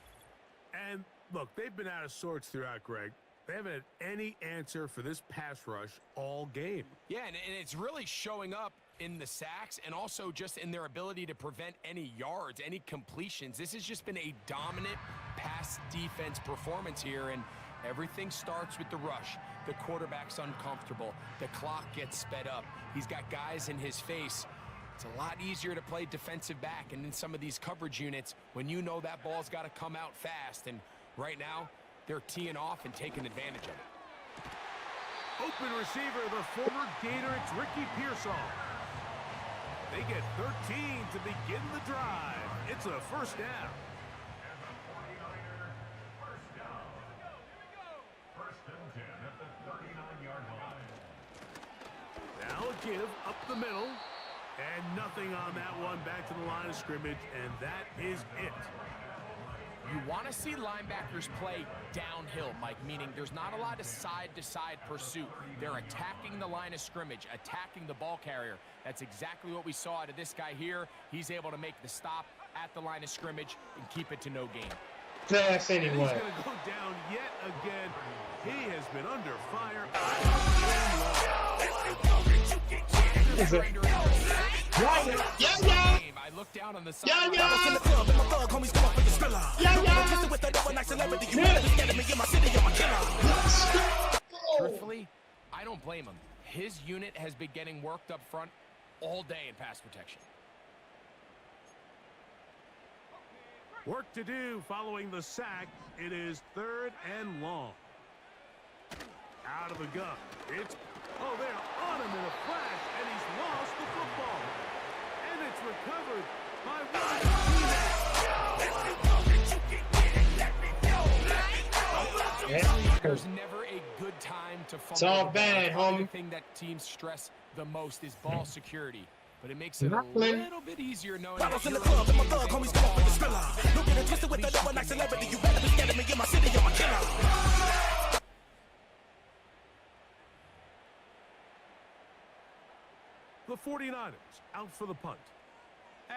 And look, they've been out of sorts throughout, Greg. They haven't had any answer for this pass rush all game. Yeah, and it's really showing up in the sacks and also just in their ability to prevent any yards, any completions. This has just been a dominant pass defense performance here, and everything starts with the rush. The quarterback's uncomfortable. The clock gets sped up. He's got guys in his face. It's a lot easier to play defensive back and in some of these coverage units when you know that ball's got to come out fast. And right now, they're teeing off and taking advantage of it. Open receiver, the former Gator, it's Ricky Pearsall. They get 13 to begin the drive. It's a first down. Now a give up the middle. And nothing on that one. Back to the line of scrimmage, and that is it. You want to see linebackers play downhill, Mike, meaning there's not a lot of side-to-side pursuit. They're attacking the line of scrimmage, attacking the ball carrier. That's exactly what we saw out of this guy here. He's able to make the stop at the line of scrimmage and keep it to no gain. Pass anyway. He's going to go down yet again. He has been under fire. I look down on the side. Truthfully, I don't blame him. His unit has been getting worked up front all day in pass protection. Work to do following the sack. It is 3rd and long. Out of the gun. It's, oh, they're on him in a flash, and he's lost the football. And it's recovered by one of his teammates. There's never a good time to fumble. It's all the ball. bad, Probably homie. The thing that teams stress the most is ball security. But it makes it a Nothing. little bit easier knowing Bottles that in the you're club, and my okay. thug homies come up with the thriller. Don't get it twisted with the overnight celebrity. You better be scared of me in my city, I'm a killer. The 49ers out for the punt,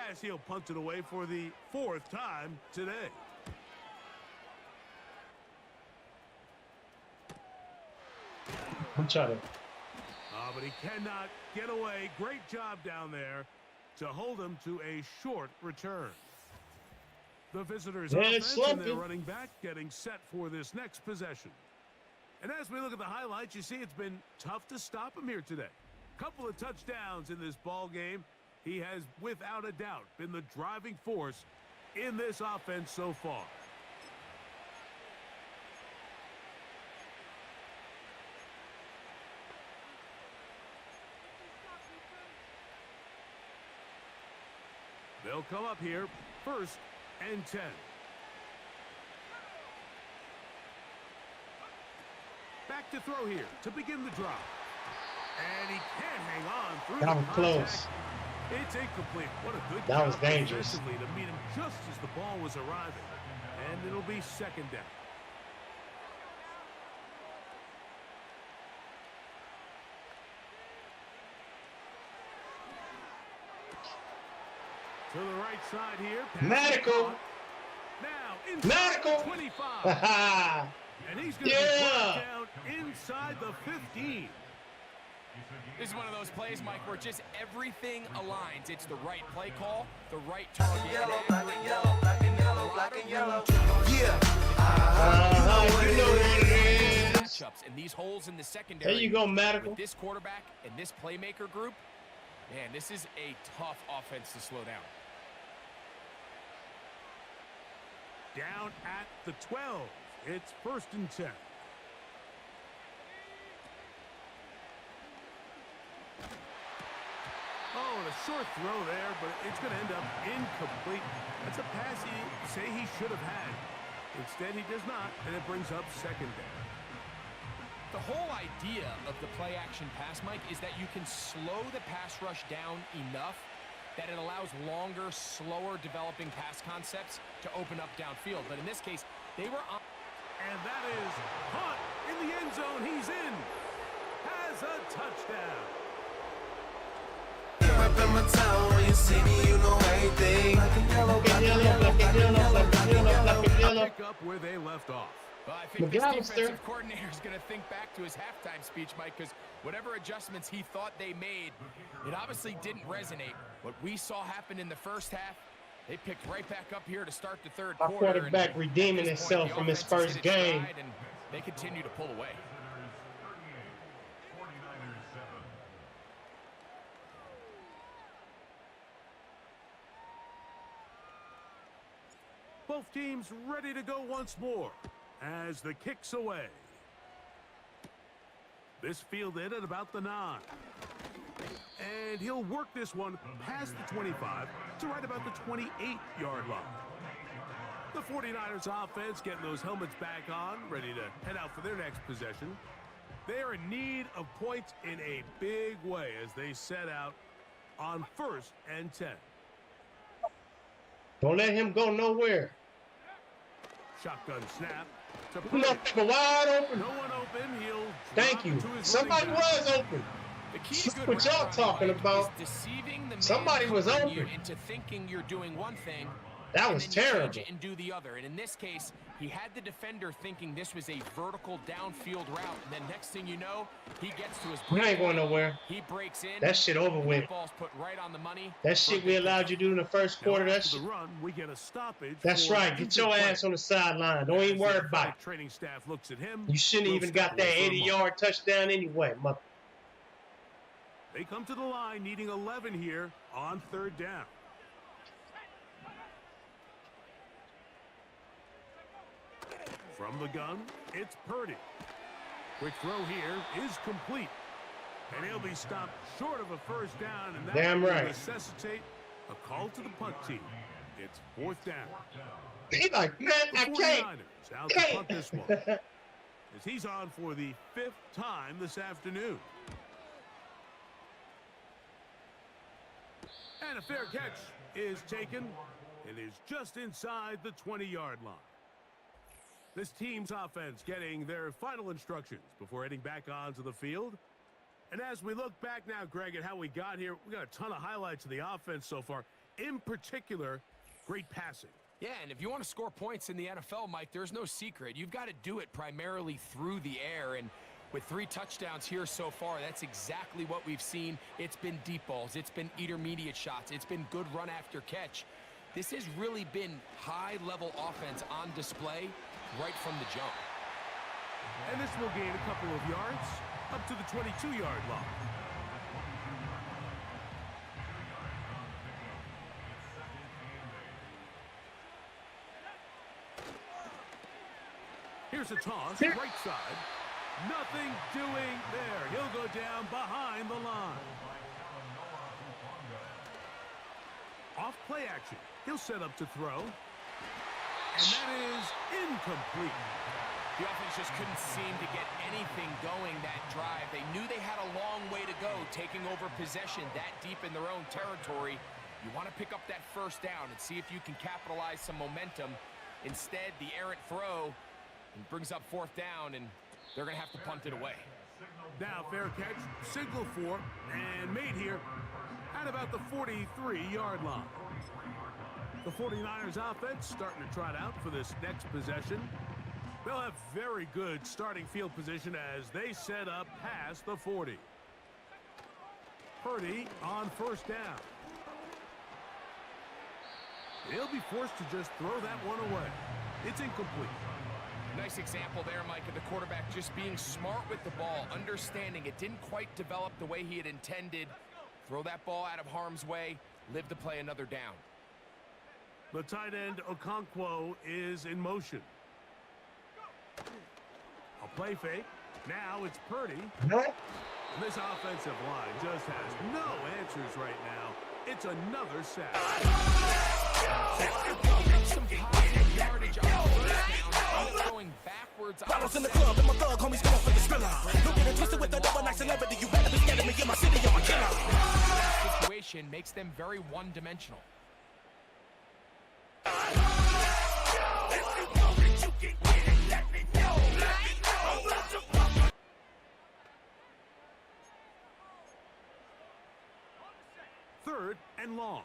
as he'll punt it away for the 4th time today. I'm trying to. But he cannot get away. Great job down there to hold him to a short return. The visitors' Yeah, offense it's and their slumping. running back getting set for this next possession. And as we look at the highlights, you see it's been tough to stop him here today. Couple of touchdowns in this ball game. He has, without a doubt, been the driving force in this offense so far. They'll come up here, 1st and 10. Back to throw here to begin the drive. And he can't hang on through That the was contact. close. It's incomplete. What a good That job was dangerous. defensively to meet him just as the ball was arriving. And it'll be 2nd down. To the right side here. Medical. Now inside Medical. 25. Haha. And he's going to be Yeah. brought down inside the 15. This is one of those plays, Mike, where just everything aligns. It's the right play call, the right target. Yellow, black and yellow, black and yellow, black and yellow. Yeah. You know what it is. Matchups and these holes in the secondary. There you go, Medical. With this quarterback and this playmaker group, man, this is a tough offense to slow down. Down at the 12. It's 1st and 10. Oh, and a short throw there, but it's going to end up incomplete. That's a pass he say he should have had. Instead, he does not, and it brings up 2nd down. The whole idea of the play-action pass, Mike, is that you can slow the pass rush down enough that it allows longer, slower developing pass concepts to open up downfield. But in this case, they were on. And that is caught in the end zone. He's in. Has a touchdown. Up in my town, when you see me, you know everything. Black and yellow, black and yellow, black and yellow, black and yellow. Pick up where they left off. Well, I think this McAllister. defensive coordinator is going to think back to his halftime speech, Mike, because whatever adjustments he thought they made, it obviously didn't resonate. What we saw happen in the first half, they picked right back up here to start the 3rd Our quarter. quarterback and redeeming at this himself point, from the his offense first hit its game. stride, and they continue to pull away. Both teams ready to go once more as the kick's away. This fielded at about the 9. And he'll work this one past the 25 to right about the 28-yard line. The 49ers offense getting those helmets back on, ready to head out for their next possession. They are in need of points in a big way as they set out on 1st and 10. Don't let him go nowhere. Shotgun snap. To Look, wide open. no one open. He'll Thank drop you. it to his Somebody running back. was open. The key to good What y'all route running, talking Mike, about? is deceiving the man Somebody was covering you open. into thinking you're doing one thing. That and was then you change terrible. it and do the other. And in this case, he had the defender thinking this was a vertical downfield route. And then next thing you know, he gets to his We break ain't going point, nowhere. He breaks in. That shit over and with. that ball's put right on the money. That for a shit we big allowed you to do in the first Now quarter. That after shit. the run, we get a stoppage. That's for right. Get your incomplete. ass on the sideline. Don't even As worry the about it. athletic training staff looks at him. You shouldn't we'll even step got that away for a moment. 80-yard touchdown anyway, mother. They come to the line needing 11 here on 3rd down. From the gun, it's Purdy. Quick throw here is complete. And he'll be stopped short of a first down, and that Damn will right. necessitate a call to the punt team. It's 4th down. He like, man, The I 49ers out to can't. punt this one, as he's on for the 5th time this afternoon. And a fair catch is taken. It is just inside the 20-yard line. This team's offense getting their final instructions before heading back onto the field. And as we look back now, Greg, at how we got here, we got a ton of highlights of the offense so far. In particular, great passing. Yeah, and if you want to score points in the NFL, Mike, there's no secret. You've got to do it primarily through the air, and with 3 touchdowns here so far, that's exactly what we've seen. It's been deep balls. It's been intermediate shots. It's been good run after catch. This has really been high-level offense on display right from the jump. And this will gain a couple of yards up to the 22-yard line. Here's a toss, right side. Nothing doing there. He'll go down behind the line. Off play action. He'll set up to throw. And that is incomplete. The offense just couldn't seem to get anything going that drive. They knew they had a long way to go, taking over possession that deep in their own territory. You want to pick up that first down and see if you can capitalize some momentum. Instead, the errant throw brings up 4th down, and they're going to have to punt it away. Now, fair catch, signal for, and made here at about the 43-yard line. The 49ers offense starting to trot out for this next possession. They'll have very good starting field position as they set up past the 40. Purdy on first down. He'll be forced to just throw that one away. It's incomplete. Nice example there, Mike, of the quarterback just being smart with the ball, understanding it didn't quite develop the way he had intended. Throw that ball out of harm's way, live to play another down. The tight end Okonkwo is in motion. A play fake. Now it's Purdy. And this offensive line just has no answers right now. It's another sack. Some positive yardage on first down. Going backwards. Bottles in the club and my thug homies going for the thriller. Looking and twisted with another nice celebrity. You better be scared of me in my city, I'm a killer. Situation makes them very one-dimensional. Third and long.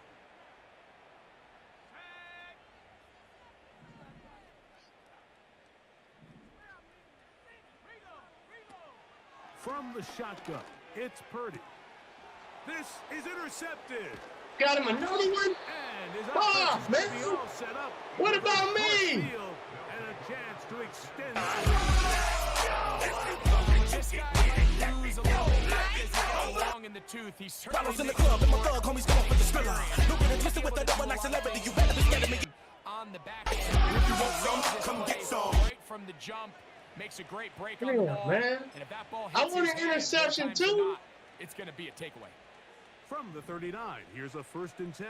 From the shotgun, it's Purdy. This is intercepted. Got him another one? And his Ah, offense is man. gonna be all set up. What about me? Field and a chance to extend This guy might lose a little bit as he gets long in the tooth. He's certainly Bottles in the club and my thug homies going for the thriller. Looking and twisted with another nice celebrity. You better be scared of me. on the back end. If you want some, come get some. Right from the jump. Makes a great break on the Yeah, ball. man. And if that ball I hits want his an hand, interception more times than too. not, it's going to be a takeaway. from the 39. Here's a 1st and 10.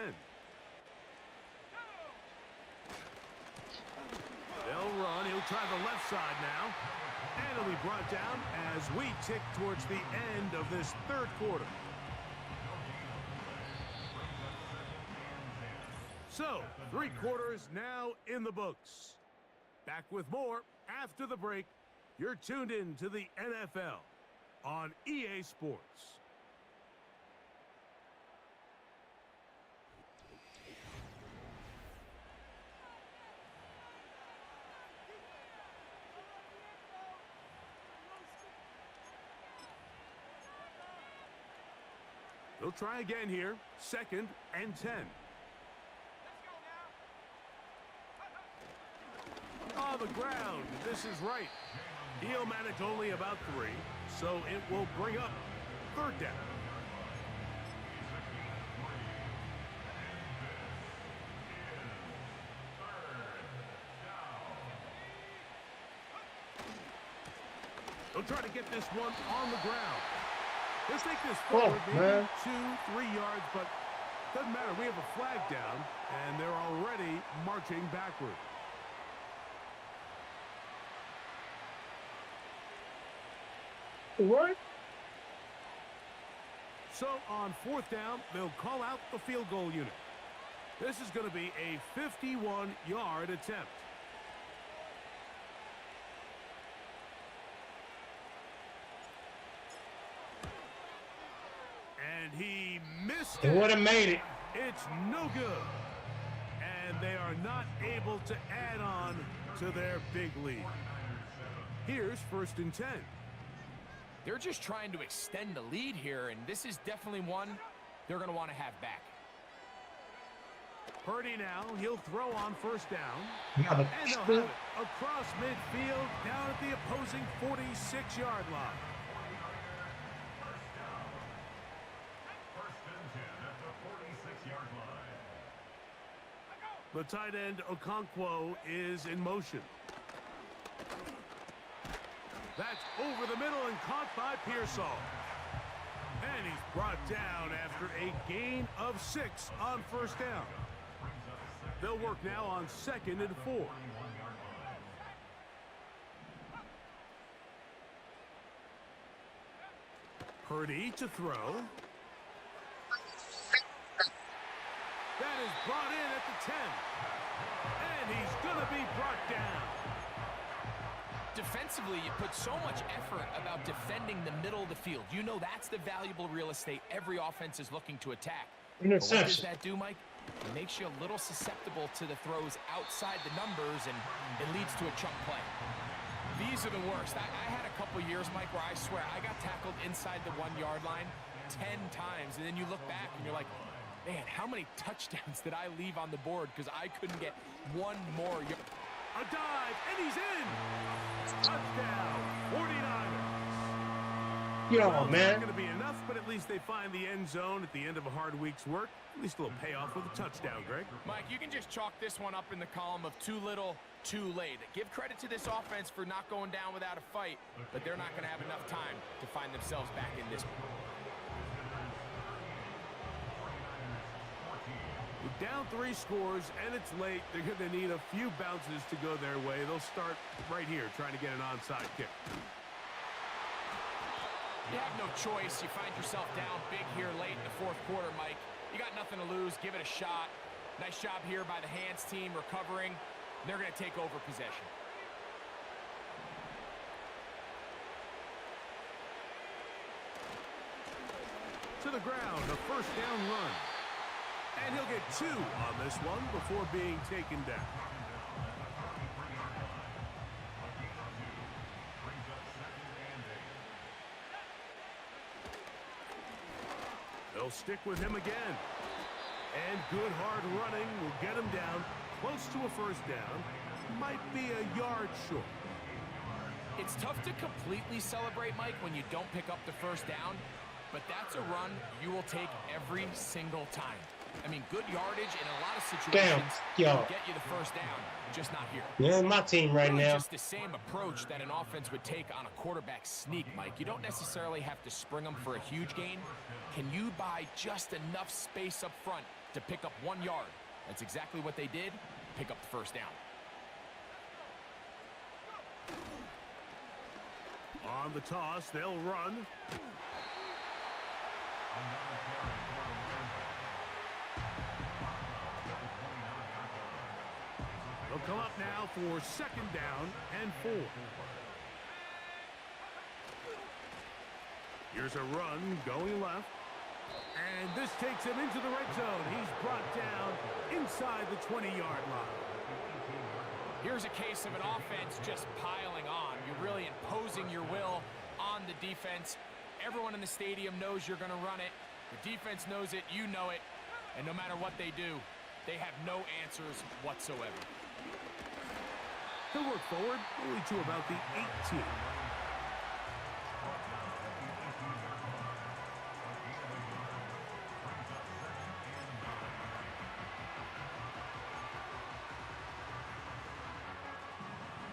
They'll run. He'll try the left side now. And he'll be brought down as we tick towards the end of this 3rd quarter. So, 3 quarters now in the books. Back with more after the break. You're tuned in to the NFL on EA Sports. They'll try again here. 2nd and 10. On the ground. This is right. He'll manage only about 3, so it will bring up 3rd down. They'll try to get this one on the ground. Let's take this forward, maybe 2-3 yards, but doesn't matter. We have a flag down, and they're already marching backward. What? So on 4th down, they'll call out the field goal unit. This is going to be a 51-yard attempt. And he missed it. They would have made it. It's no good. And they are not able to add on to their big lead. Here's 1st and 10. They're just trying to extend the lead here, and this is definitely one they're going to want to have back. Purdy now, he'll throw on 1st down. Yeah, And they'll have it across midfield down at the opposing 46-yard line. The tight end, Okonkwo, is in motion. That's over the middle and caught by Pearsall. And he's brought down after a gain of 6 on 1st down. They'll work now on 2nd and 4. Purdy to throw. That is brought in at the 10. And he's going to be brought down. Defensively, you put so much effort about defending the middle of the field. You know that's the valuable real estate every offense is looking to attack. But what does that do, Mike? It makes you a little susceptible to the throws outside the numbers, and it leads to a chunk play. These are the worst. I had a couple years, Mike, where I swear I got tackled inside the 1-yard line 10 times, and then you look back and you're like, man, how many touchdowns did I leave on the board because I couldn't get one more yard? A dive, and he's in. Touchdown, 49ers. Yo, Well, man. it's not going to be enough, but at least they find the end zone at the end of a hard week's work. At least a little payoff with a touchdown, Greg. Mike, you can just chalk this one up in the column of too little, too late. Give credit to this offense for not going down without a fight, but they're not going to have enough time to find themselves back in this one. Down 3 scores, and it's late. They're going to need a few bounces to go their way. They'll start right here, trying to get an onside kick. You have no choice. You find yourself down big here late in the 4th quarter, Mike. You got nothing to lose. Give it a shot. Nice job here by the hands team recovering. They're going to take over possession. To the ground, a 1st down run. And he'll get 2 on this one before being taken down. They'll stick with him again. And good hard running will get him down close to a 1st down. Might be a yard short. It's tough to completely celebrate, Mike, when you don't pick up the 1st down, but that's a run you will take every single time. I mean, good yardage in a lot of situations will get you the 1st down, just not here. Yeah, my team right now. Just the same approach that an offense would take on a quarterback sneak, Mike. You don't necessarily have to spring them for a huge gain. Can you buy just enough space up front to pick up 1 yard? That's exactly what they did. Pick up the 1st down. On the toss, they'll run. They'll come up now for 2nd down and 4. Here's a run going left. And this takes him into the red zone. He's brought down inside the 20-yard line. Here's a case of an offense just piling on. You're really imposing your will on the defense. Everyone in the stadium knows you're going to run it. The defense knows it. You know it. And no matter what they do, they have no answers whatsoever. He'll work forward only to about the 18.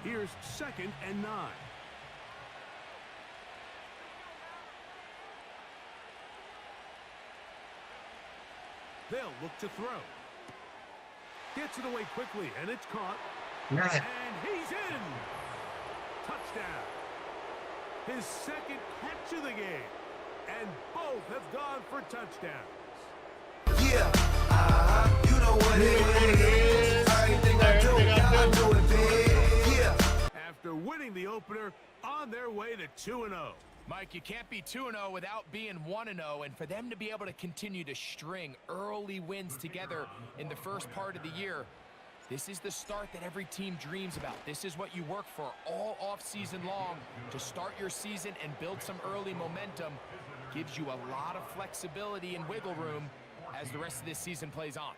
Here's 2nd and 9. They'll look to throw. Gets it away quickly, and it's caught. Nah. And he's in. Touchdown. His second catch of the game. And both have gone for touchdowns. Yeah, you know what it is. Everything I do, I do it big. Yeah. After winning the opener, on their way to 2-0. Mike, you can't be 2-0 without being 1-0, and for them to be able to continue to string early wins together in the first part of the year, this is the start that every team dreams about. This is what you work for all off-season long to start your season and build some early momentum. Gives you a lot of flexibility and wiggle room as the rest of this season plays on.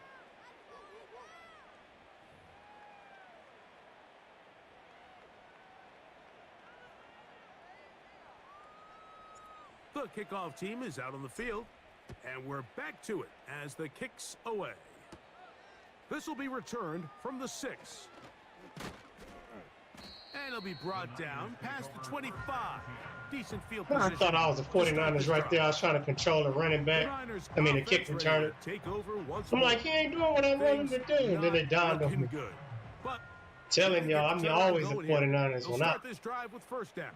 The kickoff team is out on the field, and we're back to it as the kick's away. This will be returned from the 6. And it'll be brought down past the 25. Decent field position. I thought I was the 49ers right there. I was trying to control the running back. I mean, the kick returner. I'm like, he ain't doing what I want him to do. And then they dawned on me. But Telling y'all, I'm always the 49ers when I. Start this drive with first down.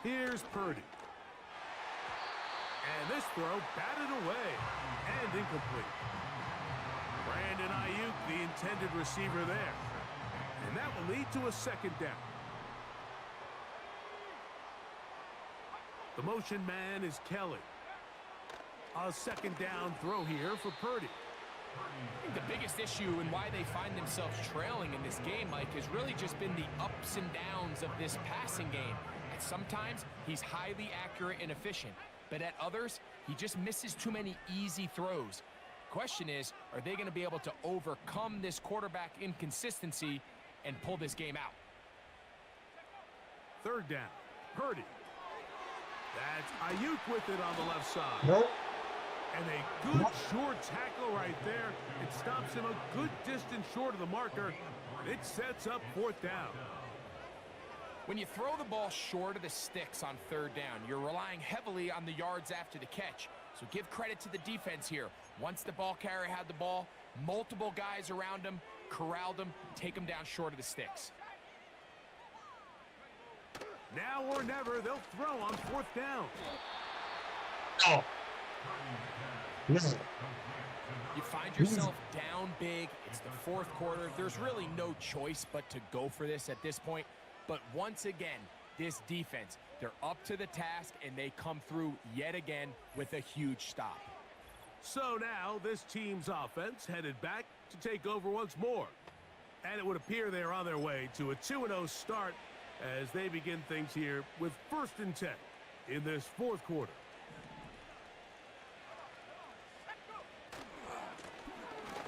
Here's Purdy. And this throw batted away and incomplete. Brandon Ayuk, the intended receiver there. And that will lead to a second down. The motion man is Kelly. A second down throw here for Purdy. I think the biggest issue and why they find themselves trailing in this game, Mike, has really just been the ups and downs of this passing game. Sometimes he's highly accurate and efficient, but at others, he just misses too many easy throws. Question is, are they going to be able to overcome this quarterback inconsistency and pull this game out? Third down, Purdy. That's Ayuk with it on the left side. Nope. And a good short tackle right there. It stops him a good distance short of the marker. It sets up fourth down. When you throw the ball short of the sticks on third down, you're relying heavily on the yards after the catch. So give credit to the defense here. Once the ball carrier had the ball, multiple guys around him, corralled him, take him down short of the sticks. Now or never, they'll throw on fourth down. Oh. No. You find yourself down big. It's the fourth quarter. There's really no choice but to go for this at this point. But once again, this defense, they're up to the task, and they come through yet again with a huge stop. So now this team's offense headed back to take over once more. And it would appear they're on their way to a 2-0 start as they begin things here with 1st and 10 in this fourth quarter.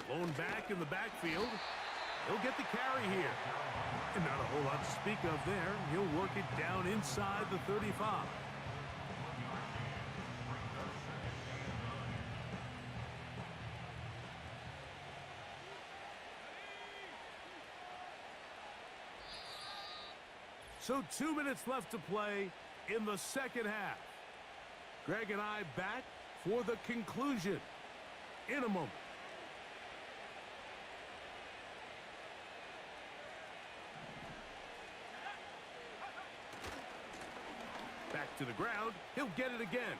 Blown back in the backfield. He'll get the carry here. And not a whole lot to speak of there. He'll work it down inside the 35. So 2 minutes left to play in the second half. Greg and I back for the conclusion in a moment. Back to the ground. He'll get it again.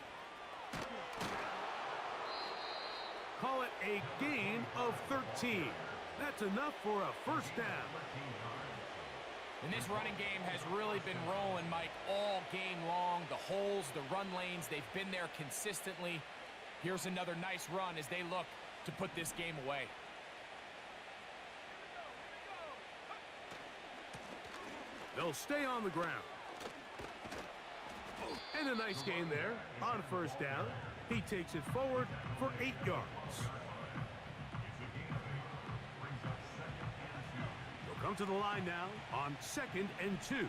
Call it a gain of 13. That's enough for a first down. And this running game has really been rolling, Mike, all game long. The holes, the run lanes, they've been there consistently. Here's another nice run as they look to put this game away. They'll stay on the ground. And a nice gain there on first down. He takes it forward for 8 yards. They'll come to the line now on 2nd and 2.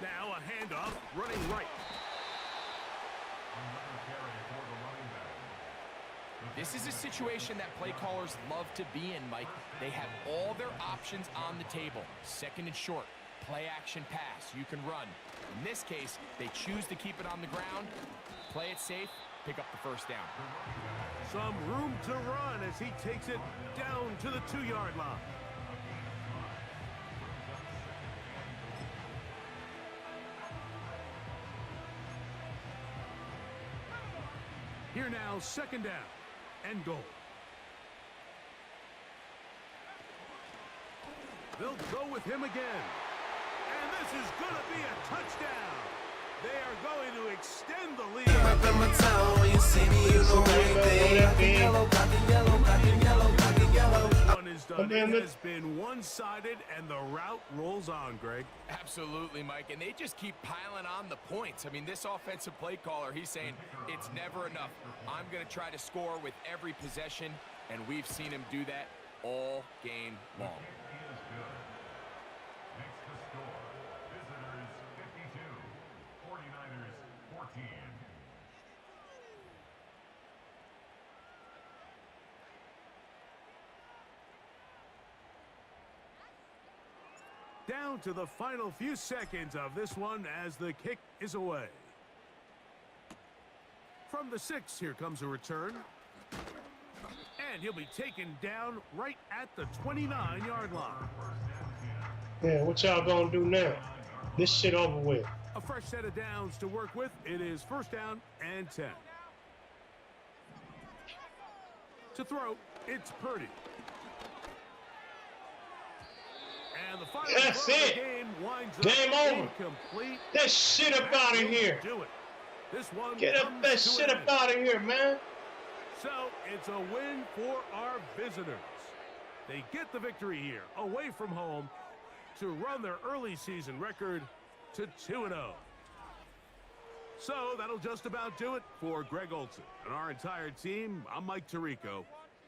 Now a handoff running right. This is a situation that play callers love to be in, Mike. They have all their options on the table. Second and short, play action pass, you can run. In this case, they choose to keep it on the ground, play it safe, pick up the first down. Some room to run as he takes it down to the 2-yard line. Here now, second down and goal. They'll go with him again. And this is going to be a touchdown. They are going to extend the lead. Up in my town, when you see me, you know everything. Black and yellow, black and yellow, black and yellow, black and yellow. One is done. It has been one-sided, and the route rolls on, Greg. Absolutely, Mike, and they just keep piling on the points. I mean, this offensive play caller, he's saying it's never enough. I'm going to try to score with every possession, and we've seen him do that all game long. Down to the final few seconds of this one as the kick is away. From the 6, here comes a return. And he'll be taken down right at the 29-yard line. Yeah, what y'all gonna do now? This shit over with. A fresh set of downs to work with. It is first down and 10. To throw, it's Purdy. And the final That's it. game winds Game up over. incomplete. That shit up out of here. Do it. This one Get up comes that to shit an up end. out of here, man. So it's a win for our visitors. They get the victory here, away from home, to run their early season record to 2-0. So that'll just about do it for Greg Olson and our entire team. I'm Mike Tirico.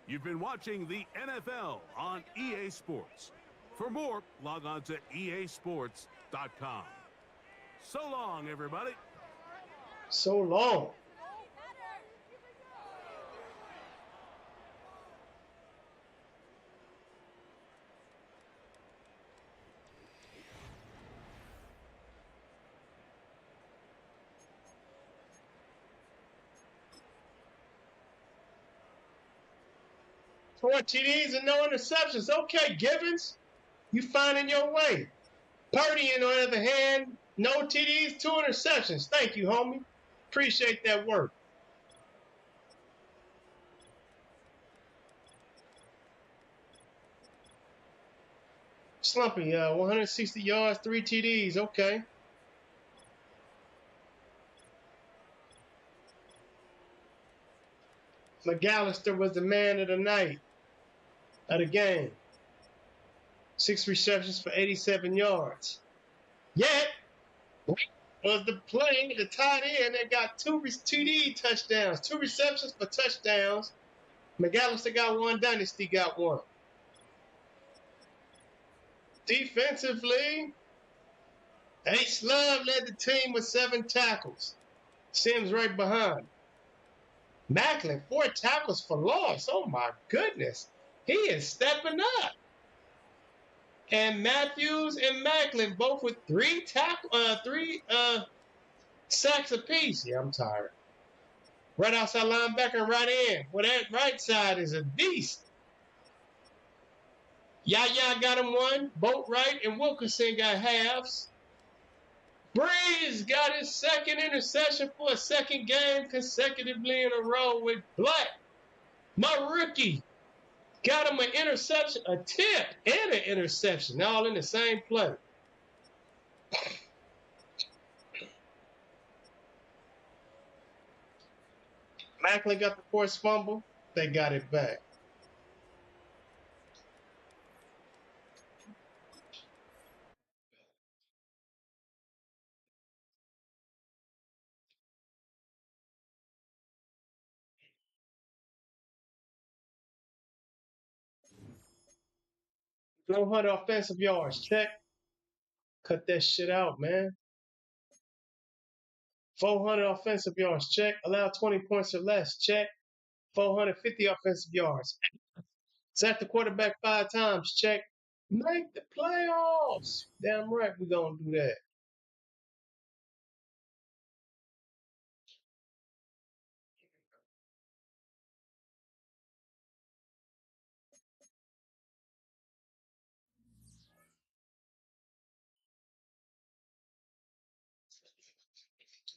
You've been watching the NFL on EA Sports. For more, log on to easports.com. So long, everybody. So long. Four TDs and no interceptions. Okay, Givens, you finding your way. Purdy, on the other hand, no TDs, 2 interceptions. Thank you, homie. Appreciate that work. Slumpy, 160 yards, 3 TDs. Okay. McAllister was the man of the night of the game. 6 receptions for 87 yards. Yet, was the play, the tight end that got 2 TD touchdowns, 2 receptions for touchdowns. McAllister got 1, Dynasty got 1. Defensively, Ace Love led the team with 7 tackles. Sims right behind. Macklin, 4 tackles for loss. Oh my goodness. He is stepping up. And Matthews and Macklin both with 3 sacks apiece. Yeah, I'm tired. Right outside linebacker and right end. Well, that right side is a beast. Yaya got him 1. Boatwright and Wilkerson got halves. Breeze got his 2nd interception for a 2nd game consecutively in a row with Black. My rookie got him an interception, a tip, and an interception, all in the same play. Macklin got the forced fumble. They got it back. No 100 offensive yards. Check. Cut that shit out, man. 400 offensive yards. Check. Allow 20 points or less. Check. 450 offensive yards. Sack the quarterback 5 times. Check. Make the playoffs. Damn right we're going to do that.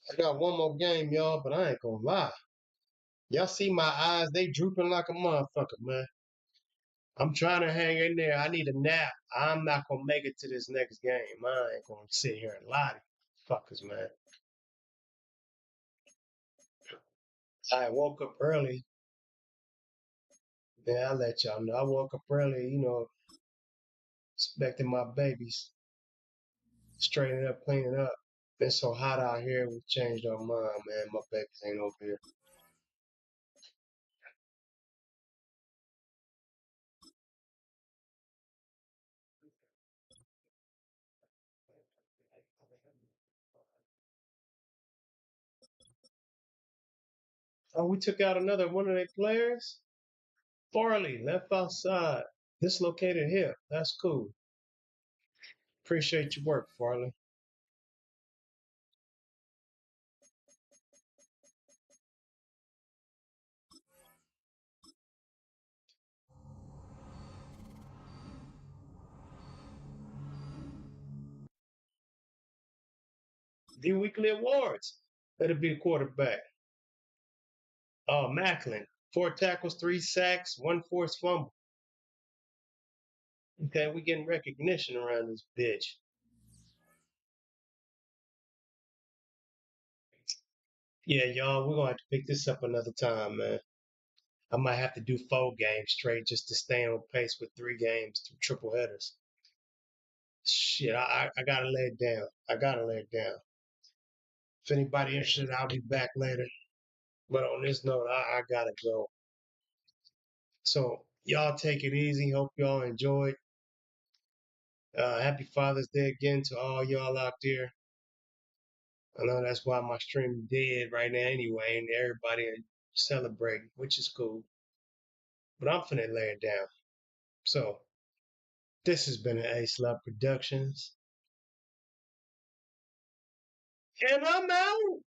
I got one more game, y'all, but I ain't going to lie. Y'all see my eyes? They drooping like a motherfucker, man. I'm trying to hang in there. I need a nap. I'm not going to make it to this next game. I ain't going to sit here and lie to you fuckers, man. I woke up early. Yeah, I'll let y'all know. I woke up early, expecting my babies. Straightening up, cleaning up. It's so hot out here. We changed our mind, man. My babies ain't over here. Oh, we took out another one of their players. Farley left outside. Dislocated hip. That's cool. Appreciate your work, Farley. The weekly awards. That'll be the quarterback. Macklin. 4 tackles, 3 sacks, 1 forced fumble. Okay, we getting recognition around this bitch. Yeah, y'all, we're gonna have to pick this up another time, man. I might have to do 4 games straight just to stay on pace with 3 games, 2 triple headers. Shit, I gotta lay it down. I gotta lay it down. If anybody interested, I'll be back later. But on this note, I gotta go. So y'all take it easy. Hope y'all enjoyed. Happy Father's Day again to all y'all out there. I know that's why my stream dead right now anyway, and everybody celebrating, which is cool. But I'm finna lay it down. So this has been an Ace Love Productions. And I'm out.